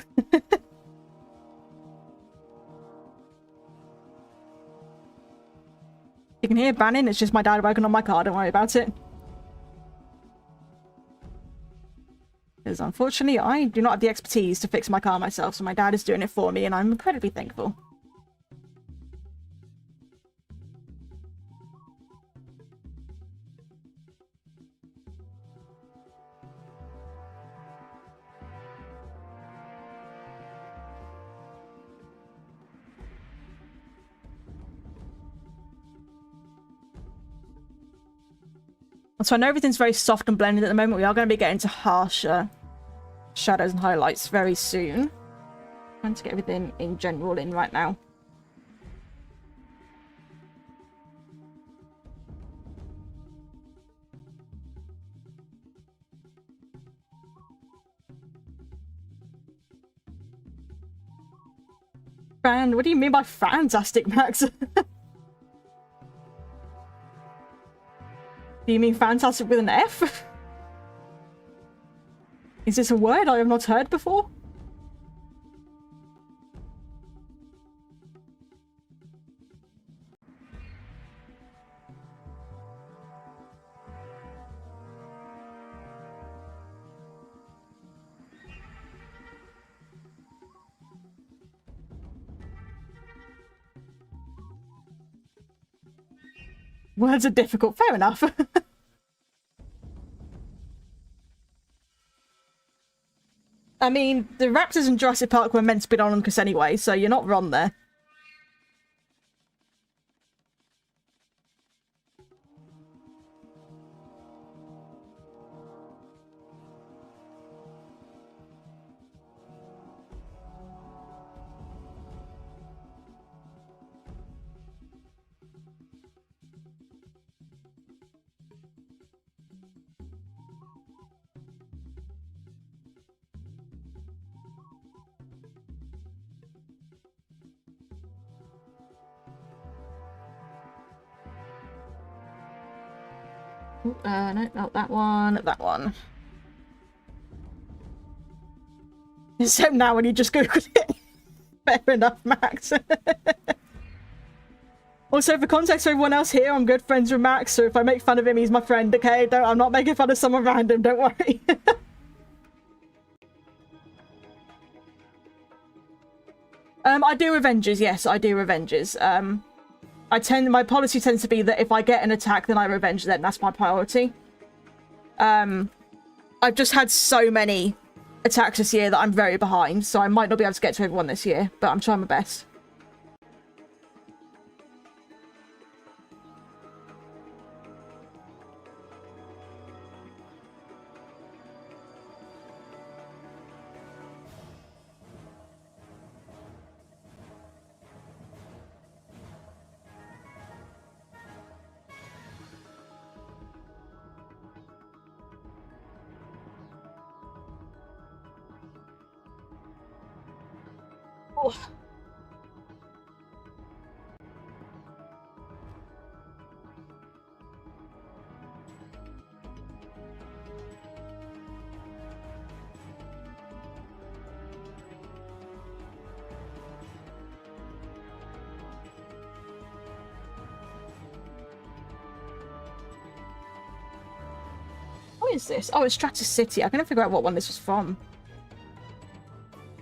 You can hear Bannon. It's just my dad working on my car. Don't worry about it. Because unfortunately, I do not have the expertise to fix my car myself, so my dad is doing it for me, and I'm incredibly thankful. So I know everything's very soft and blended at the moment. We are going to be getting to harsher shadows and highlights very soon. I'm trying to get everything in general in right now. What do you mean by fantastic, Max? Do you mean fantastic with an F? Is this a word I have not heard before? Words are difficult, fair enough. I mean, the raptors in Jurassic Park were meant to be Ononkus anyway, so you're not wrong there. No, not that one, that one. Except now when you just googled it. Fair enough, Max. Also, for context for everyone else here, I'm good friends with Max, so if I make fun of him, he's my friend, okay? I'm not making fun of someone random, don't worry. I do Avengers, yes, I do Avengers. My policy tends to be that if I get an attack, then I revenge them. That's my priority. I've just had so many attacks this year that I'm very behind, so I might not be able to get to everyone this year, but I'm trying my best. Ow! What is this? Oh, it's Stratus City. I couldn't figure out what one this was from.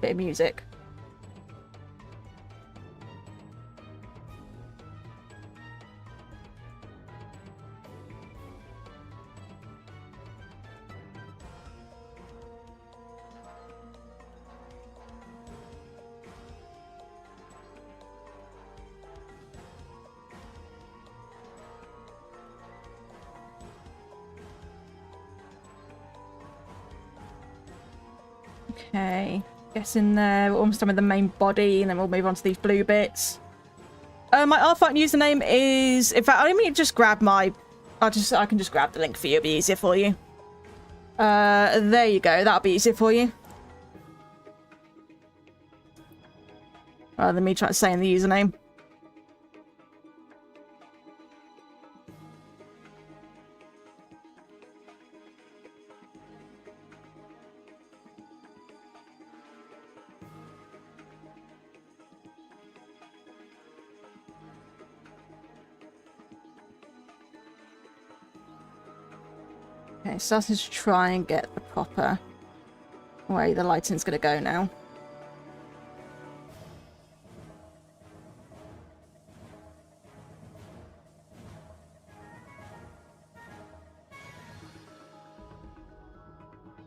Bit of music. Okay, guessing there. We're almost done with the main body, and then we'll move on to these blue bits. My Artfight username is. In fact, let me just grab my. I can just grab the link for you. It'll be easier for you. There you go. That'll be easier for you. Rather than me trying to say in the username. Okay, starting to try and get the proper way the lighting's gonna go now.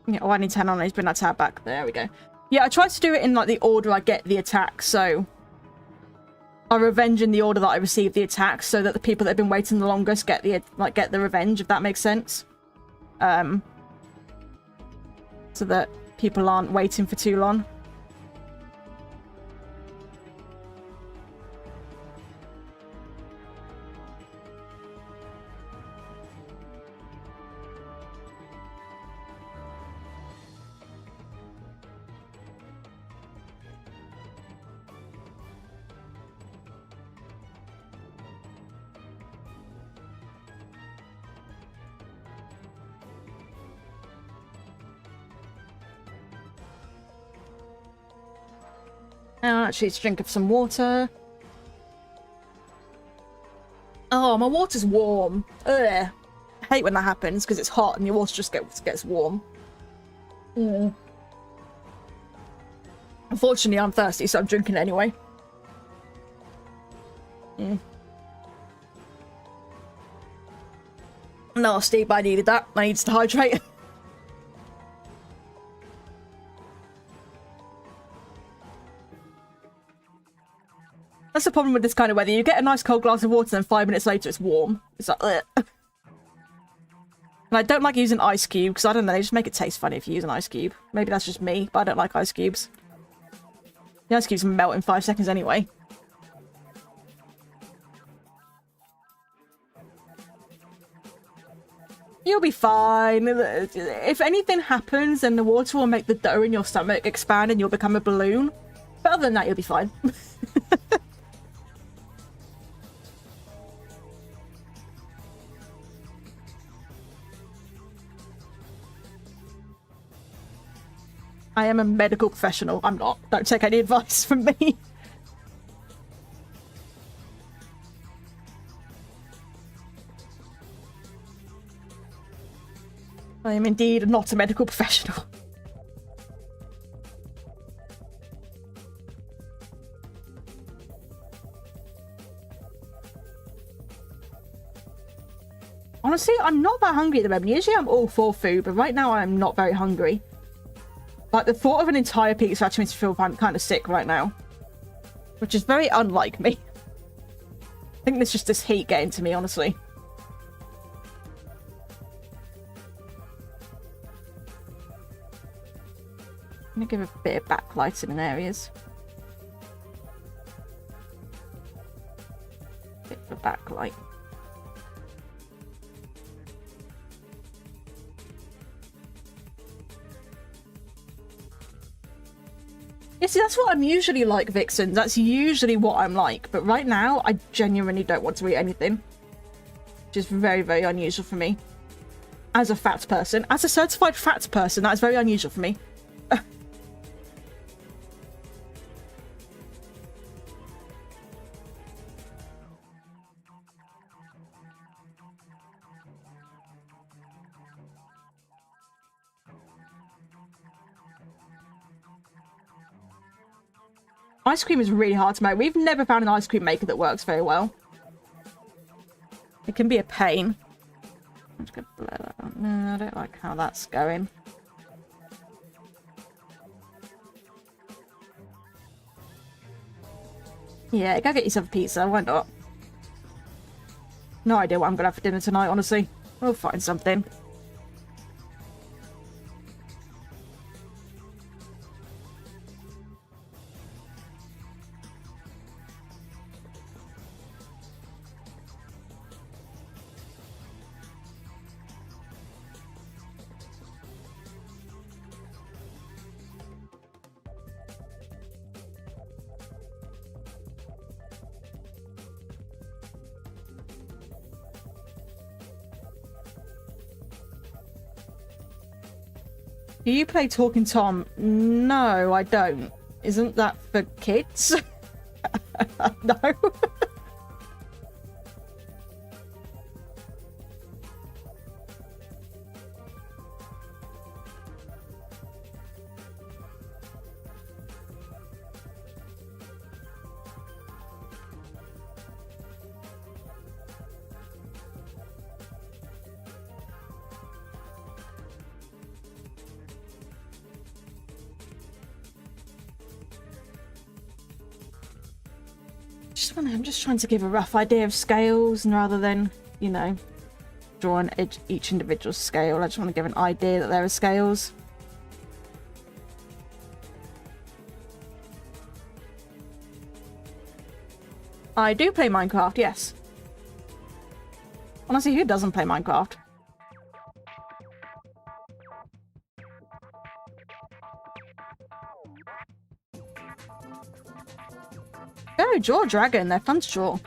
Yeah, oh, I need 10 on. He's bring that tab back. There we go. Yeah, I tried to do it in like the order I get the attack, so I revenge in the order that I receive the attack, so that the people that have been waiting the longest get the revenge, if that makes sense. So that people aren't waiting for too long. Actually, it's a drink of some water. Oh, my water's warm. Ugh. I hate when that happens because it's hot and your water just gets warm. Mm. Unfortunately, I'm thirsty, so I'm drinking it anyway. Mm. Nasty, but I needed that. I needed to hydrate. That's the problem with this kind of weather. You get a nice cold glass of water and 5 minutes later it's warm. It's like, ugh. And I don't like using ice cube because I don't know, they just make it taste funny if you use an ice cube. Maybe that's just me, but I don't like ice cubes. The ice cubes melt in 5 seconds anyway. You'll be fine. If anything happens, then the water will make the dough in your stomach expand and you'll become a balloon. But other than that, you'll be fine. I am a medical professional. I'm not. Don't take any advice from me. I am indeed not a medical professional. Honestly, I'm not that hungry at the moment. Usually I'm all for food, but right now I'm not very hungry. Like, the thought of an entire pizza actually makes me feel kind of sick right now. Which is very unlike me. I think there's just this heat getting to me, honestly. I'm gonna give a bit of backlighting in areas. Bit of a backlight. Yeah, see, that's what I'm usually like, Vixen. That's usually what I'm like. But right now, I genuinely don't want to eat anything. Which is very, very unusual for me. As a fat person. As a certified fat person, that is very unusual for me. Ice cream is really hard to make. We've never found an ice cream maker that works very well. It can be a pain. I'm just gonna blow that out. No, I don't like how that's going. Yeah, go get yourself a pizza, why not? No idea what I'm gonna have for dinner tonight, honestly. We'll find something. Do you play Talking Tom? No, I don't. Isn't that for kids? No. I'm just trying to give a rough idea of scales, and rather than, you know, draw on each individual scale, I just want to give an idea that there are scales. I do play Minecraft, yes. Honestly, who doesn't play Minecraft? Oh, draw a dragon. They're fun to draw.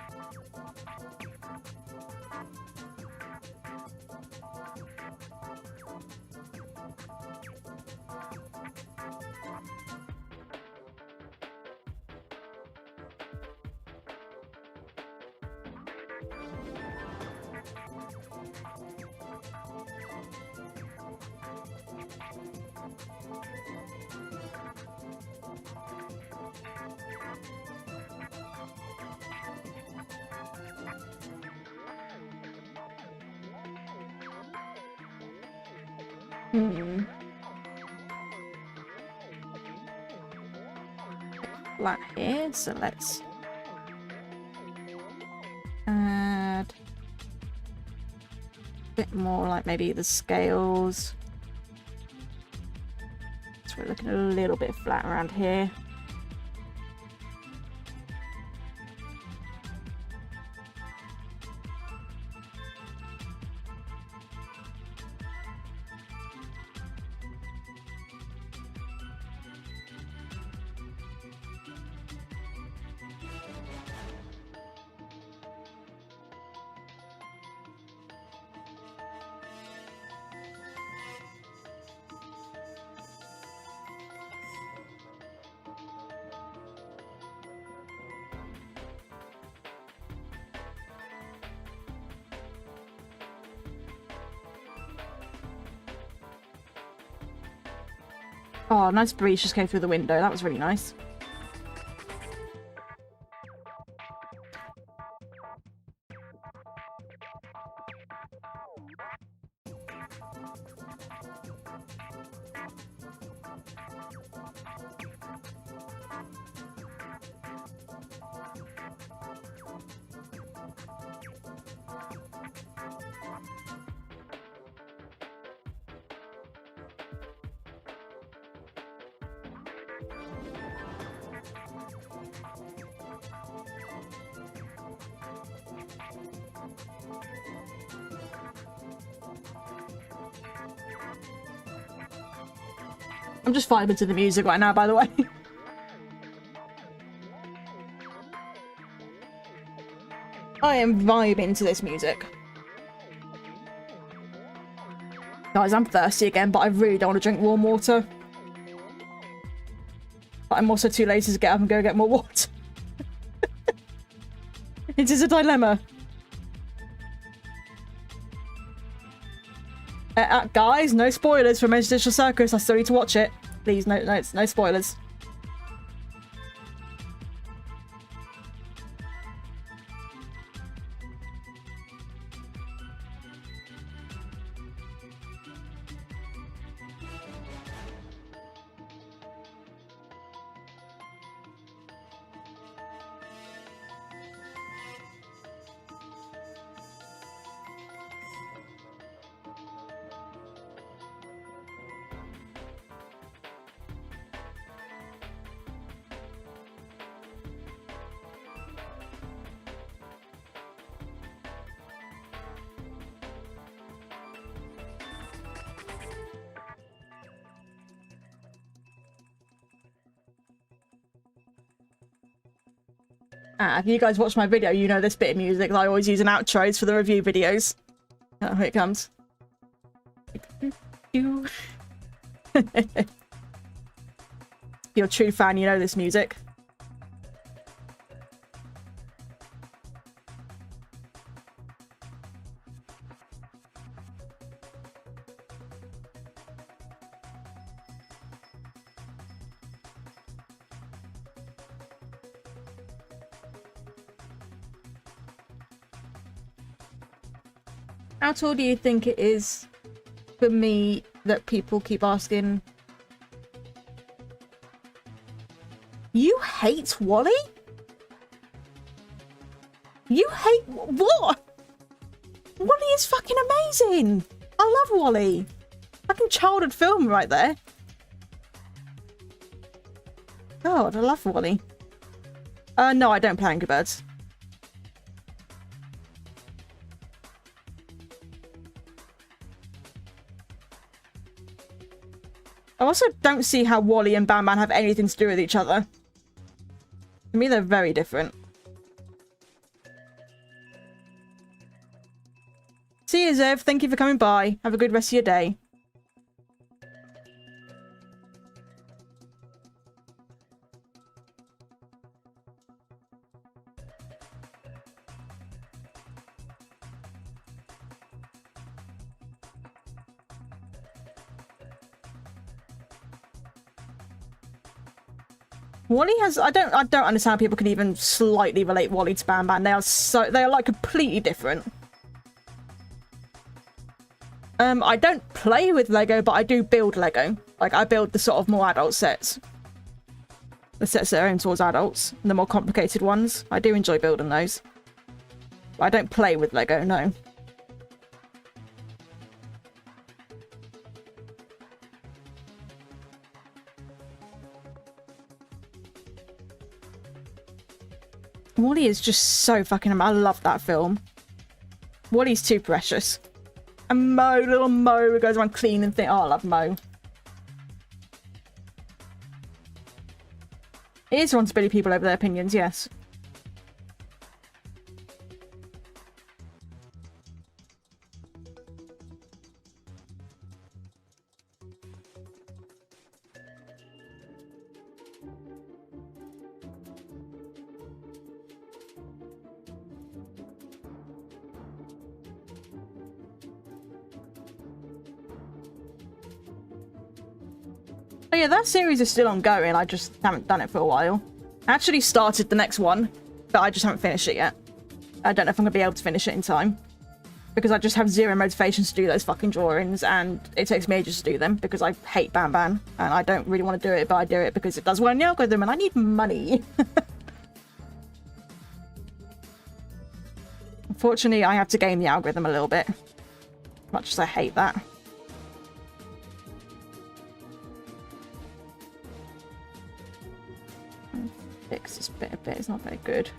Flat here, so let's add a bit more, like maybe the scales. So we're looking a little bit flat around here. Oh, nice breeze just came through the window. That was really nice. I'm just vibing to the music right now, by the way. I am vibing to this music. Guys, I'm thirsty again, but I really don't want to drink warm water. But I'm also too lazy to get up and go get more water. It is a dilemma. Guys, no spoilers for Magic Digital Circus. I still need to watch it. Please, no spoilers. If you guys watch my video, you know this bit of music that I always use in outros for the review videos. Oh, here it comes. If you're a true fan, you know this music. How tall do you think it is for me that people keep asking? You hate Wally? You hate what? Wally is fucking amazing. I love Wally. Fucking childhood film right there. God, I love Wally. No, I don't play Angry Birds. I also don't see how Wally and Bam Bam have anything to do with each other. To me, they're very different. See you, Zev. Thank you for coming by. Have a good rest of your day. Wally has I don't understand how people can even slightly relate Wally to Bam Bam. They are like completely different. I don't play with Lego, but I do build Lego. Like I build the sort of more adult sets. The sets that are aimed towards adults, the more complicated ones. I do enjoy building those. But I don't play with Lego, no. Wally is just so fucking... I love that film. Wally's too precious. And Mo, little Mo, who goes around cleaning things. Oh, I love Mo. It is wrong to bully people over their opinions, yes. Oh yeah, that series is still ongoing. I just haven't done it for a while. I actually started the next one, but I just haven't finished it yet. I don't know if I'm going to be able to finish it in time. Because I just have zero motivation to do those fucking drawings, and it takes me ages to do them, because I hate Bam Bam, and I don't really want to do it, but I do it because it does well in the algorithm, and I need money. Unfortunately, I have to game the algorithm a little bit. Much as I hate that. Fix this bit a bit, it's not very good.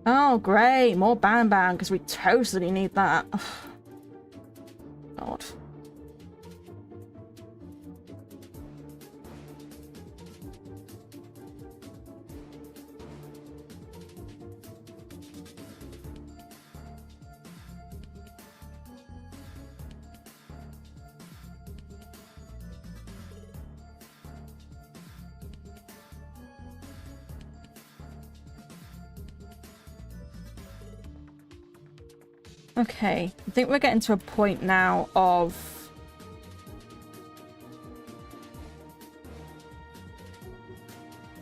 Oh, great. More Bam Bam, because we totally need that. God. Okay, I think we're getting to a point now of...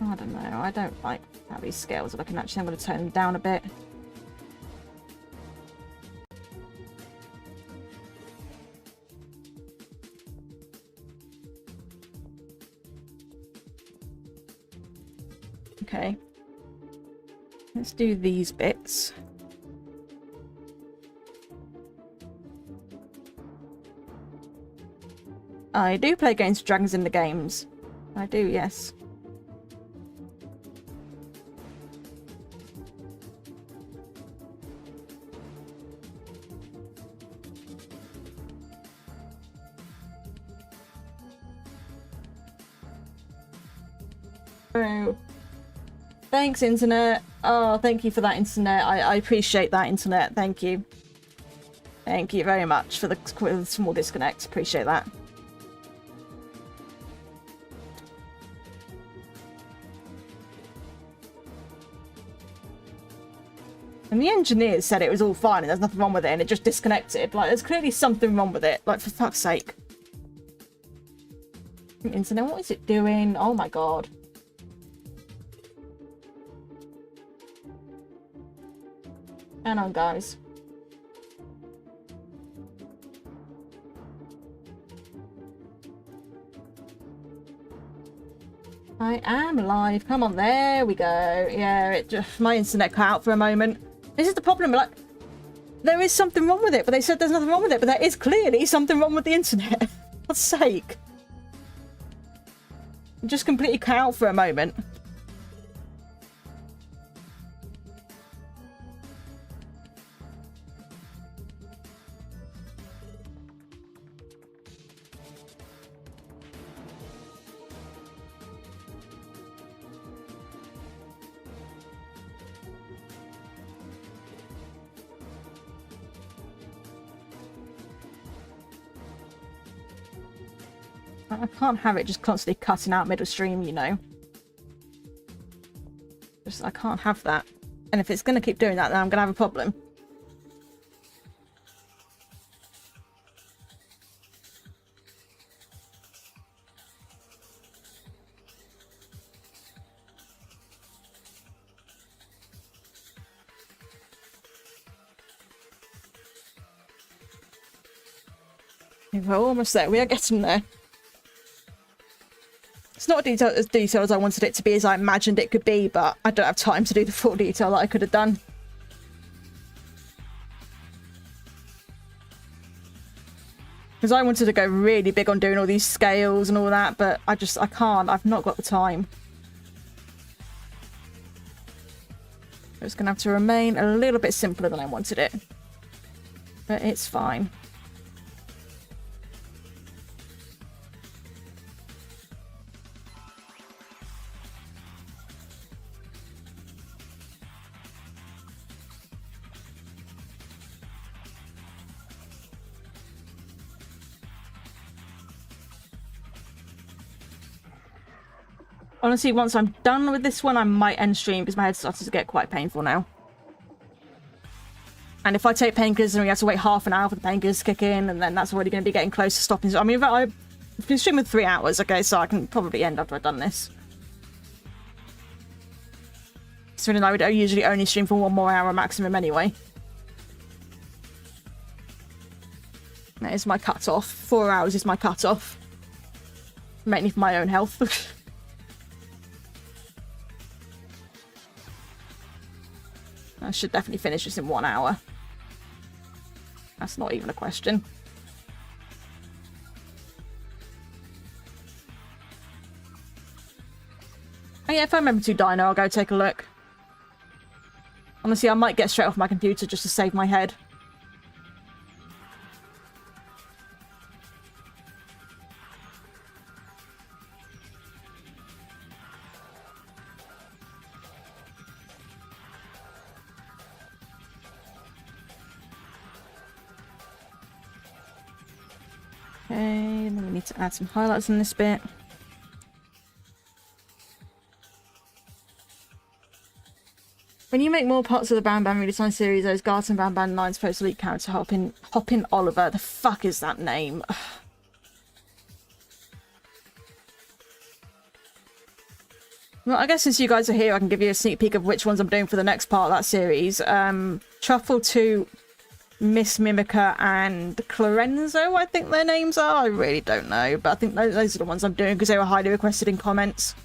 I don't know, I don't like how these scales are looking. Actually, I'm going to turn them down a bit. Okay. Let's do these bits. I do play Games with Dragons in the games. I do, yes. Oh. Thanks, internet. Oh, thank you for that, internet. I appreciate that, internet. Thank you. Thank you very much for the small disconnect. Appreciate that. And the engineers said it was all fine and there's nothing wrong with it and it just disconnected. Like, there's clearly something wrong with it. Like, for fuck's sake. Internet, what is it doing? Oh my god. Hang on, guys. I am live. Come on, there we go. Yeah, it just... my internet cut out for a moment. This is the problem, like... there is something wrong with it, but they said there's nothing wrong with it, but there is clearly something wrong with the internet. For God's sake. It just completely cut out for a moment. I can't have it just constantly cutting out middle stream, you know. Just, I can't have that. And if it's going to keep doing that, then I'm going to have a problem. We're almost there. We are getting there. It's not as detailed as I wanted it to be, as I imagined it could be, but I don't have time to do the full detail that I could have done. Because I wanted to go really big on doing all these scales and all that, but I can't. I've not got the time. It's going to have to remain a little bit simpler than I wanted it. But it's fine. Honestly, once I'm done with this one, I might end stream because my head starts to get quite painful now. And if I take painkillers, then we have to wait half an hour for the painkillers to kick in, and then that's already going to be getting close to stopping. I mean, I've been streaming 3 hours, okay, so I can probably end after I've done this. So I would usually only stream for 1 more hour maximum anyway. That is my cut-off. 4 hours is my cut-off. Mainly for my own health. I should definitely finish this in 1 hour. That's not even a question. Oh yeah, if I remember to dino, I'll go take a look. Honestly, I might get straight off my computer just to save my head. Okay, then we need to add some highlights in this bit. When you make more parts of the Bam Bam redesign series, those Garten Bam Bam 9's post elite character Hoppin Oliver. The fuck is that name? Well, I guess since you guys are here, I can give you a sneak peek of which ones I'm doing for the next part of that series. Truffle 2, Miss Mimica, and Clorenzo, I think their names are. I really don't know, but I think those are the ones I'm doing because they were highly requested in comments.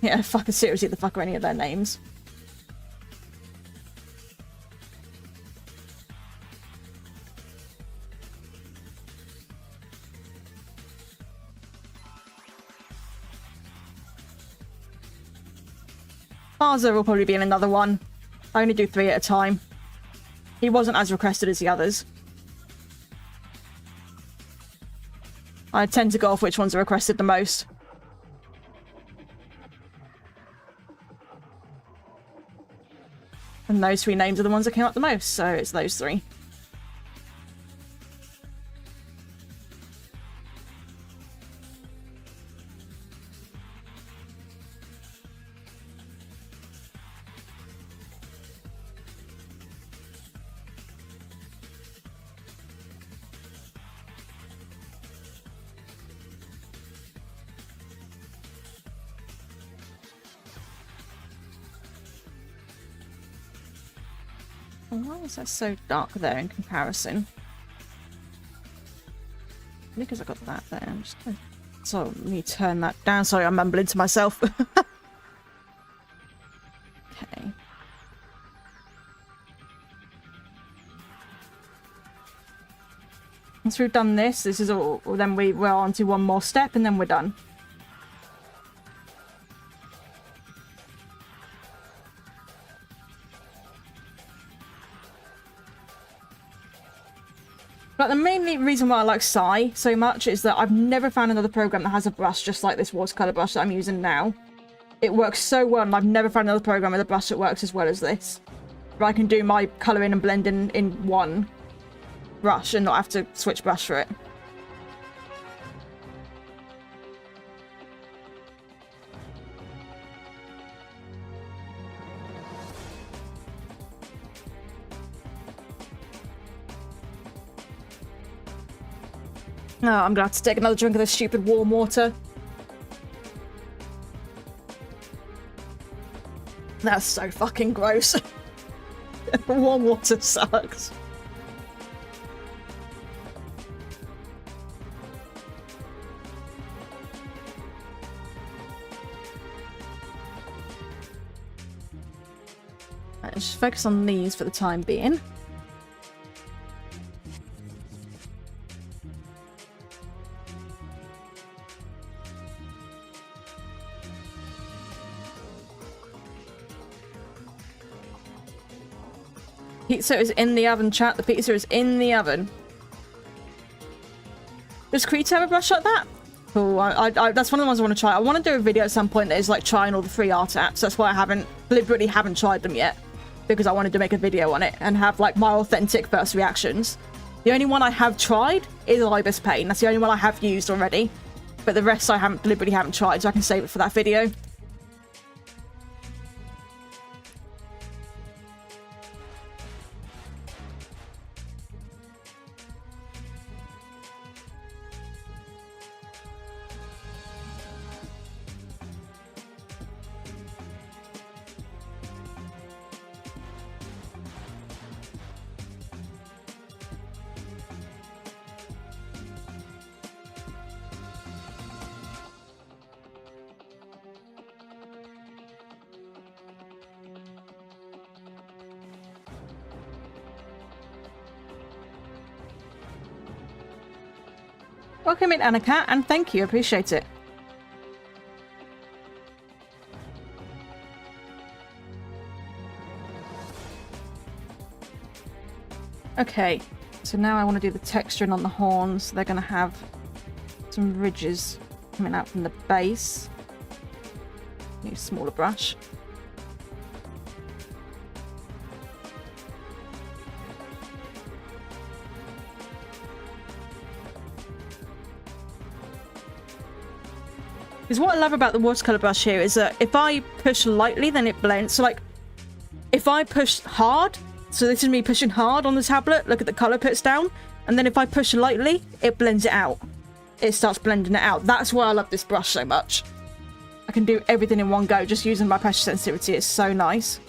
Yeah, fucking seriously, the fuck are any of their names? Farza will probably be in another one. I only do 3 at a time. He wasn't as requested as the others. I tend to go off which ones are requested the most. And those 3 names are the ones that came up the most, so it's those 3. Why is that so dark there in comparison? Because I got that there. I'm just gonna... So let me turn that down. Sorry, I'm mumbling to myself. Okay. Once we've done this is all. Then we're on to one more step, and then we're done. But the main reason why I like Psy so much is that I've never found another program that has a brush just like this watercolor brush that I'm using now. It works so well, and I've never found another program with a brush that works as well as this. Where I can do my colouring and blending in one brush and not have to switch brush for it. Oh, I'm gonna have to take another drink of this stupid warm water. That's so fucking gross. Warm water sucks. Right, let's just focus on these for the time being. Pizza is in the oven, chat. The pizza is in the oven. Does Crete have a brush like that? Cool. That's one of the ones I want to try. I want to do a video at some point that is like trying all the free art apps. That's why I deliberately haven't tried them yet. Because I wanted to make a video on it and have like my authentic first reactions. The only one I have tried is Ibis Paint. That's the only one I have used already. But the rest I deliberately haven't tried, so I can save it for that video. Welcome in, Annika, and thank you. Appreciate it. Okay, so now I want to do the texturing on the horns. They're going to have some ridges coming out from the base. Need a smaller brush. Because what I love about the watercolor brush here is that if I push lightly, then it blends. So like, if I push hard, so this is me pushing hard on the tablet, look at the color puts down, and then if I push lightly, it blends it out. It starts blending it out. That's why I love this brush so much. I can do everything in one go, just using my pressure sensitivity. It's so nice.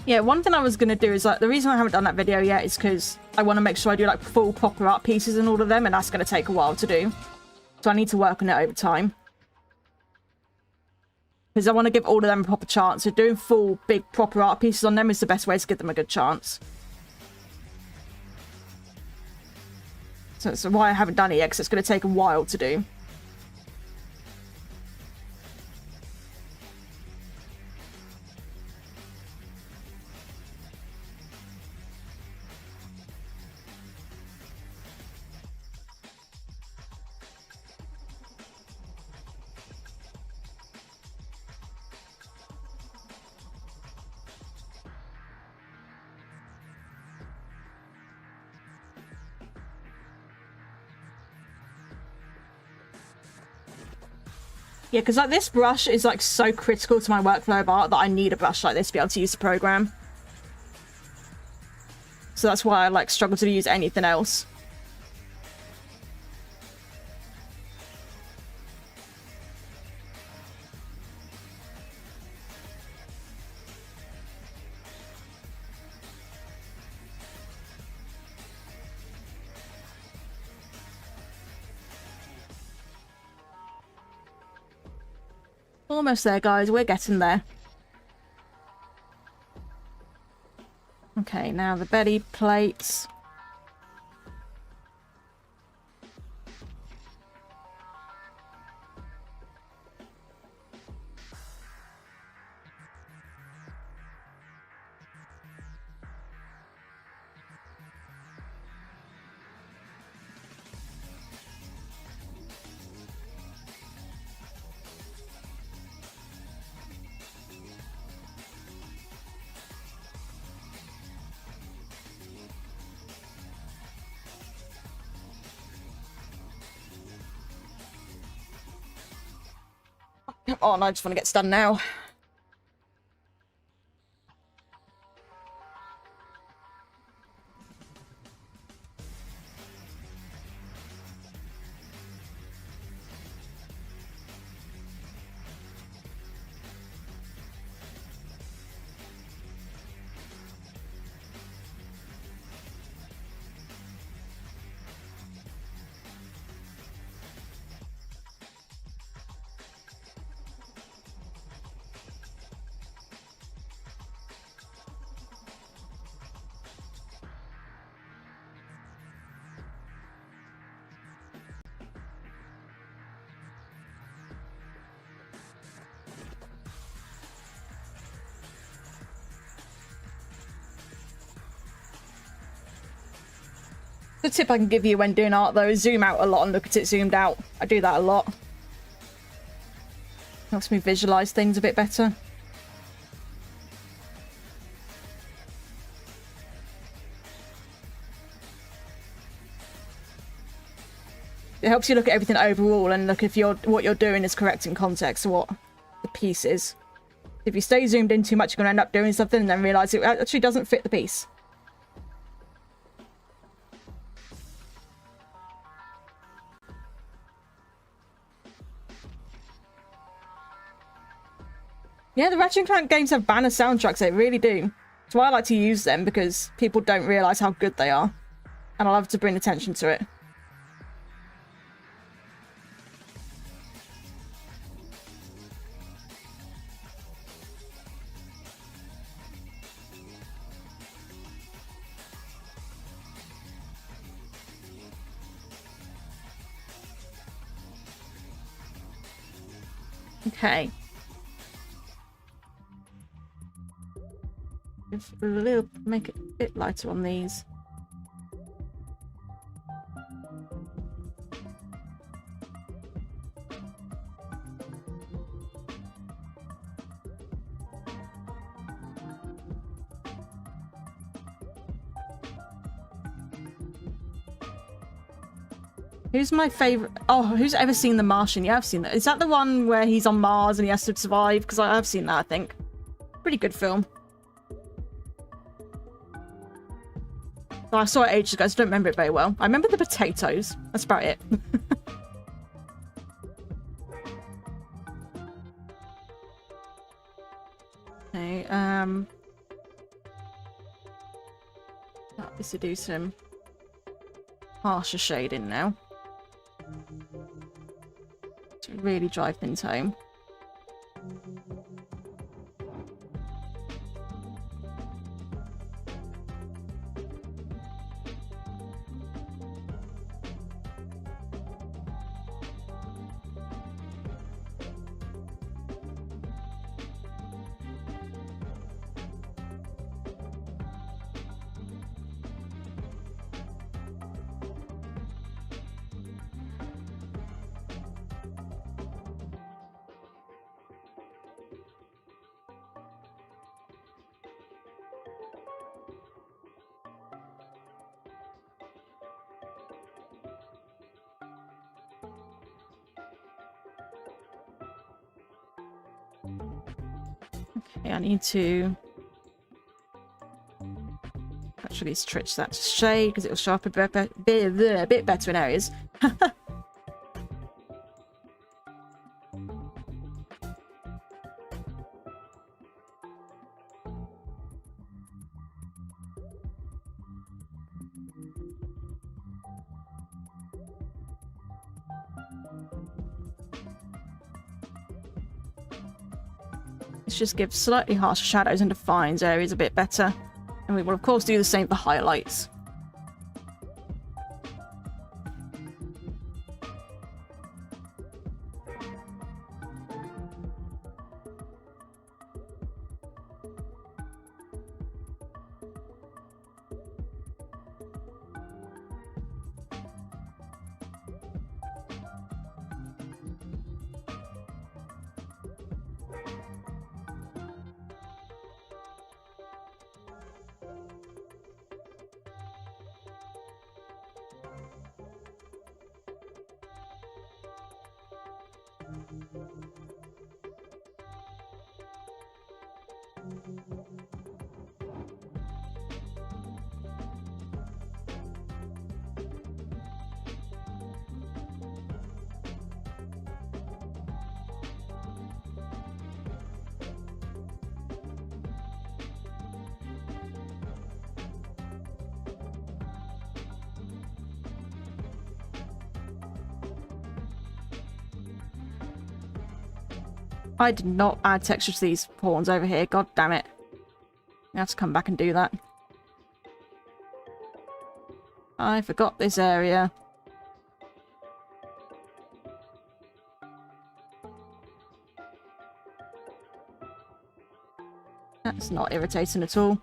Yeah, one thing I was going to do is, like, the reason I haven't done that video yet is because I want to make sure I do, like, full proper art pieces and all of them, and that's going to take a while to do. So I need to work on it over time. Because I want to give all of them a proper chance. So doing full, big, proper art pieces on them is the best way to give them a good chance. So that's why I haven't done it yet, because it's going to take a while to do. Yeah, because like this brush is like so critical to my workflow of art that I need a brush like this to be able to use the program. So that's why I like struggle to use anything else. Almost there, guys. We're getting there. Okay, now the belly plates. Come on, I just want to get done now. The tip I can give you when doing art, though, is zoom out a lot and look at it zoomed out. I do that a lot. Helps me visualize things a bit better. It helps you look at everything overall and look if what you're doing is correct in context to what the piece is. If you stay zoomed in too much, you're going to end up doing something and then realise it actually doesn't fit the piece. Yeah, the Ratchet & Clank games have banner soundtracks, they really do. That's why I like to use them, because people don't realise how good they are. And I love to bring attention to it. Okay. Make it a bit lighter on these. Who's my favourite? Oh, who's ever seen The Martian? Yeah, I've seen that. Is that the one where he's on Mars and he has to survive? Because I have seen that, I think. Pretty good film. I saw it ages ago, so I don't remember it very well. I remember the potatoes. That's about it. Okay, this to do some harsher shading now. To really drive things home. Okay, I need to actually stretch that to shade because it will show up a bit better in areas. Let's just give slightly harsher shadows and defines areas a bit better. And we will of course do the same for highlights. I did not add texture to these pawns over here. God damn it. I have to come back and do that. I forgot this area. That's not irritating at all.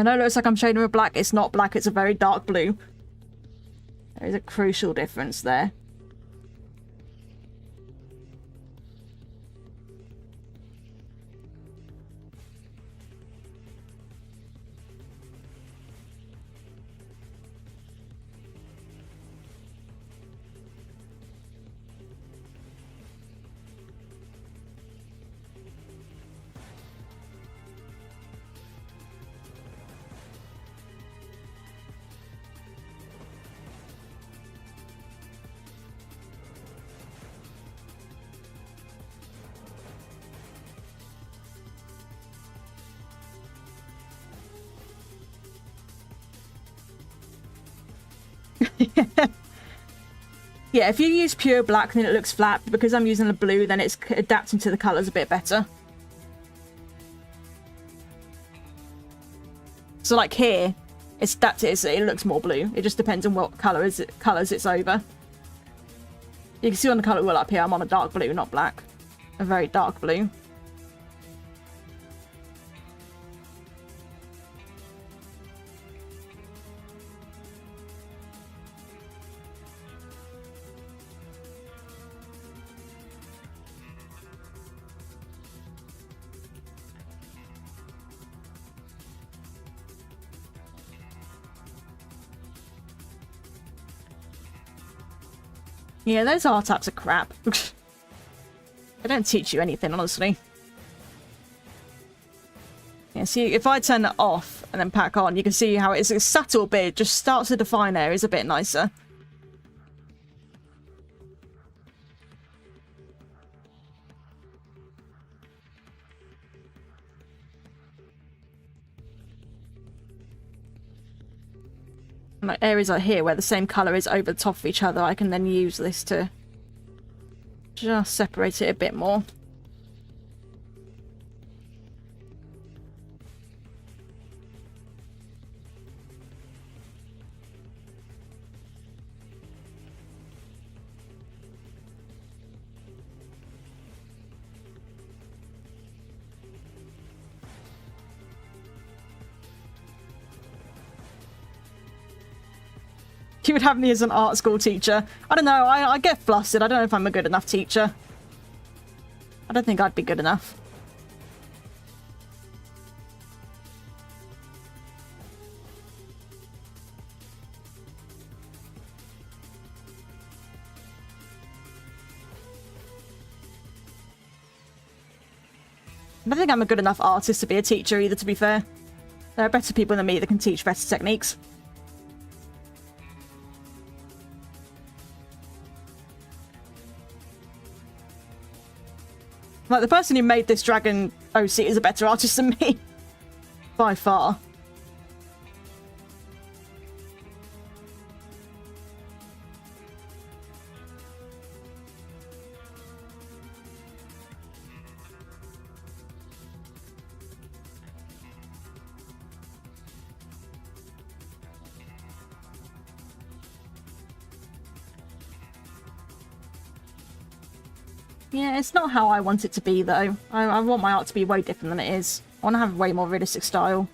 I know it looks like I'm shading with black. It's not black, it's a very dark blue. There is a crucial difference there. Yeah, if you use pure black, then it looks flat. Because I'm using a blue, then it's adapting to the colours a bit better. So like here, it's adapted, it looks more blue. It just depends on what colours it's over. You can see on the colour wheel up here, I'm on a dark blue, not black. A very dark blue. Yeah, those art apps are crap. They don't teach you anything, honestly. Yeah, see, if I turn it off and then pack on, you can see how it's a subtle bit, just starts to define areas a bit nicer. Like areas like here where the same colour is over the top of each other, I can then use this to just separate it a bit more. You would have me as an art school teacher. I don't know, I get flustered. I don't know if I'm a good enough teacher. I don't think I'd be good enough. I don't think I'm a good enough artist to be a teacher either, to be fair. There are better people than me that can teach better techniques. Like, the person who made this dragon OC is a better artist than me. By far. Yeah, it's not how I want it to be, though. I want my art to be way different than it is. I want to have a way more realistic style.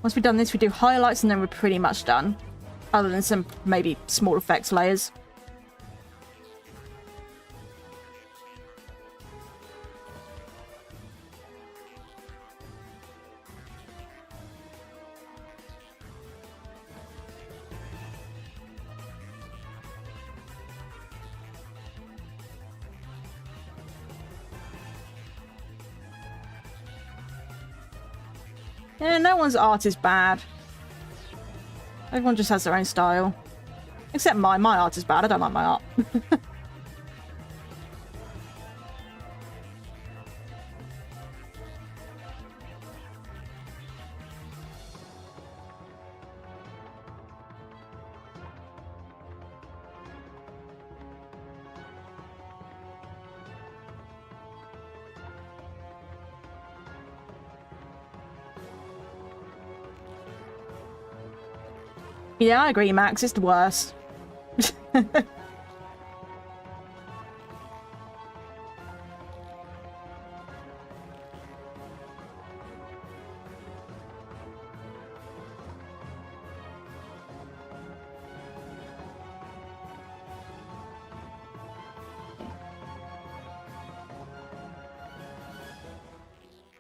Once we've done this, we do highlights and then we're pretty much done. Other than some maybe small effects layers. Yeah, no one's art is bad. Everyone just has their own style. Except mine. My art is bad. I don't like my art. Yeah, I agree, Max. It's the worst.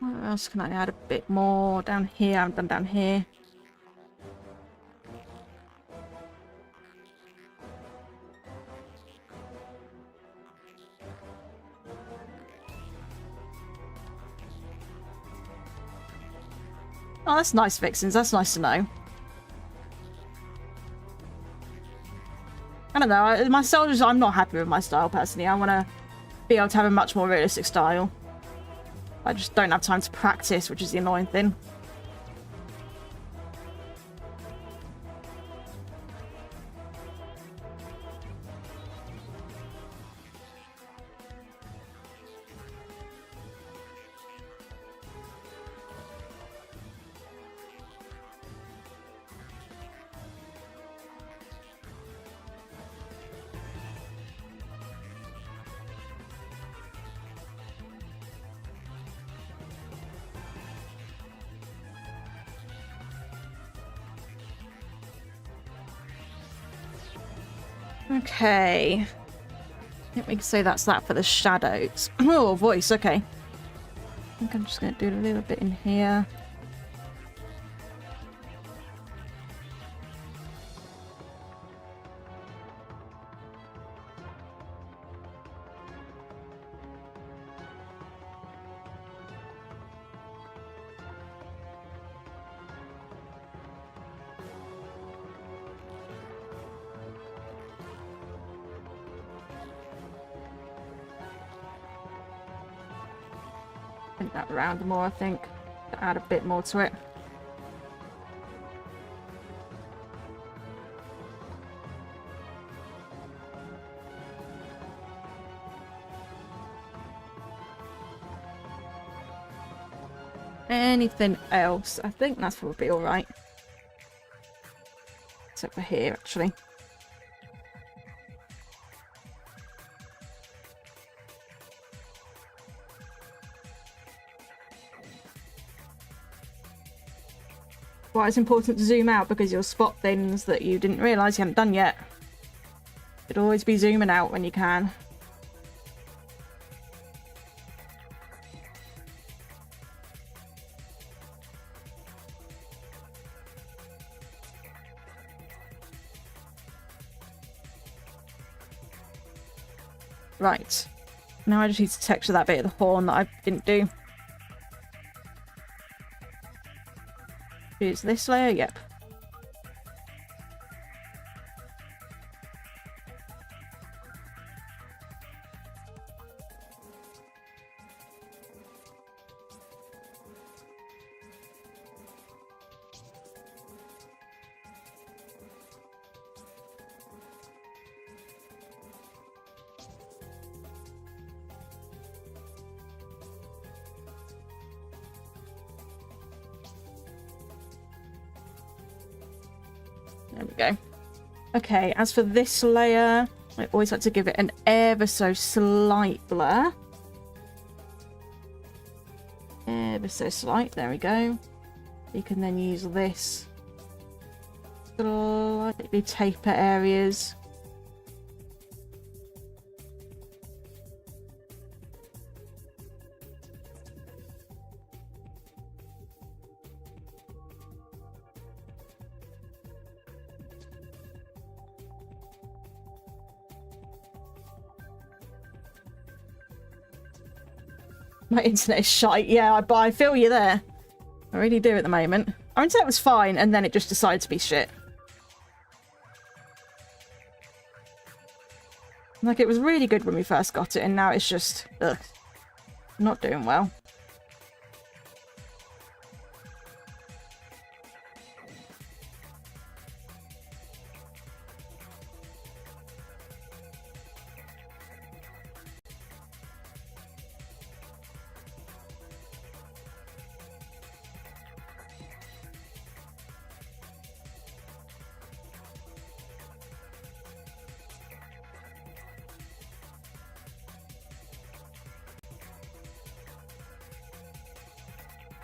Where else can I add a bit more? Down here, I haven't done down here. Oh, that's nice, Vixens. That's nice to know. I don't know. My style is... I'm not happy with my style, personally. I want to be able to have a much more realistic style. I just don't have time to practice, which is the annoying thing. Okay. I think we can say that's that for the shadows. Oh, voice, okay. I think I'm just going to do a little bit in here. That around more, I think, to add a bit more to it. Anything else? I think that's probably all right. Except for here, actually. Why it's important to zoom out, because you'll spot things that you didn't realise you haven't done yet. Should always be zooming out when you can. Right. Now I just need to texture that bit of the horn that I didn't do. Is this layer? Yep. There we go. Okay, as for this layer, I always like to give it an ever so slight blur. Ever so slight, there we go. You can then use this slightly taper areas. My internet is shite. Yeah, I feel you there. I really do at the moment. Our internet was fine, and then it just decided to be shit. Like, it was really good when we first got it, and now it's just... ugh. Not doing well.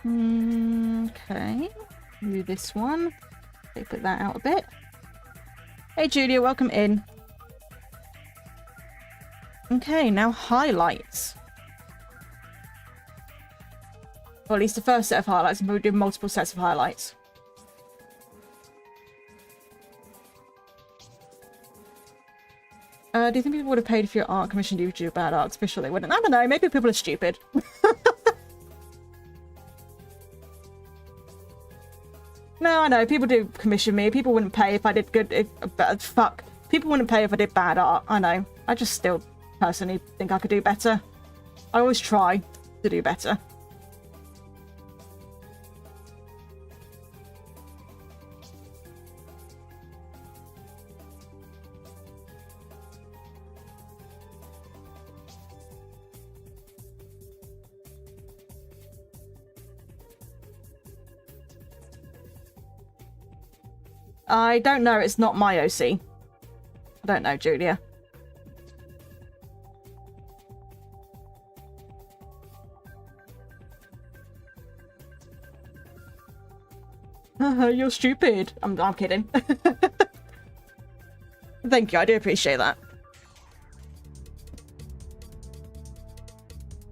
Okay. Do this one. They put that out a bit. Hey Julia, welcome in. Okay, now highlights. Or at least the first set of highlights, and we'll do multiple sets of highlights. Do you think people would have paid for your art commissioned you to do bad art? Especially they wouldn't. I don't know, maybe people are stupid. No, I know, people do commission me. People wouldn't pay if I did good, fuck. People wouldn't pay if I did bad art, I know. I just still personally think I could do better. I always try to do better. I don't know, it's not my OC. I don't know, Julia. You're stupid. I'm kidding. Thank you, I do appreciate that.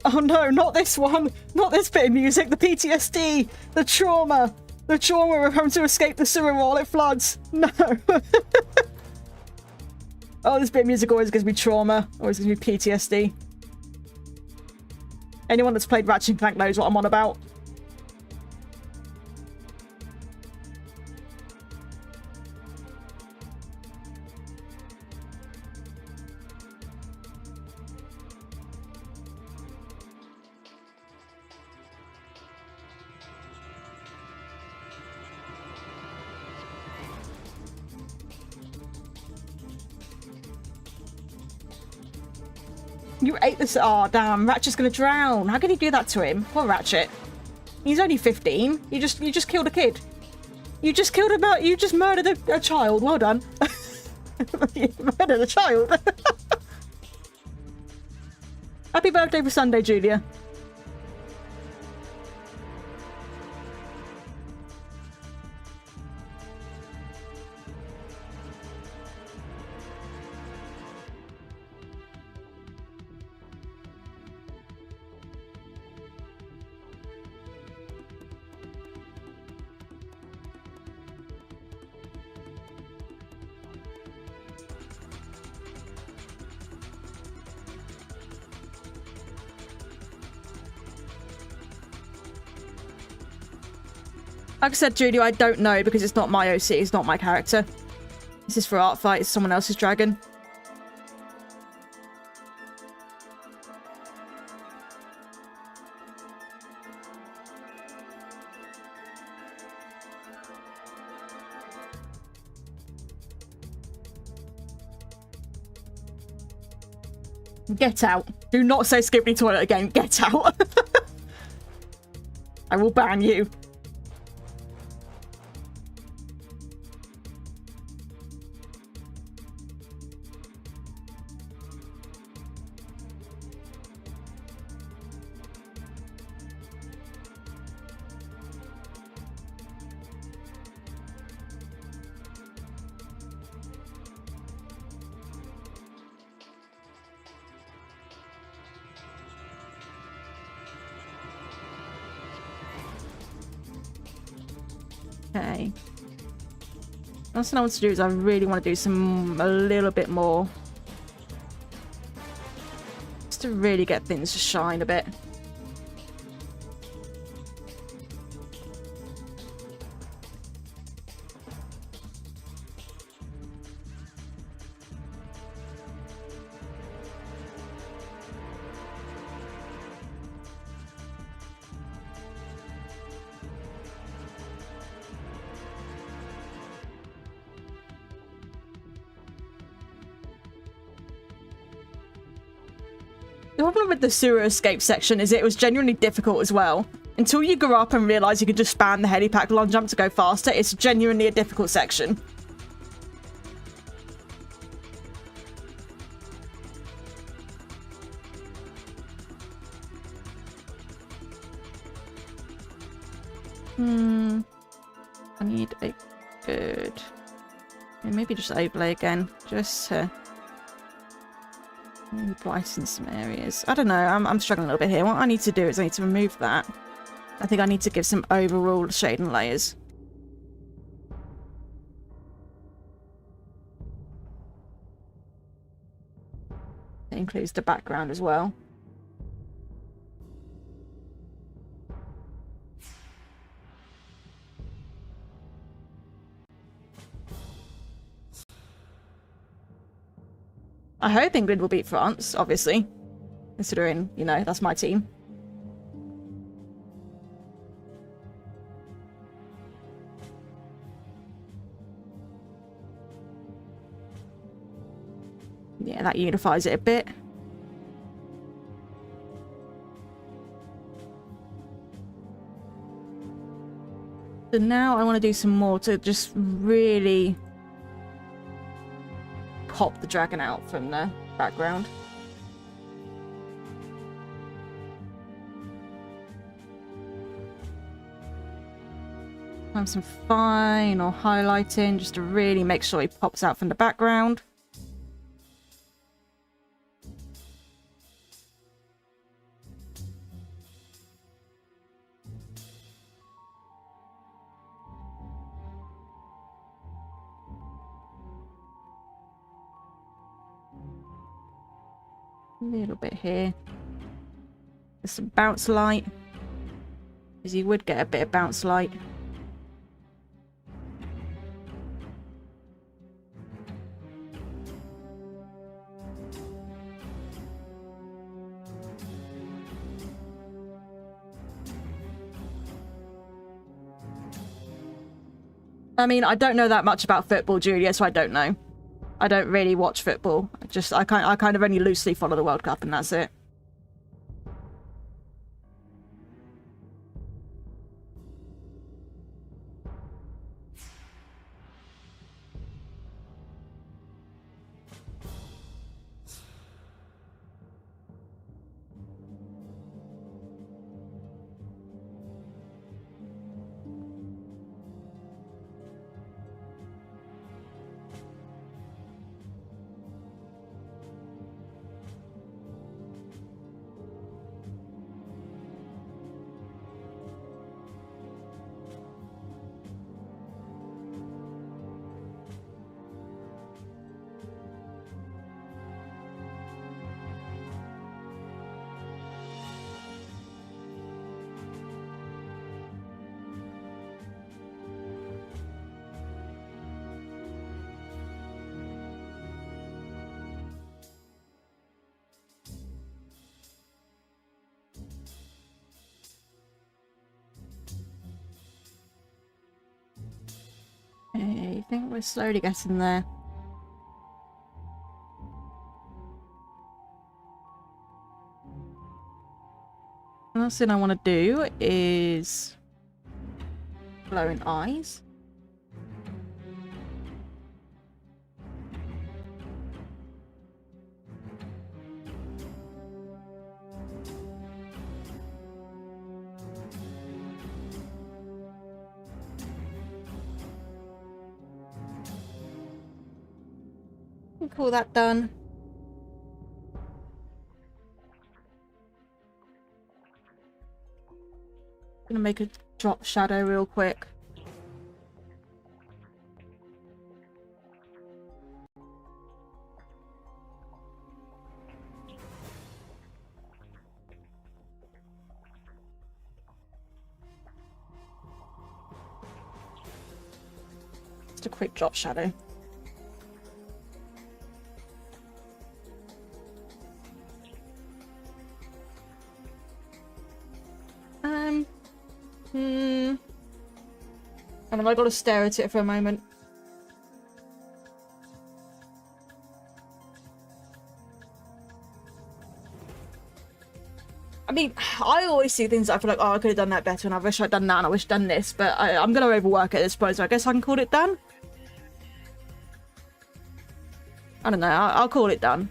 Oh no, not this one. Not this bit of music. The PTSD. The trauma. The trauma of having to escape the sewer while it floods. No. Oh, this bit of music always gives me trauma. Always gives me PTSD. Anyone that's played Ratchet & Clank knows what I'm on about. You ate this. Oh, damn. Ratchet's gonna drown. How can you do that to him? Poor Ratchet. He's only 15. You just killed a kid. You just killed about. You just murdered a child. Well done. You murdered a child. Happy birthday for Sunday, Julia. Like I said, Judy, I don't know because it's not my OC, it's not my character. This is for Artfight, it's someone else's dragon. Get out. Do not say Skibbly Toilet again. Get out. I will ban you. Okay. Last thing I want to do is I really want to do a little bit more. Just to really get things to shine a bit. The problem with the sewer escape section is it was genuinely difficult as well. Until you grow up and realise you can just spam the helipack long jump to go faster, it's genuinely a difficult section. I need a good... maybe just overlay again, just to maybe brighten some areas. I don't know, I'm struggling a little bit here. What I need to do is I need to remove that. I think I need to give some overall shading layers. It includes the background as well. I hope England will beat France, obviously. Considering, you know, that's my team. Yeah, that unifies it a bit. So now I want to do some more to just really pop the dragon out from the background. Have some final highlighting just to really make sure he pops out from the background. A little bit here. There's some bounce light, because you would get a bit of bounce light. I mean, I don't know that much about football, Julia, so I don't know. I don't really watch football. I kind of only loosely follow the World Cup and that's it. I think we're slowly getting there. The last thing I want to do is glowing eyes. Call that done. Gonna make a drop shadow real quick. Just a quick drop shadow. And I gotta stare at it for a moment. I mean, I always see things that I feel like, oh, I could have done that better, and I wish I'd done that, and I wish I'd done this, but I'm gonna overwork it at this point, so I guess I can call it done. I don't know, I'll call it done.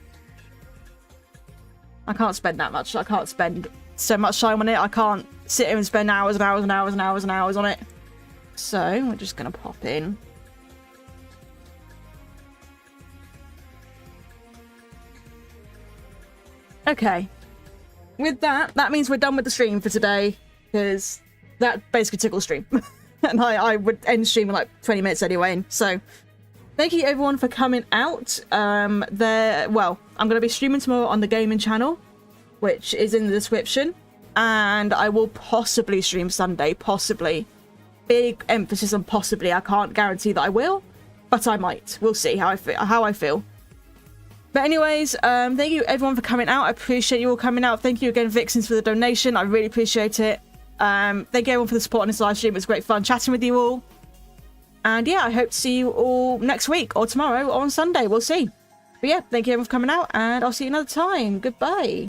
I can't spend that much. I can't spend so much time on it. I can't sit here and spend hours and hours and hours and hours and hours on it. So we're just gonna pop in. Okay. With that, that means we're done with the stream for today, because that basically took all stream. And I would end stream in like 20 minutes anyway. So thank you everyone for coming out. Well, I'm going to be streaming tomorrow on the gaming channel, which is in the description. And I will possibly stream Sunday, possibly. Big emphasis on possibly. I can't guarantee that I will, but I might. We'll see how I feel. But anyways, thank you everyone for coming out. I appreciate you all coming out. Thank you again, Vixens, for the donation. I really appreciate it. Thank you everyone for the support on this live stream. It was great fun chatting with you all. And yeah, I hope to see you all next week or tomorrow or on Sunday. We'll see. But yeah, thank you everyone for coming out, and I'll see you another time. Goodbye.